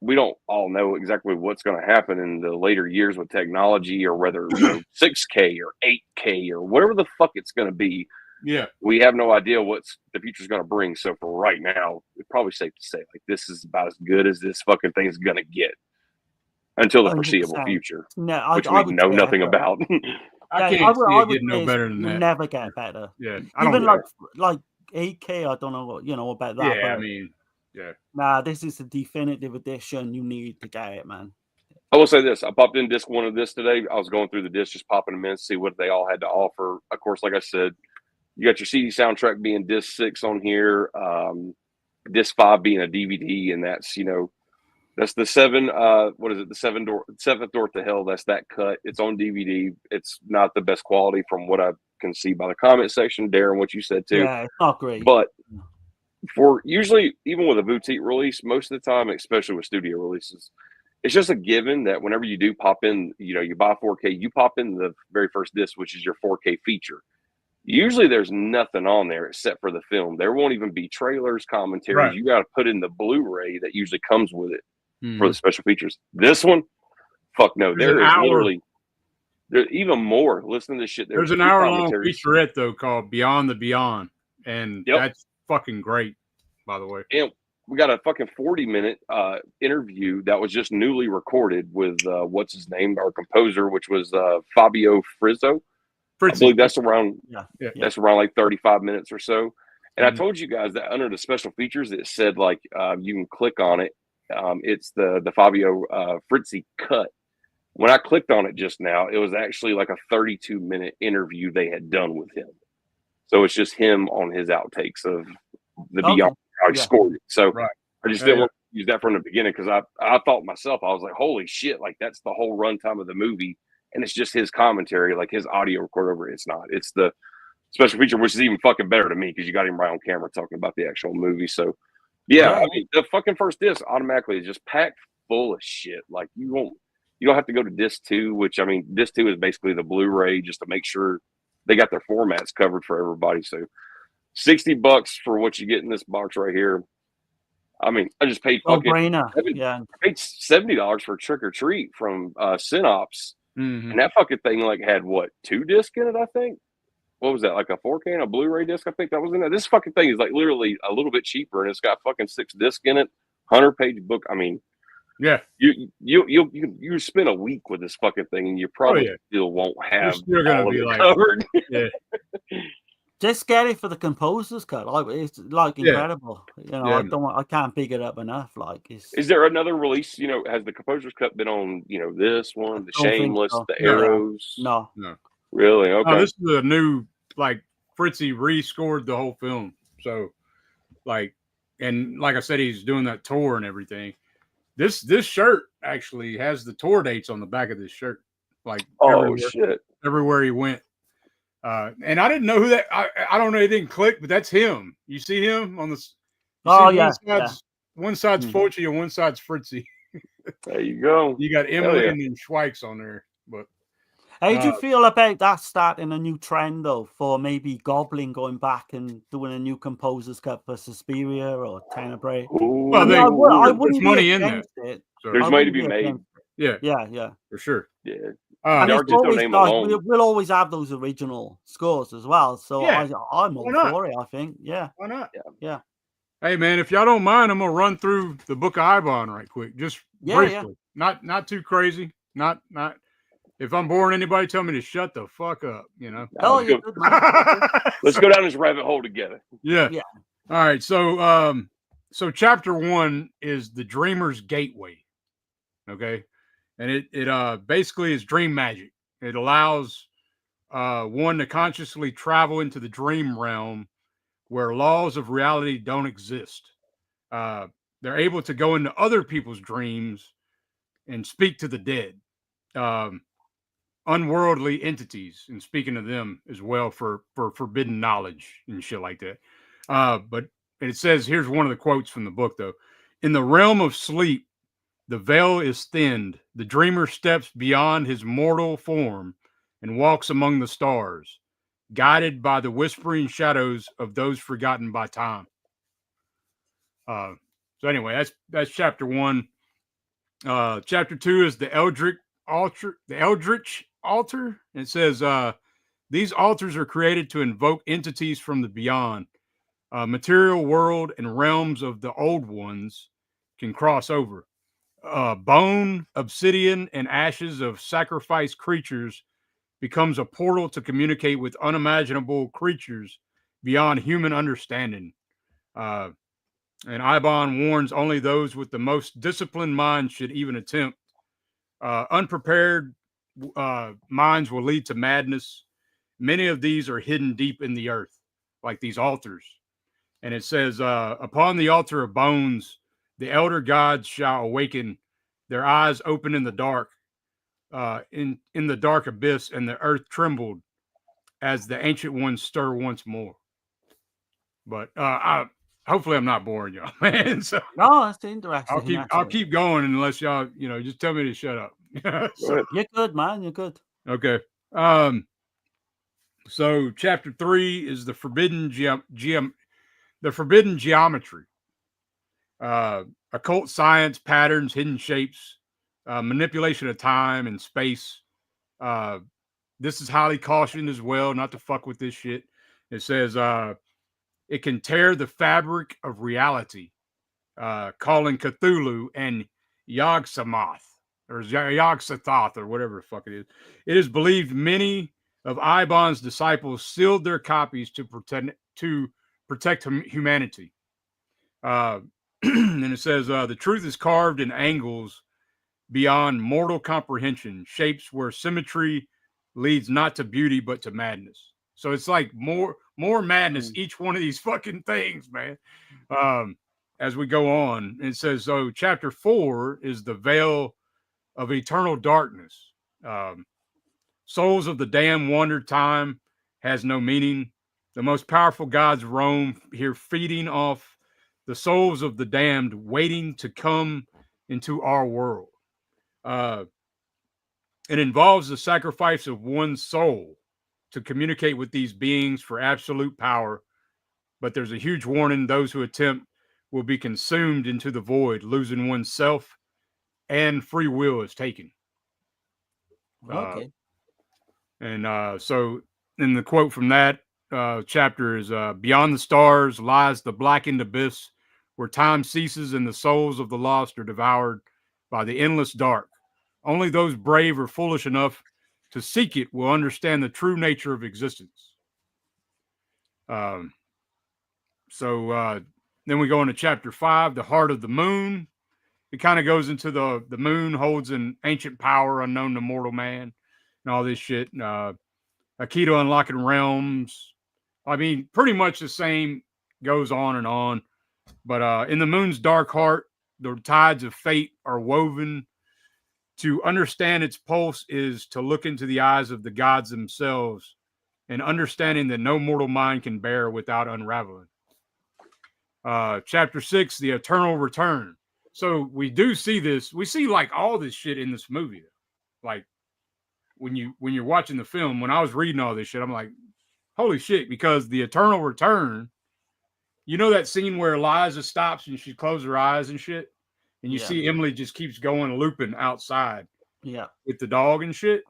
we don't all know exactly what's going to happen in the later years with technology or whether 6K or 8K or whatever the fuck it's going to be. Yeah. We have no idea what the future's going to bring. So for right now, it's probably safe to say like this is about as good as this fucking thing's going to get until the foreseeable future, which we know nothing about. I can't see it getting no better than that. Never get better. Yeah. Even like 8K, I don't know about that. Yeah, I mean, yeah. Nah, this is a definitive edition. You need to get it, man. I will say this. I popped in disc 1 of this today. I was going through the discs, just popping them in, see what they all had to offer. Of course, like I said, you got your CD soundtrack being disc 6 on here, disc 5 being a DVD, and that's, that's the 7, the seventh door to hell. That's that cut. It's on DVD. It's not the best quality from what I can see by the comment section, Darren, what you said too. Yeah, it's not great. But for usually, even with a boutique release, most of the time, especially with studio releases, it's just a given that whenever you do pop in, you buy 4K, you pop in the very first disc, which is your 4K feature. Usually there's nothing on there except for the film. There won't even be trailers, commentaries. Right. You got to put in the Blu-ray that usually comes with it for the special features. This one, fuck no. There's even more. Listen to this shit. There's an hour-long featurette, though, called Beyond the Beyond. And that's fucking great, by the way. And we got a fucking 40-minute interview that was just newly recorded with what's his name, our composer, which was Fabio Frizzo. I believe that's around like 35 minutes or so. And I told you guys that under the special features, it said like you can click on it. It's the Fabio Frizzi cut. When I clicked on it just now, it was actually like a 32-minute interview they had done with him. So it's just him on his outtakes of the Beyond how he scored it. So I just didn't want to use that from the beginning because I thought myself, I was like, holy shit, like that's the whole runtime of the movie. And it's just his commentary, like his audio record over it. It's not. It's the special feature, which is even fucking better to me because you got him right on camera talking about the actual movie. So, yeah, I mean, the fucking first disc automatically is just packed full of shit. Like you don't have to go to disc 2, which I mean, disc 2 is basically the Blu-ray just to make sure they got their formats covered for everybody. So, $60 for what you get in this box right here. I mean, I just paid fucking I paid $70 for Trick or Treat from Synops. And that fucking thing like had what 2 discs in it, I think. What was that, like a 4K and a Blu-ray disc? I think that was in there. This fucking thing is like literally a little bit cheaper, and it's got fucking 6 discs in it, 100-page book. I mean, yeah, you spend a week with this fucking thing, and you probably still won't have you're gonna be like covered. Yeah. Just get it for the composer's cut. Like it's like incredible. I can't pick it up enough. Like, is there another release? Has the composer's cut been on? This one, the Shameless, the Arrows. No. Really? Okay. No, this is a new Fritzy rescored the whole film. So, like I said, he's doing that tour and everything. This shirt actually has the tour dates on the back of this shirt. Like, everywhere he went. And I didn't know who that. I don't know. It didn't click, but that's him. You see him on the. One side's Fulci and one side's Fritzy. There you go. You got Emily and Schweik's on there. But how do you feel about that starting a new trend though? For maybe Goblin going back and doing a new composer's cut for Suspiria or Tenebrae? Well, I wouldn't there's money in there. So there's money to be made. Yeah, for sure. Yeah. And we'll always have those original scores as well. So I'm all for it, I think. Yeah. Why not? Yeah. Hey man, if y'all don't mind, I'm gonna run through the book of Eibon right quick. Just briefly. Not too crazy. Not If I'm boring anybody, tell me to shut the fuck up. You know. Oh, you're good, man. Let's go down this rabbit hole together. Yeah. Yeah. All right. So chapter 1 is the Dreamer's Gateway. Okay. And it basically is dream magic. It allows one to consciously travel into the dream realm where laws of reality don't exist. They're able to go into other people's dreams and speak to the dead, unworldly entities, and speaking to them as well for forbidden knowledge and shit like that. But it says, here's one of the quotes from the book, though. In the realm of sleep, the veil is thinned. The dreamer steps beyond his mortal form and walks among the stars, guided by the whispering shadows of those forgotten by time. So anyway, that's chapter 1. Chapter 2 is the Eldritch Altar. It says these altars are created to invoke entities from the beyond. Material world and realms of the old ones can cross over. Bone, obsidian, and ashes of sacrificed creatures becomes a portal to communicate with unimaginable creatures beyond human understanding. And Eibon warns only those with the most disciplined minds should even attempt. Unprepared minds will lead to madness. Many of these are hidden deep in the earth, like these altars. And it says, upon the altar of bones, the elder gods shall awaken, their eyes open in the dark, in the dark abyss, and the earth trembled as the ancient ones stir once more. But hopefully I'm not boring y'all, man. So no, that's interesting. I'll keep going unless y'all, just tell me to shut up. So, you're good, man. You're good. Okay. So chapter 3 is the forbidden geometry. Occult science, patterns, hidden shapes, manipulation of time and space. This is highly cautioned as well, not to fuck with this shit. It says it can tear the fabric of reality, calling Cthulhu and Yog-Sothoth, or Yog-Sothoth, or whatever the fuck it is. It is believed many of Eibon's disciples sealed their copies to protect humanity. And it says, the truth is carved in angles beyond mortal comprehension, shapes where symmetry leads not to beauty, but to madness. So it's like more madness, each one of these fucking things, man. As we go on, it says, so chapter 4 is the veil of eternal darkness. Souls of the damned wander, time has no meaning. The most powerful gods roam here, feeding off the souls of the damned, waiting to come into our world. It involves the sacrifice of one's soul to communicate with these beings for absolute power. But there's a huge warning. Those who attempt will be consumed into the void, losing oneself, and free will is taken. Okay. So in the quote from that chapter is, beyond the stars lies the blackened abyss, where time ceases and the souls of the lost are devoured by the endless dark. Only those brave or foolish enough to seek it will understand the true nature of existence. So then we go into chapter 5, the heart of the moon. It kind of goes into the moon holds an ancient power unknown to mortal man and all this shit. A key to unlocking realms. I mean, pretty much the same goes on and on. But in the moon's dark heart, the tides of fate are woven. To understand its pulse is to look into the eyes of the gods themselves, and understanding that no mortal mind can bear without unraveling. Chapter 6, the eternal return. So we do see this. We see like all this shit in this movie. Like when you're watching the film, when I was reading all this shit, I'm like, holy shit, because the eternal return, you know that scene where Eliza stops and she closes her eyes and shit? And you see Emily just keeps going looping outside with the dog and shit.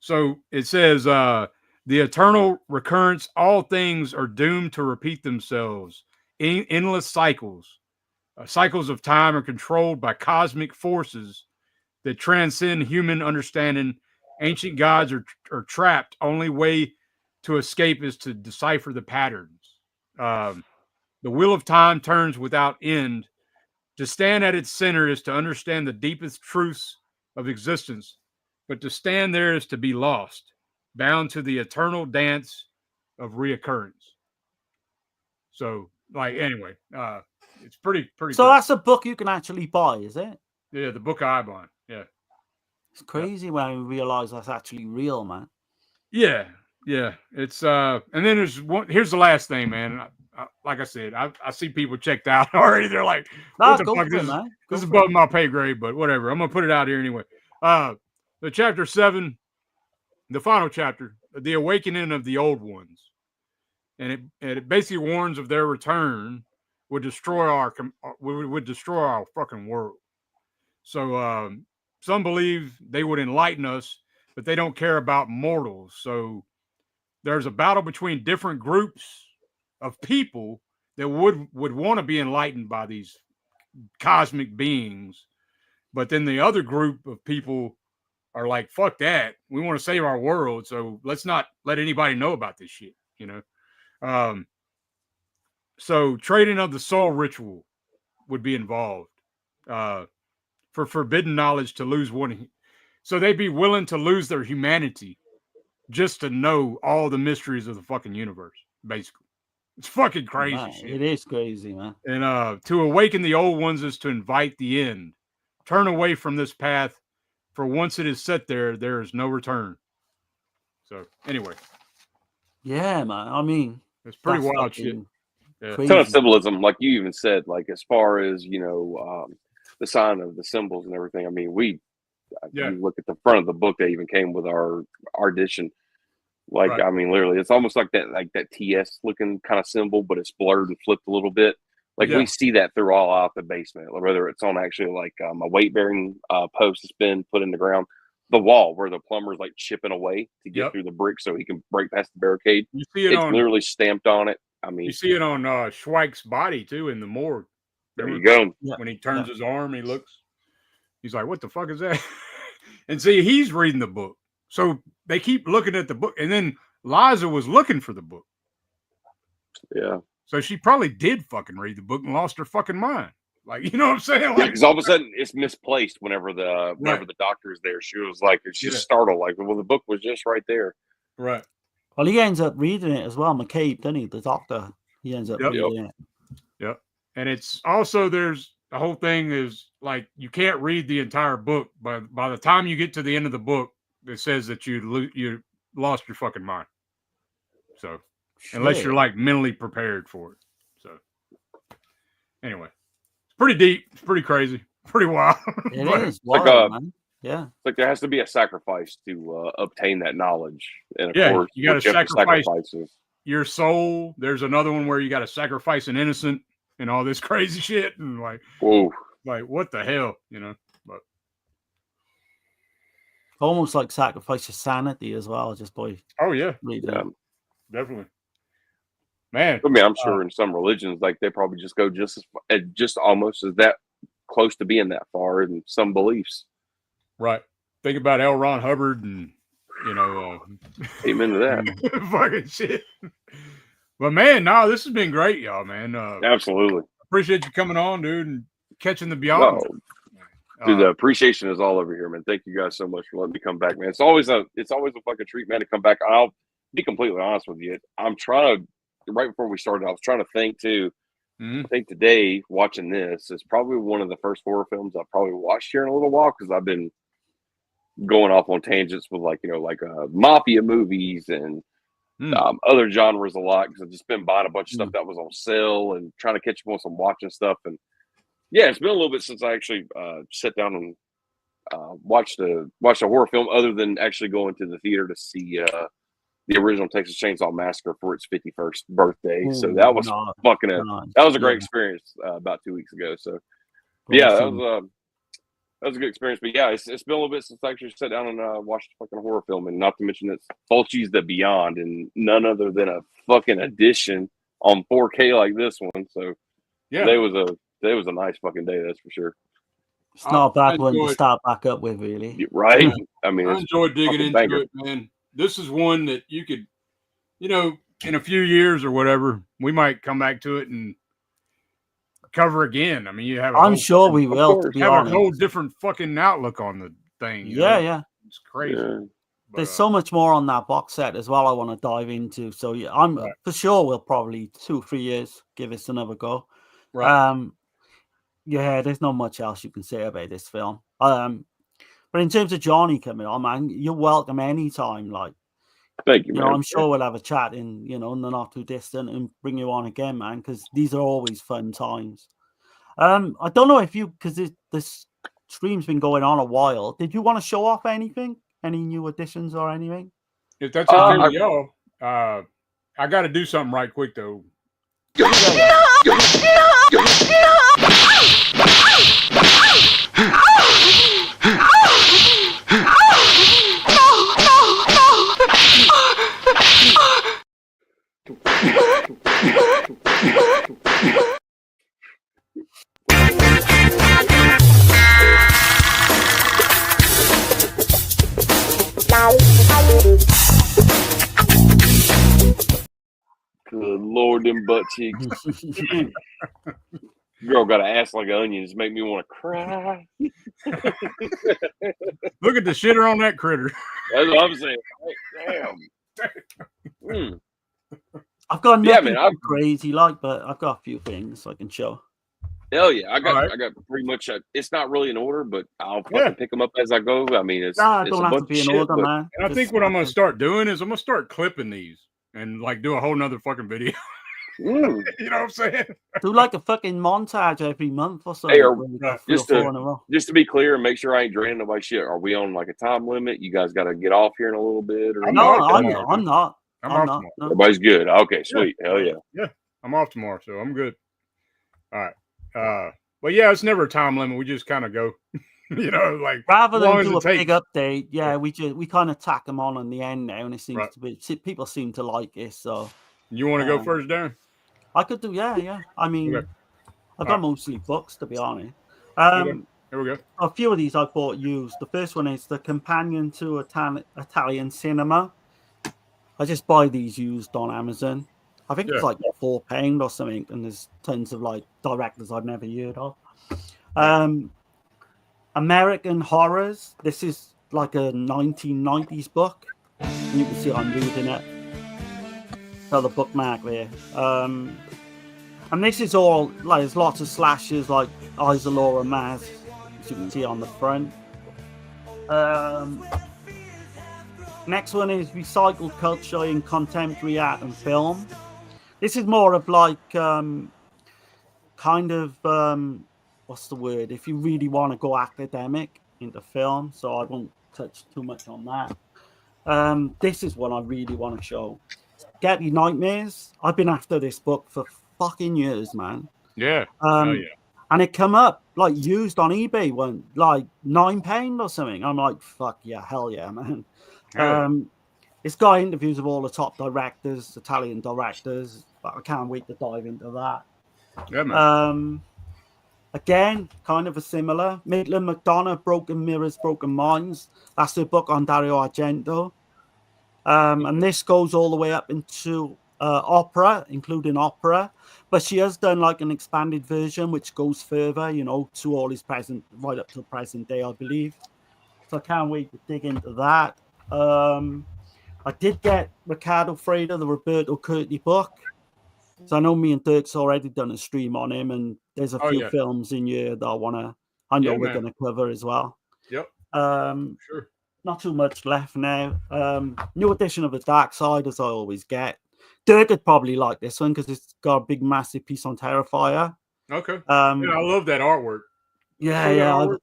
So it says, the eternal recurrence, all things are doomed to repeat themselves. Endless cycles. Cycles of time are controlled by cosmic forces that transcend human understanding Ancient gods are trapped. Only way to escape is to decipher the patterns. The wheel of time turns without end. To stand at its center is to understand the deepest truths of existence, but to stand there is to be lost, bound to the eternal dance of reoccurrence. So, like, anyway, it's pretty. So good. that's a book you can actually buy, is it? Yeah, the book of Eibon. Yeah, it's crazy when we realize that's actually real, man. Yeah. It's and then there's one. Here's the last thing, man. Like I said, I see people checked out already. They're like, "What the fuck? This is above my pay grade," but whatever. I'm gonna put it out here anyway. The chapter 7, the final chapter, the awakening of the old ones, and it basically warns of their return would destroy our fucking world. So some believe they would enlighten us, but they don't care about mortals. So there's a battle between different groups of people that would want to be enlightened by these cosmic beings, but then the other group of people are like, fuck that, we want to save our world, so let's not let anybody know about this shit, you know. So trading of the soul ritual would be involved, for forbidden knowledge to lose one. So they'd be willing to lose their humanity just to know all the mysteries of the fucking universe, basically. It's fucking crazy shit. It is crazy, man. And to awaken the old ones is to invite the end. Turn away from this path, for once it is set there is no return. So anyway. Yeah, man. I mean, it's pretty wild shit. Yeah. A ton of symbolism, like you even said, like as far as, you know, the sign of the symbols and everything. I mean, you look at the front of the book that even came with our edition. Like, right. I mean, literally, it's almost like that TS looking kind of symbol, but it's blurred and flipped a little bit. Like we see that throughout the basement, whether it's on actually like a weight bearing post that's been put in the ground, the wall where the plumber's like chipping away to get through the brick so he can break past the barricade. You see it's literally stamped on it. I mean, you see it on Schweik's body too in the morgue. There you go. When he turns his arm, he looks. He's like, "What the fuck is that?" And see, he's reading the book. So they keep looking at the book, and then Liza was looking for the book. Yeah. So she probably did fucking read the book and lost her fucking mind. Like, you know what I'm saying? Like, because all of a sudden it's misplaced whenever the doctor is there. She was like, she's startled. Like, well, the book was just right there. Right. Well, he ends up reading it as well, McCabe, doesn't he? The doctor. He ends up reading it. Yep. And it's also there's the whole thing is like you can't read the entire book, but by the time you get to the end of the book, it says that you lost your fucking mind. So unless you're like mentally prepared for it. So anyway, it's pretty deep. It's pretty crazy. Pretty wild. It is wild, man. Yeah. It's like there has to be a sacrifice to obtain that knowledge. And of course, you got to sacrifice your soul. There's another one where you got to sacrifice an innocent and all this crazy shit. And like, whoa, like what the hell, you know? But almost like sacrifice your sanity as well, just by definitely. Man, I mean, I'm sure in some religions, like they probably just go just almost as that close to being that far in some beliefs. Right. Think about L. Ron Hubbard and, you know, amen to that. Fucking shit. But man, no, this has been great, y'all, man. Absolutely. Appreciate you coming on, dude, and catching the beyond. Dude, the appreciation is all over here, man. Thank you guys so much for letting me come back, man. It's always a fucking treat, man, to come back. I'll be completely honest with you. I'm trying to, right before we started, I was trying to think too. I think today, watching this, is probably one of the first horror films I've probably watched here in a little while, because I've been going off on tangents with mafia movies and other genres a lot, because I've just been buying a bunch of stuff that was on sale and trying to catch up on some watching stuff. And yeah, it's been a little bit since I actually sat down and watched a horror film, other than actually going to the theater to see the original Texas Chainsaw Massacre for its 51st birthday. So that was that was a great experience about 2 weeks ago. So yeah, that was a good experience. But yeah, it's been a little bit since I actually sat down and watched a fucking horror film, and not to mention it's Fulci's The Beyond, and none other than a fucking edition on 4K like this one. So today was a nice fucking day, that's for sure. It's not a bad one to start back up with, really. Right? Yeah. I mean, I it's enjoyed digging into banger. it, man. This is one that you could, you know, in a few years or whatever, we might come back to it and cover again. I mean, you have. I'm sure we will. To be have honest, a whole different fucking outlook on the thing. Yeah. It's crazy. Yeah. But, there's so much more on that box set as well. I want to dive into. So yeah, I'm for sure. We'll probably 2-3 years give this another go. Right. Yeah, there's not much else you can say about this film. But in terms of Johnny coming on, man, you're welcome anytime. Like, thank you, man. I'm sure we'll have a chat in the not too distant and bring you on again, man, because these are always fun times. I don't know if because this stream's been going on a while. Did you want to show off anything? Any new additions or anything? If that's okay with y'all, I got to do something right quick though. Good Lord, them butt cheeks. Girl got an ass like an onion. Just make me want to cry. Look at the shitter on that critter. That's what I'm saying. Damn. I've got nothing crazy but I've got a few things I can show. Hell yeah, I got pretty much. It's not really in order, but I'll fucking pick them up as I go. I mean, it's don't have to be in order, man. And I think what I'm gonna start doing is I'm gonna start clipping these and like do a whole nother fucking video. You know what I'm saying? Do like a fucking montage every month or something. Hey, just to be clear and make sure I ain't draining nobody's shit. Are we on like a time limit? You guys got to get off here in a little bit? Or I'm not. No. Everybody's good. Okay, sweet. Hell yeah. Yeah, I'm off tomorrow, so I'm good. All right. But yeah, it's never a time limit. We just kind of go, like rather than do a big update. Yeah, we kind of tack them on the end now, and it seems to be people seem to like it. So you want to go first, Darren? I could do, yeah. I mean, I've got mostly books, to be honest. Here we go. A few of these I bought used. The first one is The Companion to Italian Cinema. I just buy these used on Amazon. I think it's like £4 or something, and there's tons of like directors I've never heard of. American Horrors. This is like a 1990s book. You can see I'm reading it. So the bookmark there. And this is all like there's lots of slashes like Eyes of Laura Maz, as you can see on the front. Next one is Recycled Culture in Contemporary Art and Film. This is more of like kind of what's the word? If you really want to go academic into film, so I won't touch too much on that. This is one I really want to show. Spaghetti Nightmares. I've been after this book for fucking years, man. Yeah. And it come up like used on eBay one like £9 or something. I'm like, fuck yeah, hell yeah, man. It's got interviews of all the top directors, Italian directors. But I can't wait to dive into that. Yeah, man. Again, kind of a similar. Maitland McDonough, Broken Mirrors, Broken Minds. That's the book on Dario Argento. And this goes all the way up into opera, including opera. But she has done like an expanded version, which goes further, to all his right up to present day, I believe. So I can't wait to dig into that. I did get Riccardo Freda, the Roberto Curti book. So I know me and Dirk's already done a stream on him, and there's a few films in here that I know we're going to cover as well. Yep. Sure. Not too much left now. New edition of The Dark Side, as I always get. Dirk would probably like this one because it's got a big, massive piece on Terrifier. Okay. I love that artwork. Yeah.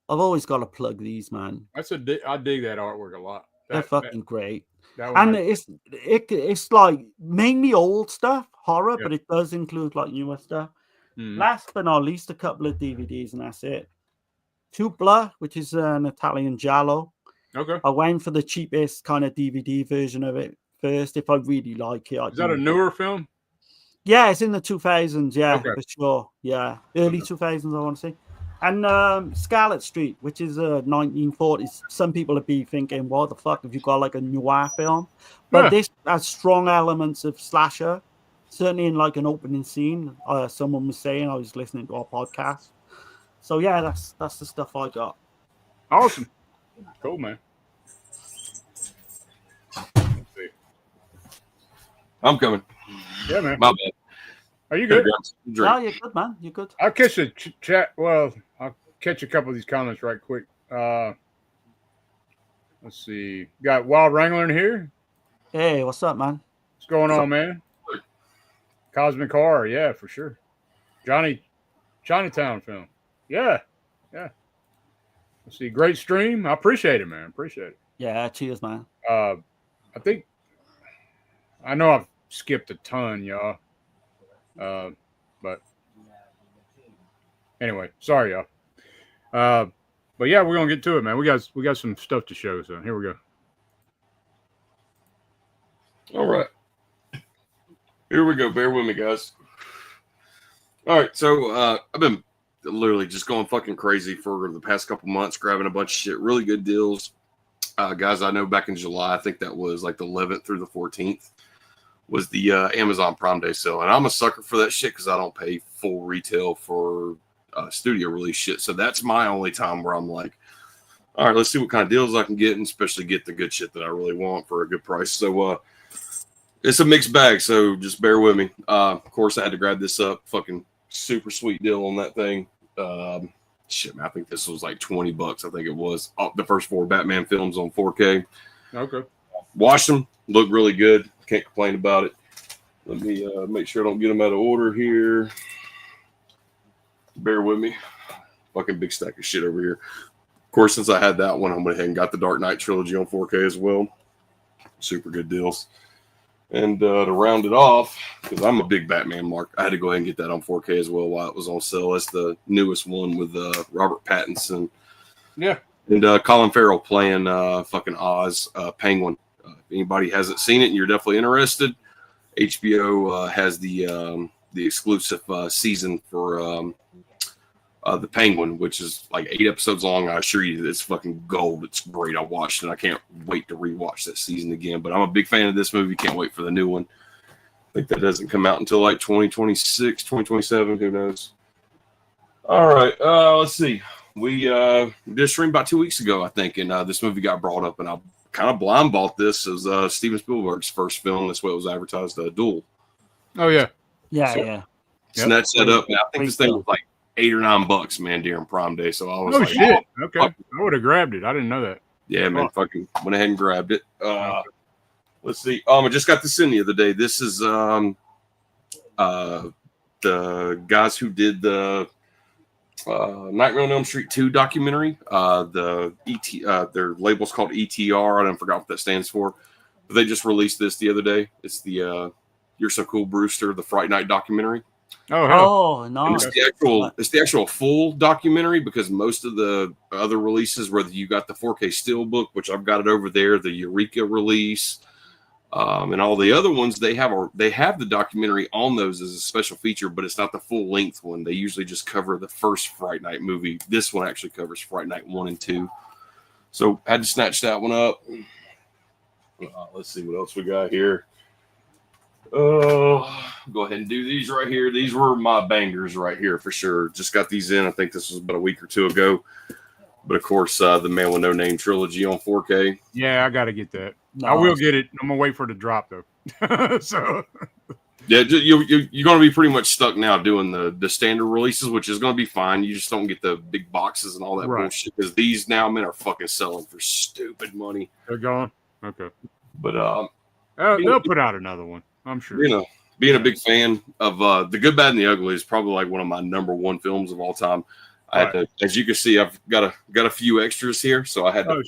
I've always got to plug these, man. I dig that artwork a lot. They're fucking great. And it's like mainly old stuff, horror, but it does include like newer stuff. Last but not least, a couple of DVDs, and that's it. Tupla, which is an Italian giallo. Okay. I went for the cheapest kind of DVD version of it first. If I really like it, is that a newer film? Yeah, it's in the 2000s. Yeah, for sure. Yeah, early 2000s. I want to say. And Scarlet Street, which is a 1940s. Some people would be thinking, what the fuck have you got like a noir film? But this has strong elements of slasher. Certainly in like an opening scene. Someone was saying, I was listening to our podcast. So yeah, that's the stuff I got. Awesome. Cool, man. Let's see. I'm coming. Yeah, man. My bad. Are you good? No, you're good, man. You're good. I'll catch a chat. Well, I'll catch a couple of these comments right quick. Let's see. Got Wild Wrangler in here. Hey, what's up, man? What's going on, man? Cosmic Horror, yeah, for sure. Chinatown film. Yeah. Let's see. Great stream. I appreciate it, man. Appreciate it. Yeah, cheers, man. I know I've skipped a ton, y'all. But anyway, sorry, y'all. But yeah, we're gonna get to it, man. We got some stuff to show, so here we go. All right. Here we go. Bear with me, guys. All right. So I've been literally just going fucking crazy for the past couple months, grabbing a bunch of shit, really good deals. Guys, I know back in July, I think that was like the 11th through the 14th, was the Amazon Prime Day sale. And I'm a sucker for that shit because I don't pay full retail for studio release shit. So that's my only time where I'm like, all right, let's see what kind of deals I can get, and especially get the good shit that I really want for a good price. So it's a mixed bag, so just bear with me. Of course, I had to grab this up. Fucking super sweet deal on that thing. Shit, man, I think this was like $20. I think it was. The first 4 Batman films on 4K. Okay. Watched them. Look really good. Can't complain about it. Let me make sure I don't get them out of order here. Bear with me. Fucking big stack of shit over here. Of course, since I had that one, I went ahead and got the Dark Knight trilogy on 4K as well. Super good deals. And to round it off, because I'm a big Batman mark, I had to go ahead and get that on 4K as well while it was on sale. That's the newest one with Robert Pattinson. Yeah. And Colin Farrell playing fucking Oz, Penguin. If anybody hasn't seen it and you're definitely interested, HBO has the exclusive season for the Penguin, which is like 8 episodes long. I assure you, it's fucking gold. It's great. I watched it. I can't wait to rewatch that season again. But I'm a big fan of this movie. Can't wait for the new one. I think that doesn't come out until like 2026, 2027. Who knows? All right. Let's see. We did a stream about 2 weeks ago, I think, and this movie got brought up, and I kind of blind bought this as Steven Spielberg's first film. That's what it was advertised, Duel. Oh, yeah. Yeah. Snatched that up. And I think this thing was like $8 or $9, man, during Prime Day. So I was like, shit. Okay. I would have grabbed it. I didn't know that. Yeah, man, fucking went ahead and grabbed it. Let's see. I just got this in the other day. This is the guys who did the Nightmare on Elm Street 2 documentary. The their label's called ETR. I don't forgot what that stands for. But they just released this the other day. It's the You're So Cool, Brewster, the Fright Night documentary. Oh, nice. It's the actual full documentary, because most of the other releases, whether you got the 4K Steelbook, which I've got it over there, the Eureka release, and all the other ones, they have the documentary on those as a special feature, but it's not the full length one. They usually just cover the first Fright Night movie. This one actually covers Fright Night 1 and 2. So I had to snatch that one up. Let's see what else we got here. Go ahead and do these right here. These were my bangers right here for sure. Just got these in. I think this was about a week or two ago. But of course, the Man with No Name trilogy on 4K. Yeah, I got to get that. No. I will get it. I'm gonna wait for it to drop though. So yeah, you're going to be pretty much stuck now doing the standard releases, which is going to be fine. You just don't get the big boxes and all that bullshit, because these now, men, are fucking selling for stupid money. They're going. Okay. But they'll put out another one, I'm sure. You know, being a big fan of The Good, Bad, and the Ugly is probably like one of my number one films of all time. I had to, as you can see, I've got a few extras here, so I had to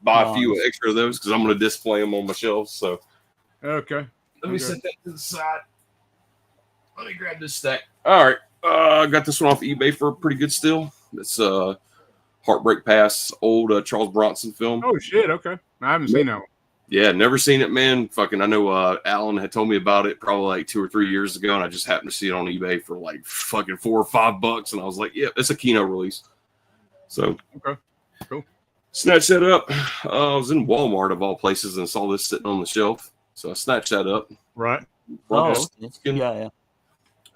buy a few extra of those because I'm going to display them on my shelves. So, okay, let me set that to the side. Let me grab this stack. All right, I got this one off eBay for a pretty good steal. It's Heartbreak Pass, old Charles Bronson film. Oh shit! Okay, I haven't seen that one. Yeah, never seen it, man. Fucking, I know Alan had told me about it probably like 2 or 3 years ago, and I just happened to see it on eBay for like fucking $4 or $5, and I was like, yeah, it's a Kino release. So, okay, cool. Snatched that up. I was in Walmart of all places and saw this sitting on the shelf, so I snatched that up. Right. Oh, yeah.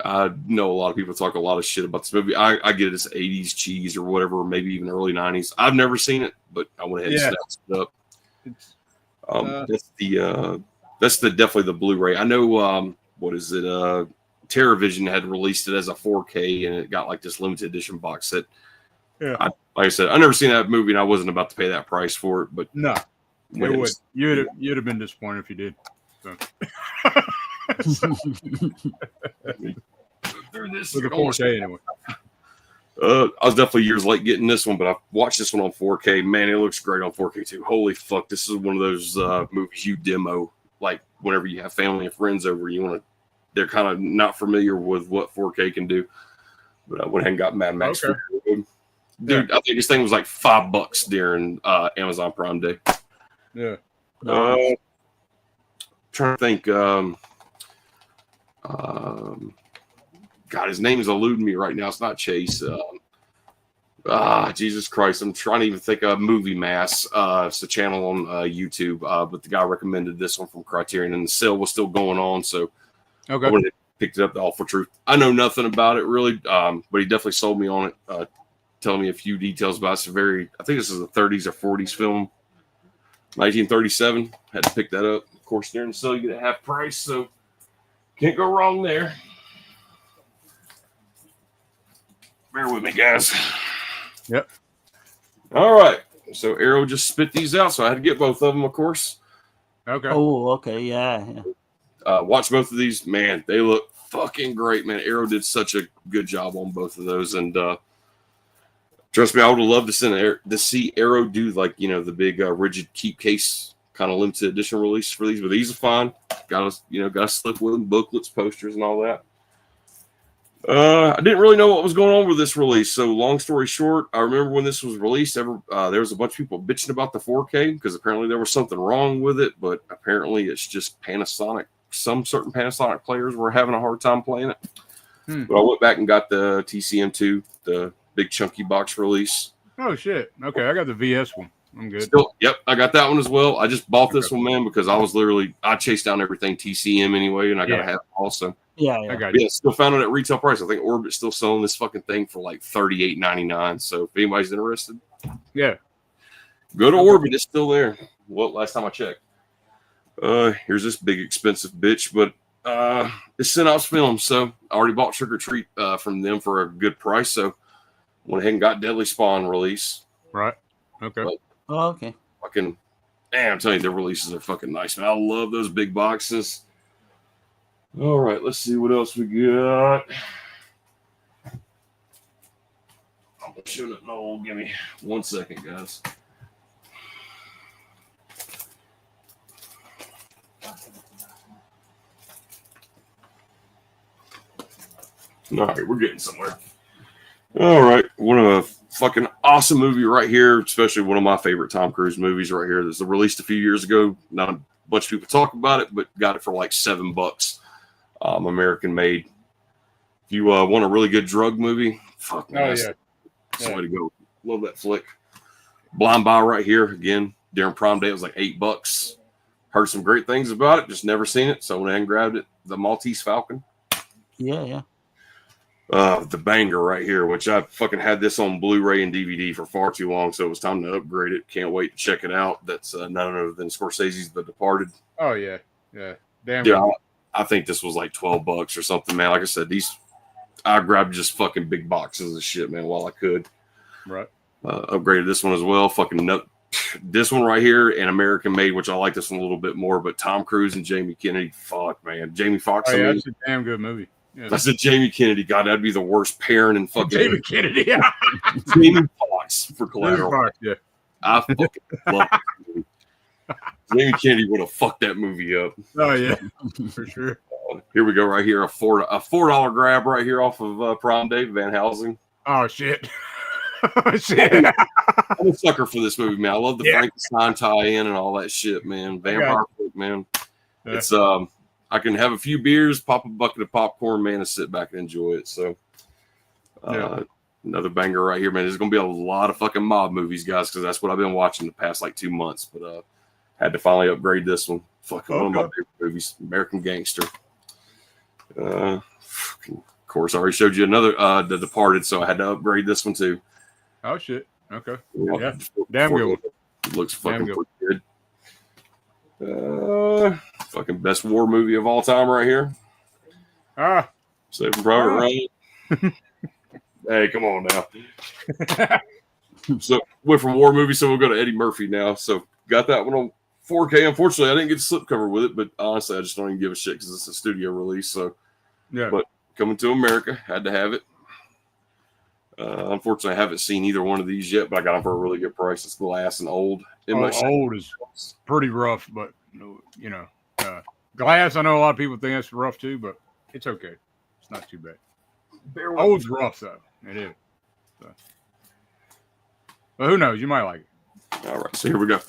I know a lot of people talk a lot of shit about this movie. I get it as 80s cheese or whatever, or maybe even early 90s. I've never seen it, but I went ahead and snatched it up. That's definitely the Blu-ray. I know what is it? TerraVision had released it as a 4K, and it got like this limited edition box set. Yeah. Like I said, I never seen that movie, and I wasn't about to pay that price for it. But no, it would. You'd have been disappointed if you did. So. This with a 4K anyway. I was definitely years late getting this one, but I watched this one on 4K. Man, it looks great on 4K too. Holy fuck, this is one of those movies you demo like whenever you have family and friends over. They're kind of not familiar with what 4K can do. But I went ahead and got Mad Max. Okay. Dude, I think this thing was like $5 during Amazon Prime Day. Yeah. Trying to think. God, his name is eluding me right now. It's not Chase. Jesus Christ. I'm trying to even think of Movie Mass. It's a channel on YouTube. But the guy recommended this one from Criterion, and the sale was still going on. So I went and picked it up, The Awful Truth. I know nothing about it really, but he definitely sold me on it, telling me a few details about it. It's I think this is a 30s or 40s film, 1937. Had to pick that up. Of course, during the sale, you get a half price, so can't go wrong there. Bear with me, guys. Yep. All right. So Arrow just spit these out, so I had to get both of them, of course. Okay. Oh, okay. Yeah. Watch both of these. Man, they look fucking great, man. Arrow did such a good job on both of those, and trust me, I would have loved to see Arrow do like the big rigid keep case kind of limited edition release for these, but these are fine. Got to slip with them, booklets, posters, and all that. I didn't really know what was going on with this release. So long story short, I remember when this was released, there was a bunch of people bitching about the 4K because apparently there was something wrong with it, but apparently it's just Panasonic. Some certain Panasonic players were having a hard time playing it. But I went back and got the TCM2, the big chunky box release. Oh shit. Okay, I got the VS one. I'm good. Yep, I got that one as well. I just bought this one, man, because I chased down everything TCM anyway, and I got to have it also. Yeah. I got you. Still found it at retail price. I think Orbit's still selling this fucking thing for like $38.99. So if anybody's interested, yeah, go to Orbit. It's still there. Well, last time I checked. Here's this big expensive bitch, but it's Synops Films, so I already bought Trick or Treat from them for a good price. So went ahead and got Deadly Spawn release. Right. Okay. Okay. Fucking, man, I'm telling you, their releases are fucking nice, man. I love those big boxes. All right, let's see what else we got. I'm showing it. No, give me 1 second, guys. All right, we're getting somewhere. All right, one of a fucking awesome movie right here, especially one of my favorite Tom Cruise movies right here. This was released a few years ago. Not a bunch of people talk about it, but got it for like $7. American made. If you want a really good drug movie, fuck man, that's the way to go. Love that flick. Blind Buy right here again. During Prime Day, it was like $8. Heard some great things about it, just never seen it, so I went ahead and grabbed it. The Maltese Falcon. Yeah. The banger right here, which I fucking had this on Blu-ray and DVD for far too long, so it was time to upgrade it. Can't wait to check it out. That's none other than Scorsese's The Departed. Oh yeah. Damn. Yeah, I think this was like $12 or something, man. Like I said, I grabbed just fucking big boxes of shit, man, while I could. Right. Upgraded this one as well. This one right here, and American made, which I like this one a little bit more. But Tom Cruise and Jamie Kennedy, fuck, man. Jamie Foxx. Oh, yeah, that's a damn good movie. Yeah. I said Jamie Kennedy. God, that'd be the worst pairing in fucking. Jamie Kennedy. Yeah. Jamie Foxx for Collateral. Fox, yeah. I fucking love that movie. Jamie Kennedy would have fucked that movie up. Oh yeah, for sure. Here we go, right here, a $4 grab right here off of Prime Day, Van Helsing. Oh shit! Shit. I'm a sucker for this movie, man. I love the Frankenstein tie-in and all that shit, man. Vampire Flick, man. Yeah. It's I can have a few beers, pop a bucket of popcorn, man, and sit back and enjoy it. So another banger right here, man. There's gonna be a lot of fucking mob movies, guys, because that's what I've been watching the past like 2 months. But had to finally upgrade this one. Fucking one of my favorite movies, American Gangster. Of course, I already showed you another The Departed, so I had to upgrade this one too. Oh shit. Okay. Yeah. Damn good one. It looks fucking pretty good. Fucking best war movie of all time right here. Saving Private Ryan. Hey, come on now. So went from war movie, so we'll go to Eddie Murphy now. So got that one on 4K. Unfortunately, I didn't get the slipcover with it, but honestly, I just don't even give a shit because it's a studio release. So yeah. But coming to America, had to have it. Unfortunately, I haven't seen either one of these yet, but I got them for a really good price. It's glass and old. Old is pretty rough, but glass. I know a lot of people think that's rough too, but it's okay. It's not too bad. Old's rough though. It is. So. But who knows? You might like it. All right, so here we go.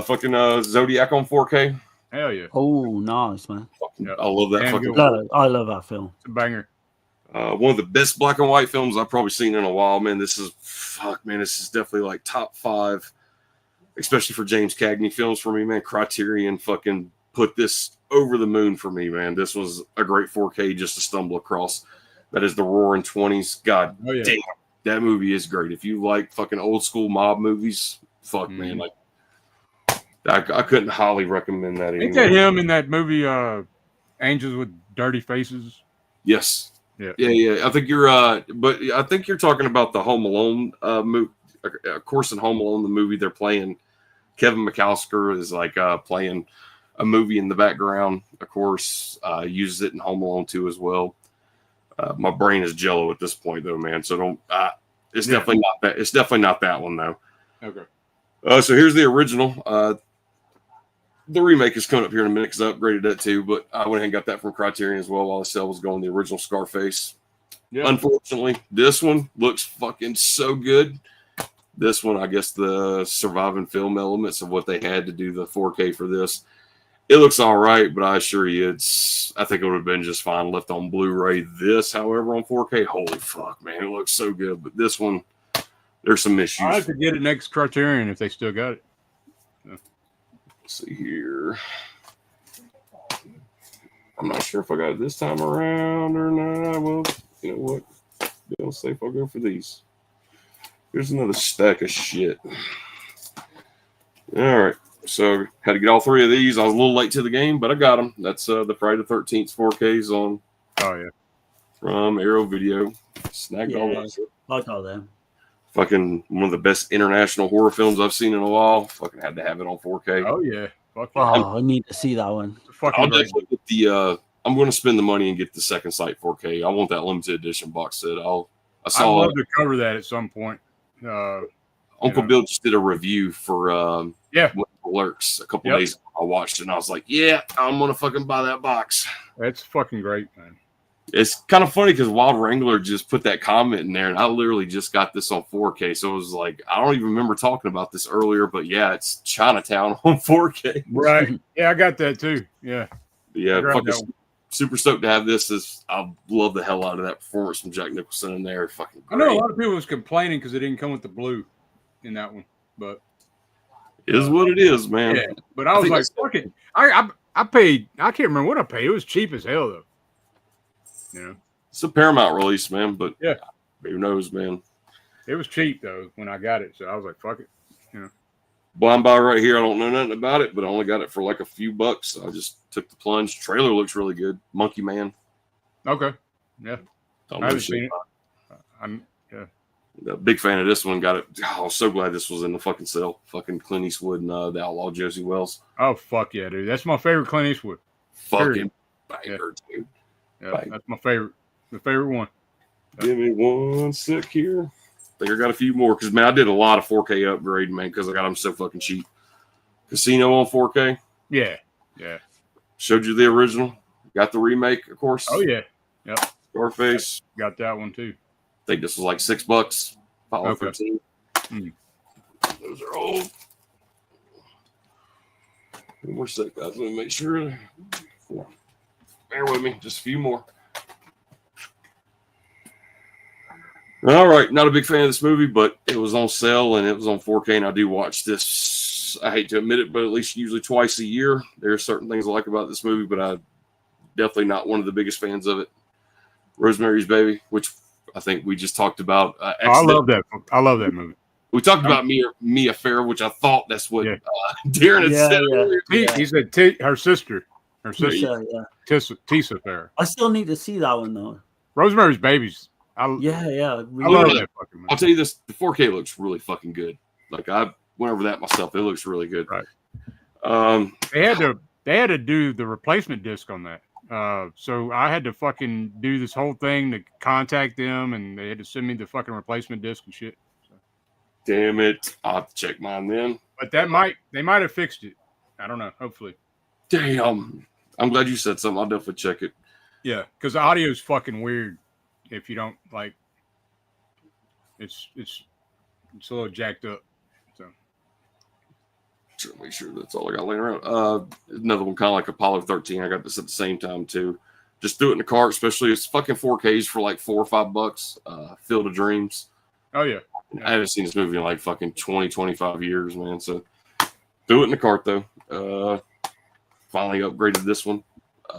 Fucking Zodiac on 4K. Hell yeah. Oh, nice, man. I love that fucking. I love that film. It's a banger. One of the best black and white films I've probably seen in a while, man. This is definitely like top 5, especially for James Cagney films for me, man. Criterion fucking put this over the moon for me, man. This was a great 4K just to stumble across. That is the Roaring 20s. God damn, that movie is great. If you like fucking old school mob movies, man, like I couldn't highly recommend that. Ain't that him in that movie, Angels with Dirty Faces? Yes. Yeah. I think you're, but I think you're talking about the Home Alone movie. Of course, in Home Alone, the movie they're playing, Kevin McAllister is like playing a movie in the background. Of course, uses it in Home Alone 2 as well. My brain is jello at this point, though, man. So don't. It's definitely not that. It's definitely not that one, though. Okay. So here's the original. The remake is coming up here in a minute because I upgraded that too, but I went ahead and got that from Criterion as well while the sale was going. The original Scarface. Yeah. Unfortunately, this one looks fucking so good. This one, I guess the surviving film elements of what they had to do the 4K for this. It looks all right, but I assure you, I think it would have been just fine left on Blu-ray. This, however, on 4K, holy fuck, man, it looks so good. But this one, there's some issues. I have to get it next Criterion if they still got it. Let's see here. I'm not sure if I got it this time around or not. Well, you know what? They'll say if I'll go for these. Here's another stack of shit. All right. So had to get all 3 of these. I was a little late to the game, but I got them. That's the Friday the 13th 4Ks on. Oh yeah. From Arrow Video. Snagged all those. Like all them. Fucking one of the best international horror films I've seen in a while. Fucking had to have it on 4K. Oh yeah. Fuck I need to see that one. I'll definitely get the. I'm going to spend the money and get the second sight 4K. I want that limited edition box set. I'd love to cover that at some point. Uncle Bill just did a review for Lurks a couple days ago. I watched it and I was like, yeah, I'm going to fucking buy that box. That's fucking great, man. It's kind of funny because Wild Wrangler just put that comment in there, and I literally just got this on 4K. So it was like, I don't even remember talking about this earlier, but yeah, it's Chinatown on 4K. Right. Yeah, I got that too. Yeah. Yeah, fucking super stoked to have this. I love the hell out of that performance from Jack Nicholson in there. Fucking great. I know a lot of people was complaining because it didn't come with the blue in that one, but it is what it is, man. Yeah, but I was like, fuck it. I paid. I can't remember what I paid. It was cheap as hell though. You know, it's a Paramount release, man. But yeah, who knows, man? It was cheap though when I got it, so I was like, fuck it. You know, blind buy right here. I don't know nothing about it, but I only got it for like a few bucks. So I just took the plunge. Trailer looks really good. Monkey Man. Okay. Yeah. I haven't seen it. I'm a big fan of this one. Got it. Oh, I was so glad this was in the fucking sale. Fucking Clint Eastwood and the Outlaw Josie Wells. Oh fuck yeah, dude! That's my favorite Clint Eastwood. Fucking banger, dude. Yeah, that's my favorite. The favorite one. Give me one sec here. I think I got a few more because man, I did a lot of 4K upgrade, man, because I got them so fucking cheap. Casino on 4K. Yeah. Showed you the original. Got the remake, of course. Oh yeah. Yep. Scarface. Got that one too. I think this was like $6. Apollo Okay. 13. Those are old. One more sec, guys. Let me make sure. Bear with me, just a few more. All right, not a big fan of this movie, but it was on sale and it was on 4K, and I do watch this. I hate to admit it, but at least usually twice a year. There are certain things I like about this movie, but I'm definitely not one of the biggest fans of it. Rosemary's Baby, which I think we just talked about. I love that. I love that movie. We talked about Mia Farrow, which I thought that's what Darren had said earlier. He said her sister. Tisa Farrow. I still need to see that one though. Rosemary's Babies. I love that fucking movie. I'll tell you this: the 4K looks really fucking good. Like I went over that myself. It looks really good. Right. They had to do the replacement disc on that. So I had to fucking do this whole thing to contact them, and they had to send me the fucking replacement disc and shit. So. Damn it! I'll have to check mine then. But they might have fixed it. I don't know. Hopefully. Damn. I'm glad you said something. I'll definitely check it. Yeah, because the audio is fucking weird. If you don't like, it's a little jacked up. So make sure that's all I got laying around. Another one kind of like Apollo 13. I got this at the same time too. Just threw it in the cart, especially it's fucking 4Ks for like $4 or $5. Field of Dreams. Oh yeah. I haven't seen this movie in like fucking 20, 25 years, man. So threw it in the cart though. Finally upgraded this one.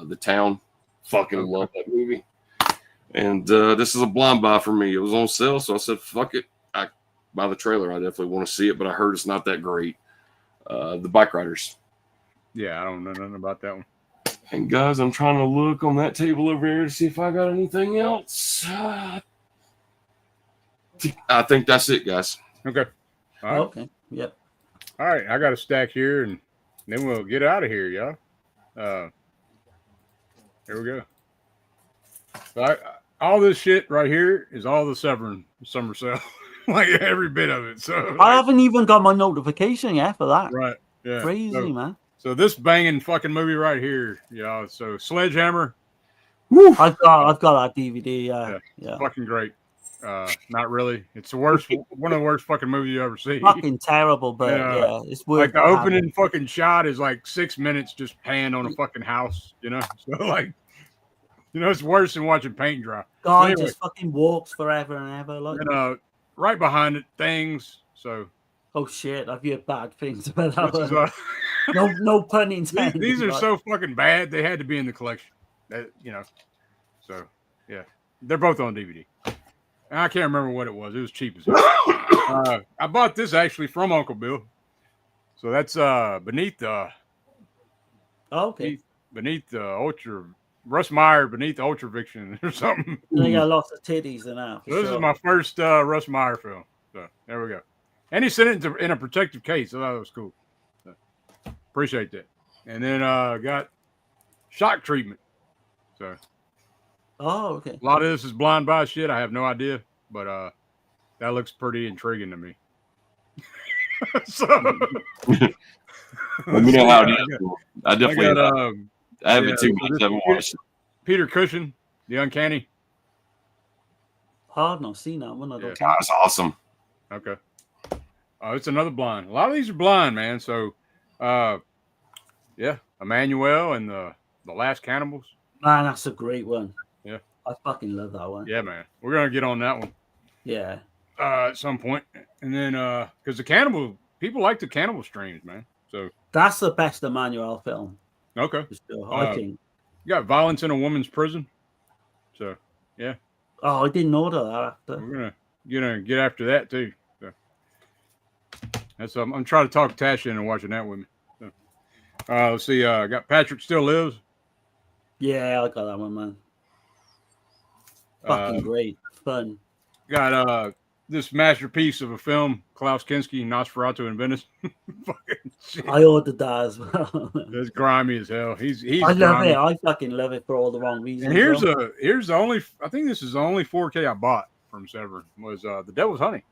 The Town. Fucking love that movie. And this is a blind buy for me. It was on sale, so I said, fuck it. I buy the trailer. I definitely want to see it, but I heard it's not that great. The Bike Riders. Yeah, I don't know nothing about that one. And guys, I'm trying to look on that table over there to see if I got anything else. I think that's it, guys. Okay. All right. Okay. Yep. All right. I got a stack here, and then we'll get out of here, y'all. Here we go. So all this shit right here is all the Severin summer sale, like every bit of it. So I haven't even got my notification yet for that. Right. Yeah. Crazy, man. So this banging fucking movie right here, y'all. So Sledgehammer. Woo. I've got that DVD. Yeah. Fucking great. Not really. It's the worst. One of the worst fucking movies you ever see. Fucking terrible, but yeah, it's worth. Like the opening fucking shot is like 6 minutes just panned on a fucking house. You know, so like, it's worse than watching paint dry. God anyway, just fucking walks forever and ever. Like, and right behind it, Things. So. Oh shit! I've heard bad things about that. No pun intended. These are so fucking bad. They had to be in the collection. So yeah, they're both on DVD. I can't remember what it was. It was cheap as hell. I bought this actually from Uncle Bill. So that's beneath the. Okay. Beneath the Ultra Russ Meyer, beneath the Ultraviction or something. They got lots of titties in that. So this is my first Russ Meyer film. So there we go. And he sent it in a protective case. So that was cool. So, appreciate that. And then got Shock Treatment. So. Oh, okay. A lot of this is blind buy shit. I have no idea, but that looks pretty intriguing to me. So, let me know how it is. I definitely I haven't too much. I haven't watched it. Peter Cushing, The Uncanny. Hard not seen that one. That's awesome. Okay. It's another blind. A lot of these are blind, man. So, yeah, Emmanuel and the Last Cannibals. Man, that's a great one. Yeah. I fucking love that one. Yeah, man. We're going to get on that one. Yeah. At some point. And then, because people like the cannibal streams, man. So that's the best Emmanuel film. Okay. I think. You got Violence in a Woman's Prison. So, yeah. Oh, I didn't know that. We're gonna get after that too. So. That's I'm trying to talk Tasha into watching that with me. So. Let's see. Got Patrick Still Lives. Yeah, I got that one, man. Fucking great, fun. Got this masterpiece of a film, Klaus Kinski, Nosferatu in Venice. Fucking shit. I ordered that as well. It's grimy as hell. He's I love grimy. it. I fucking love it for all the wrong reasons. And here's the only. I think this is the only 4K I bought from Severin was The Devil's Honey.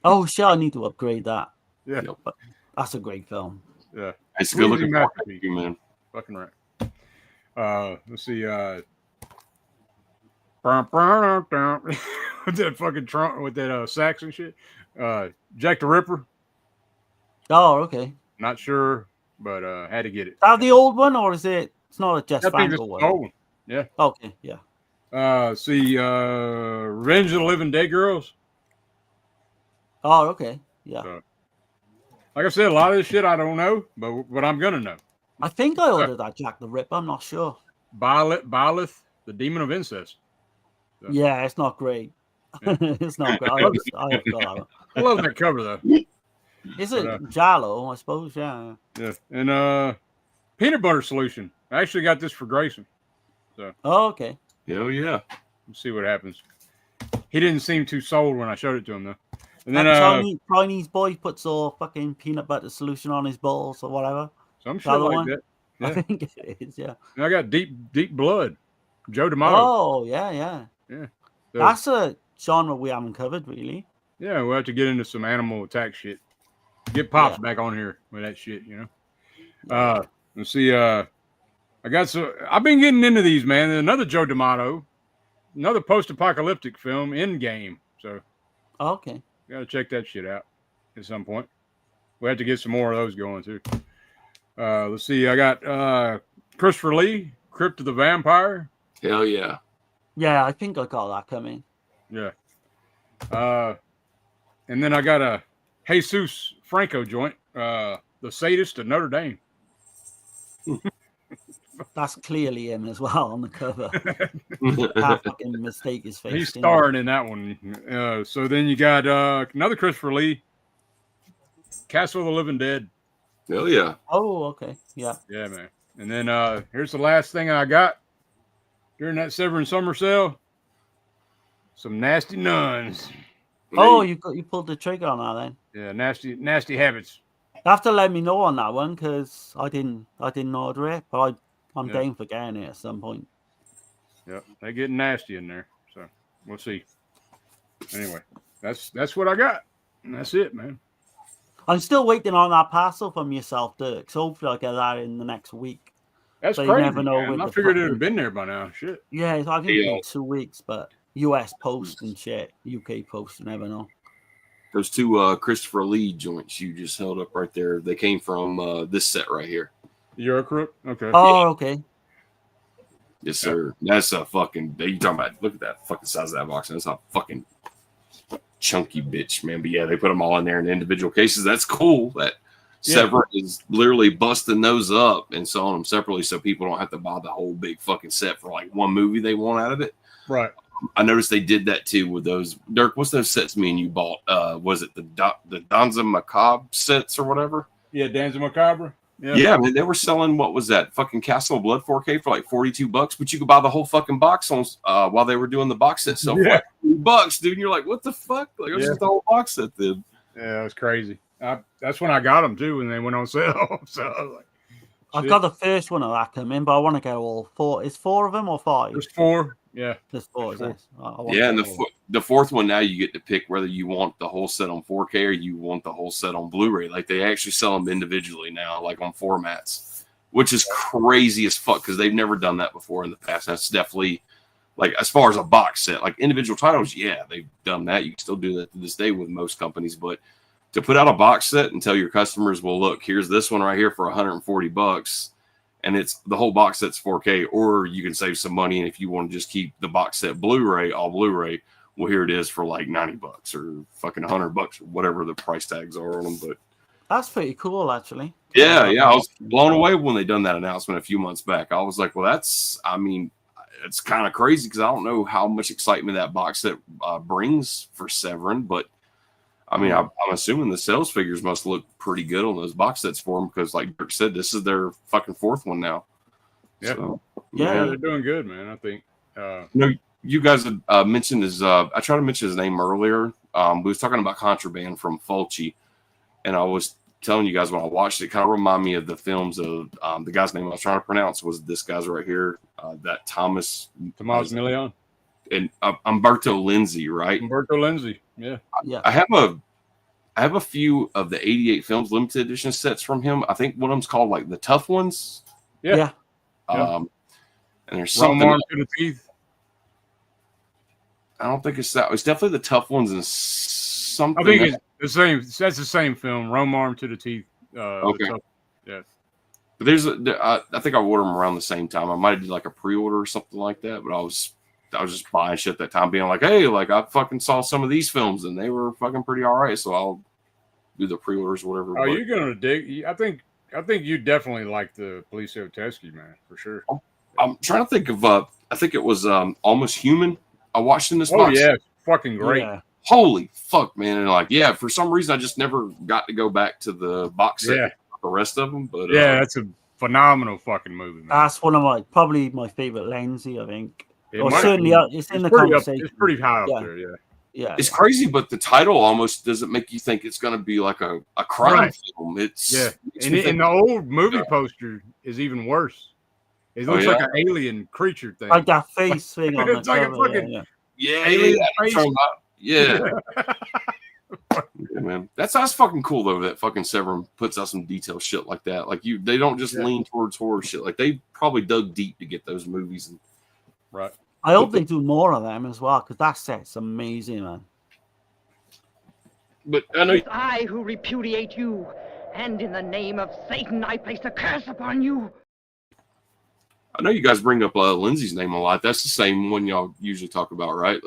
Oh shit! I need to upgrade that. Yeah, but that's a great film. Yeah, it's good looking masterpiece, man. Fucking right. Let's see. with that fucking trunk with that sax and shit. Jack the Ripper. Oh, okay. Not sure, but had to get it. Is that the old one, or is it? It's not a Jess Franco one. Old one. Yeah. Okay. Yeah. Revenge of the Living Dead Girls. Oh, okay. Yeah. So, like I said, a lot of this shit I don't know, but I'm gonna know. I think I ordered that Jack the Ripper. I'm not sure. Byleth, the Demon of Incest. So. Yeah, it's not great. Yeah. It's not great. I love that cover though. Is it Jalo? I suppose. Yeah. Yeah, and Peanut Butter Solution. I actually got this for Grayson. So. Oh, okay. Hell yeah. Let's see what happens. He didn't seem too sold when I showed it to him though. And then Chinese boy puts a fucking peanut butter solution on his balls or whatever. Some shit like that. Yeah. I think it is, yeah. And I got Deep Blood. Joe D'Amato. Oh, yeah. So, that's a genre we haven't covered, really. Yeah, we'll have to get into some animal attack shit. Get Pops back on here with that shit, you know. Let's see. I've been getting into these, man. Another Joe D'Amato, another post-apocalyptic film, Endgame. So, okay. Gotta check that shit out at some point. We have to get some more of those going too. Let's see. I got Christopher Lee, Crypt of the Vampire. Hell yeah. Yeah, I think I got that coming. Yeah. And then I got a Jesus Franco joint, The Sadist of Notre Dame. That's clearly him as well on the cover. That fucking mistake his face. He's starring in that one. So then you got another Christopher Lee, Castle of the Living Dead. Hell yeah. Oh, okay. Yeah. Yeah, man. And then here's the last thing I got during that Severin summer sale. Some Nasty Nuns. Oh, you pulled the trigger on that then. Yeah, nasty habits. You have to let me know on that one because I didn't order it, but I'm down for getting it at some point. Yep, they get nasty in there, so we'll see. Anyway, that's what I got, and that's it, man. I'm still waiting on that parcel from yourself, Dirk. So hopefully I'll get that in the next week. That's but crazy. You never know. I figured it would have been there by now. Shit. Yeah, I think it's been 2 weeks, but US Post and shit, UK Post, you never know. Those two Christopher Lee joints you just held up right there, they came from this set right here. EuroCrypt? Okay. Oh, okay. Yes, sir. That's a fucking, you talking about, look at that fucking size of that box. That's a fucking chunky bitch, man. But yeah, they put them all in there in individual cases. That's cool. That Severin is literally busting those up and selling them separately so people don't have to buy the whole big fucking set for like one movie they want out of it. Right. I noticed they did that too with those. Dirk, what's those sets me and you bought? Was it the Danza Macabre sets or whatever? Yeah, Danza Macabre. Yeah, man, they were selling, what was that? Fucking Castle of Blood 4K for like $42, but you could buy the whole fucking box on while they were doing the box set sale for like $2, dude. And you're like, what the fuck? Like, it was just the whole box set, dude. Yeah, it was crazy. That's when I got them too, when they went on sale. So I was like, I've got the first one of that coming, but I want to get all four. Is 4 of them or 5? There's 4. Yeah. There's 4. Yeah, and the fourth one now you get to pick whether you want the whole set on 4K or you want the whole set on Blu-ray. Like they actually sell them individually now, like on formats, which is crazy as fuck because they've never done that before in the past. That's definitely like as far as a box set, like individual titles. Yeah, they've done that. You can still do that to this day with most companies, but to put out a box set and tell your customers, well, look, here's this one right here for $140. And it's the whole box set's 4K, or you can save some money. And if you want to just keep the box set Blu-ray, all Blu-ray, well, here it is for like $90 or fucking $100 or whatever the price tags are on them. But that's pretty cool, actually. Yeah, I was blown away when they done that announcement a few months back. I was like, well, it's kind of crazy because I don't know how much excitement that box set brings for Severin, but I mean, I'm assuming the sales figures must look pretty good on those box sets for them because, like Dirk said, this is their fucking 4th one now. Yeah, so, yeah, they're doing good, man. I think. You guys had mentioned his. I tried to mention his name earlier. We was talking about Contraband from Fulci, and I was telling you guys when I watched it, kind of remind me of the films of the guy's name I was trying to pronounce was this guy's right here, that Tomas Milian. And Umberto Lenzi, right? Umberto Lenzi, yeah. I have a few of the 88 films limited edition sets from him. I think one of them's called like the Tough Ones. Yeah. And there's something. Arm to the Teeth. I don't think it's that. It's definitely the tough ones and something. I think it's the same. That's the same film. Rome Armed to the Teeth. Okay. Yeah. But there's I think I ordered them around the same time. I might have did like a pre-order or something like that. But I was just buying shit that time, being like, hey, like I fucking saw some of these films and they were fucking pretty all right. So I'll do the pre-orders, whatever. Oh, you're gonna dig. I think you definitely like the Police Teskey, man, for sure. I'm trying to think of I think it was Almost Human. I watched in this Oh box. yeah, fucking great. Yeah. Holy fuck, man. And like, yeah, for some reason I just never got to go back to the box set. Yeah. The rest of them, but yeah, that's a phenomenal fucking movie, man. That's one of probably my favorite Lenzi, I think. Or might- certainly it's in the pretty conversation. it's pretty high up Yeah. there, yeah. Yeah. it's crazy, but the title almost doesn't make you think it's going to be like a crime Right. film. It's Yeah, makes and, me and think- the old movie poster is even worse. It looks like an alien creature thing. Like that face thing on the It's like a cover, fucking yeah, alien yeah, face. yeah. Yeah, man. That's fucking cool though. That fucking Severin puts out some detailed shit like that. Like they don't just lean towards horror shit. Like they probably dug deep to get those movies. And right. I hope they do more of them as well, because that set's amazing, man. But I know It's I who repudiate you, and in the name of Satan, I place a curse upon you. I know you guys bring up Lindsay's name a lot. That's the same one y'all usually talk about, right?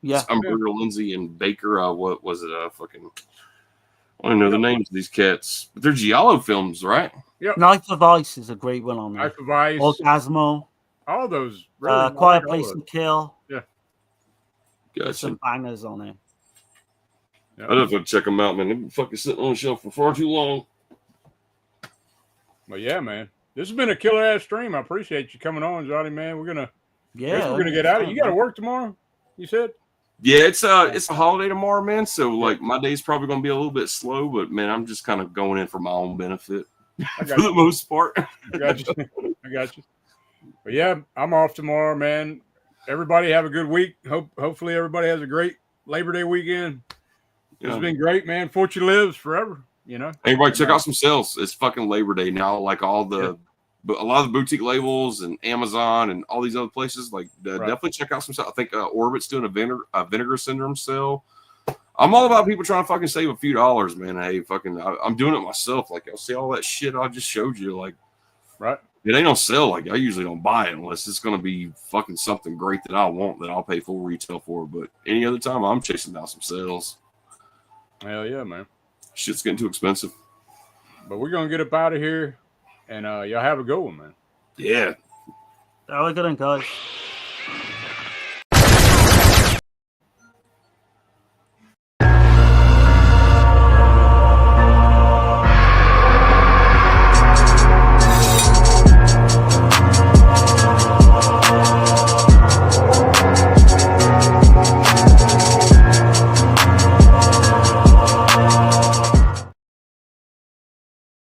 Yeah. Umberto, Lindsay, and Baker. What was it? Fucking. I don't know the names of these cats, but they're Giallo films, right? Yep. Knife of Ice is a great one on there. Knife of Ice. Orgasmo. All those. Really Quiet all Place those. and Kill. Yeah. There's some bangers on there. Yeah. I definitely check them out, man. They've been fucking sitting on the shelf for far too long. Well, yeah, man. This has been a killer ass stream. I appreciate you coming on, Johnny, man. We're gonna get out of it. You got to work tomorrow. You said. Yeah, it's a holiday tomorrow, man. So like my day's probably gonna be a little bit slow, but man, I'm just kind of going in for my own benefit for the most part. I got you. But yeah, I'm off tomorrow, man. Everybody have a good week. Hopefully everybody has a great Labor Day weekend. It's been great, man. Fortune lives forever. You know. Everybody check out some sales. It's fucking Labor Day now. Like but a lot of the boutique labels and Amazon and all these other places, like definitely check out some stuff. I think Orbit's doing a Vinegar Syndrome sale. I'm all about people trying to fucking save a few dollars, man. Hey, fucking, I'm doing it myself. Like, I'll see all that shit I just showed you. Like, right. It ain't no sale. Like, I usually don't buy it unless it's going to be fucking something great that I want that I'll pay full retail for. But any other time, I'm chasing down some sales. Hell yeah, man. Shit's getting too expensive. But we're going to get up out of here. And y'all have a good one, man. Yeah. Have a good one, guys.